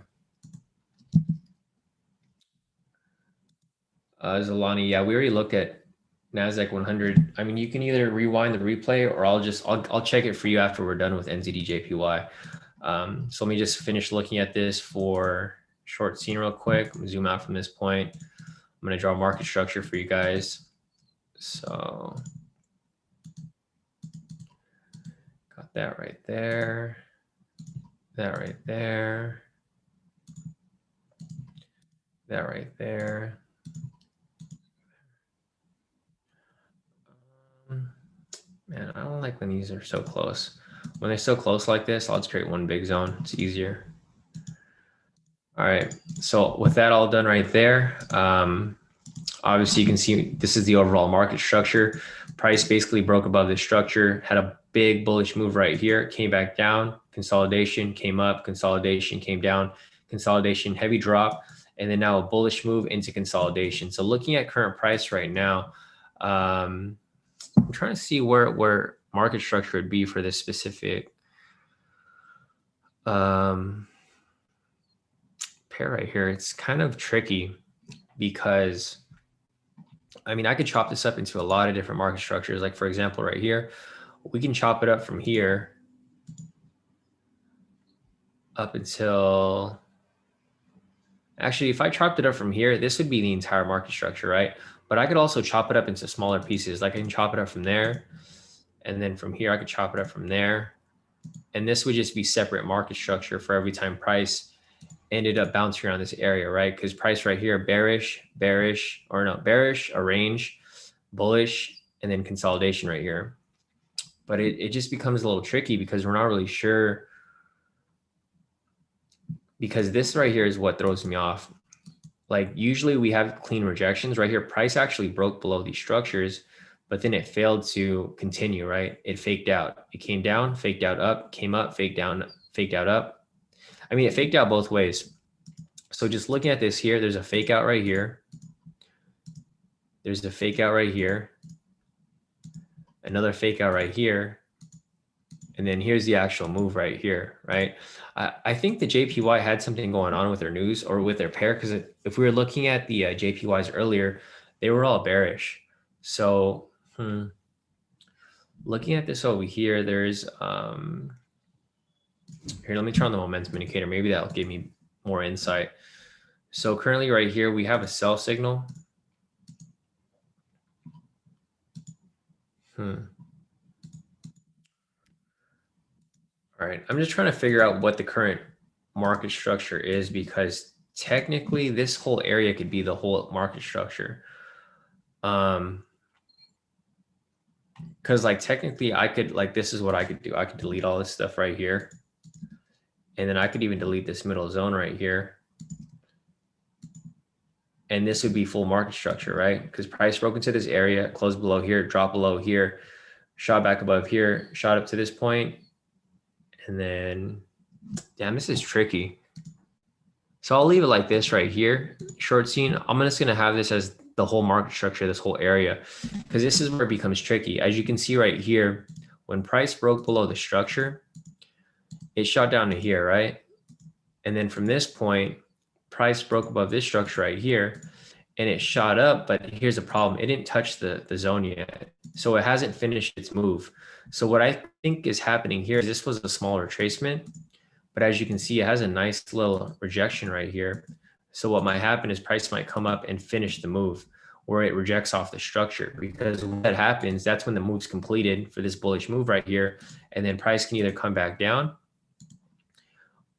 Zalani, yeah, we already looked at NASDAQ 100. I mean, you can either rewind the replay or I'll check it for you after we're done with NZDJPY. So let me just finish looking at this for short scene real quick. I'm gonna zoom out from this point. I'm gonna draw a market structure for you guys. So got that right there. That right there. That right there. Man, I don't like when these are so close. When they're so close like this, I'll just create one big zone. It's easier. All right. So with that all done right there, obviously you can see this is the overall market structure. Price basically broke above this structure, had a big bullish move right here, came back down, consolidation, came up, consolidation, came down, consolidation, heavy drop, and then now a bullish move into consolidation. So looking at current price right now, I'm trying to see where market structure would be for this specific pair right here. It's kind of tricky because I mean, I could chop this up into a lot of different market structures. Like for example, right here, we can chop it up from here up until, actually, if I chopped it up from here, this would be the entire market structure, right? But I could also chop it up into smaller pieces. Like I can chop it up from there. And then from here, I could chop it up from there. And this would just be separate market structure for every time price ended up bouncing around this area, right? Because price right here, bearish, a range, bullish, and then consolidation right here. But it just becomes a little tricky because we're not really sure, because this right here is what throws me off. Like usually we have clean rejections right here. Price actually broke below these structures, but then it failed to continue, right? It faked out. It came down, faked out up, came up, faked down, faked out up. I mean, it faked out both ways. So just looking at this here, there's a fake out right here. There's the fake out right here. Another fake out right here. And then here's the actual move right here, right? I think the JPY had something going on with their news or with their pair, because if we were looking at the JPYs earlier, they were all bearish. So looking at this over here, there's, here, let me turn on the momentum indicator. Maybe that'll give me more insight. So currently right here, we have a sell signal. All right, I'm just trying to figure out what the current market structure is, because technically this whole area could be the whole market structure. Because like technically I could, like, this is what I could do. I could delete all this stuff right here. And then I could even delete this middle zone right here. And this would be full market structure, right? Because price broke into this area, closed below here, dropped below here, shot back above here, shot up to this point. And then, damn, this is tricky. So I'll leave it like this right here. Short scene, I'm just going to have this as the whole market structure, this whole area, because this is where it becomes tricky. As you can see right here, when price broke below the structure, it shot down to here, right? And then from this point, price broke above this structure right here and it shot up, but here's the problem. It didn't touch the zone yet. So it hasn't finished its move. So what I think is happening here is this was a small retracement, but as you can see, it has a nice little rejection right here. So what might happen is price might come up and finish the move, or it rejects off the structure, because when that happens, that's when the move's completed for this bullish move right here. And then price can either come back down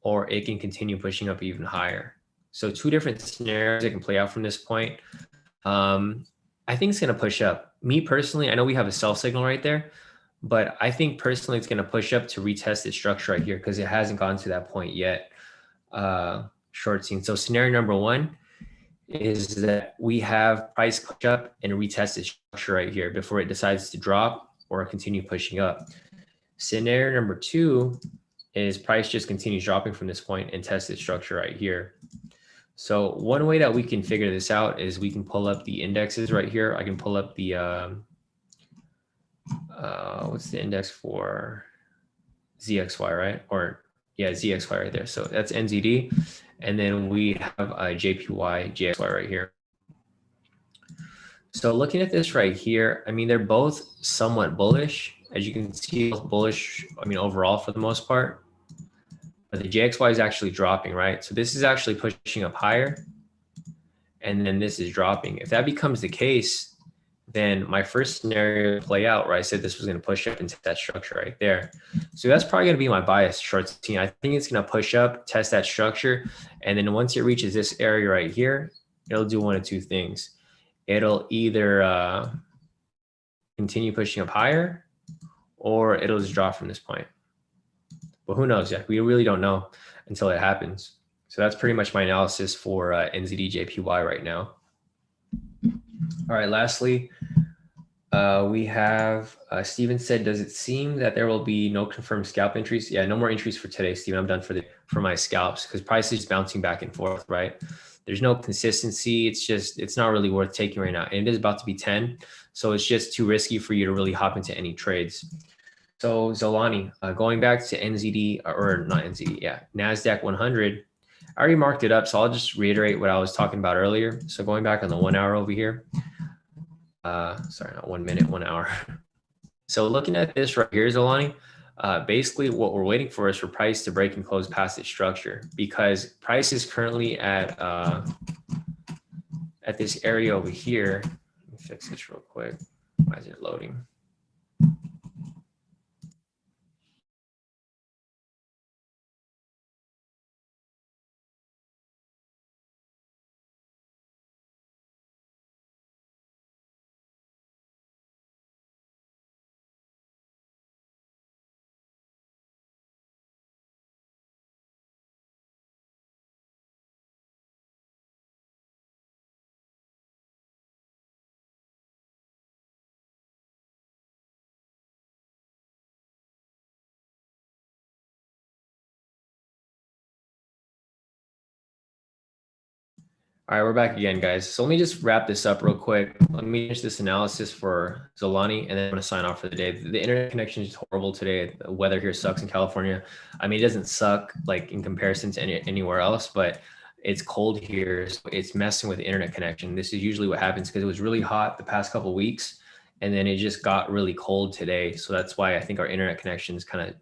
or it can continue pushing up even higher. So two different scenarios that can play out from this point. I think it's going to push up. Me personally, I know we have a sell signal right there, but I think personally it's going to push up to retest its structure right here because it hasn't gotten to that point yet. Short scene. So scenario number one is that we have price push up and retest its structure right here before it decides to drop or continue pushing up. Scenario number two is price just continues dropping from this point and tests its structure right here. So one way that we can figure this out is we can pull up the indexes right here. I can pull up the, what's the index for ZXY, right? Or yeah, ZXY right there. So that's NZD. And then we have a JPY, GXY right here. So looking at this right here, I mean, they're both somewhat bullish. As you can see, bullish, I mean, overall for the most part. But the JXY is actually dropping, right? So this is actually pushing up higher. And then this is dropping. If that becomes the case, then my first scenario play out where I said this was going to push up into that structure right there. So that's probably going to be my bias short scene. I think it's going to push up, test that structure. And then once it reaches this area right here, it'll do one of two things. It'll either continue pushing up higher or it'll just drop from this point. But who knows? Yeah, we really don't know until it happens. So that's pretty much my analysis for NZD-JPY right now. All right, lastly, we have Steven said, does it seem that there will be no confirmed scalp entries? Yeah, no more entries for today, Steven. I'm done for my scalps because price is bouncing back and forth, right? There's no consistency. It's not really worth taking right now. And it is about to be 10. So it's just too risky for you to really hop into any trades. So Zolani, going back to NZD, or not NZD, yeah, NASDAQ 100, I already marked it up, so I'll just reiterate what I was talking about earlier. So going back on the 1 hour over here, sorry, not 1 minute, 1 hour. So looking at this right here, Zolani, basically what we're waiting for is for price to break and close past its structure, because price is currently at this area over here. Let me fix this real quick. Why is it loading? All right, we're back again, guys. So let me just wrap this up real quick. Let me finish this analysis for Zolani, and then I'm going to sign off for the day. The internet connection is horrible today. The weather here sucks in California. I mean, it doesn't suck like in comparison to anywhere else, but it's cold here. So it's messing with the internet connection. This is usually what happens because it was really hot the past couple of weeks, and then it just got really cold today. So that's why I think our internet connection is kind of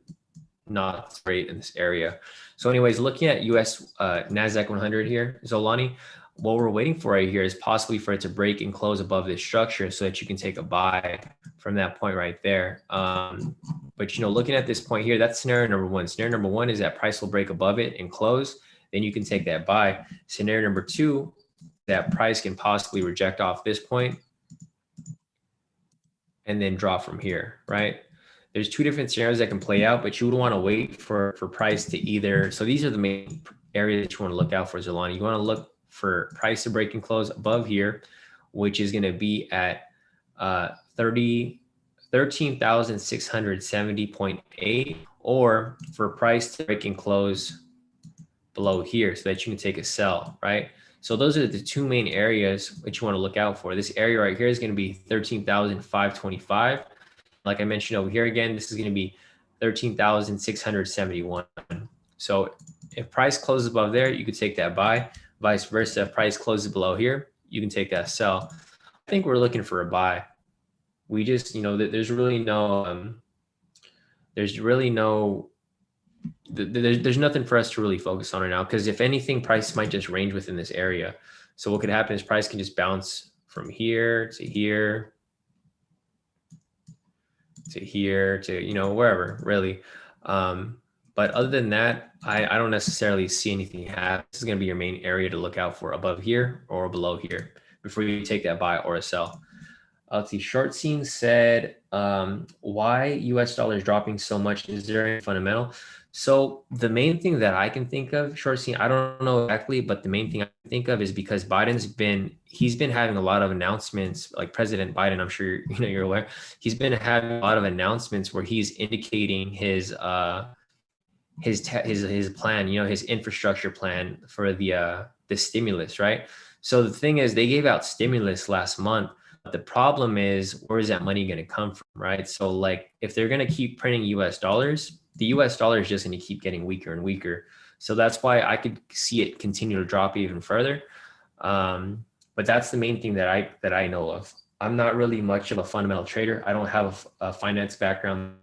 not great in this area. So anyways, looking at US NASDAQ 100 here, Zolani, what we're waiting for right here is possibly for it to break and close above this structure so that you can take a buy from that point right there. But, you know, looking at this point here, that's scenario number one. Scenario number one is that price will break above it and close. Then you can take that buy. Scenario number two, that price can possibly reject off this point and then drop from here, right? There's two different scenarios that can play out, but you would want to wait for price to either. So these are the main areas that you want to look out for, Zolani. You want to look for price to break and close above here, which is going to be at 13,670.8, or for price to break and close below here so that you can take a sell, right? So those are the two main areas that you want to look out for. This area right here is going to be 13,525. Like I mentioned over here again, this is going to be 13,671. So if price closes above there, you could take that buy. Vice versa, if price closes below here, you can take that sell. I think we're looking for a buy. We just, there's really no, there's nothing for us to really focus on right now, because if anything, price might just range within this area. So what could happen is price can just bounce from here to here to here to, wherever really. But other than that, I don't necessarily see anything happen. This is going to be your main area to look out for, above here or below here, before you take that buy or a sell. Let's see. Short Scene said, why US dollar is dropping so much? Is there any fundamental? So the main thing that I can think of, Short Scene, I don't know exactly, but the main thing I can think of is because he's been having a lot of announcements, like President Biden, I'm sure you're aware. He's been having a lot of announcements where he's indicating his plan, his infrastructure plan for the stimulus, right? So the thing is, they gave out stimulus last month. But the problem is, where is that money going to come from, right? So like, if they're going to keep printing US dollars, the US dollar is just going to keep getting weaker and weaker. So that's why I could see it continue to drop even further. But that's the main thing that I know of. I'm not really much of a fundamental trader. I don't have a finance background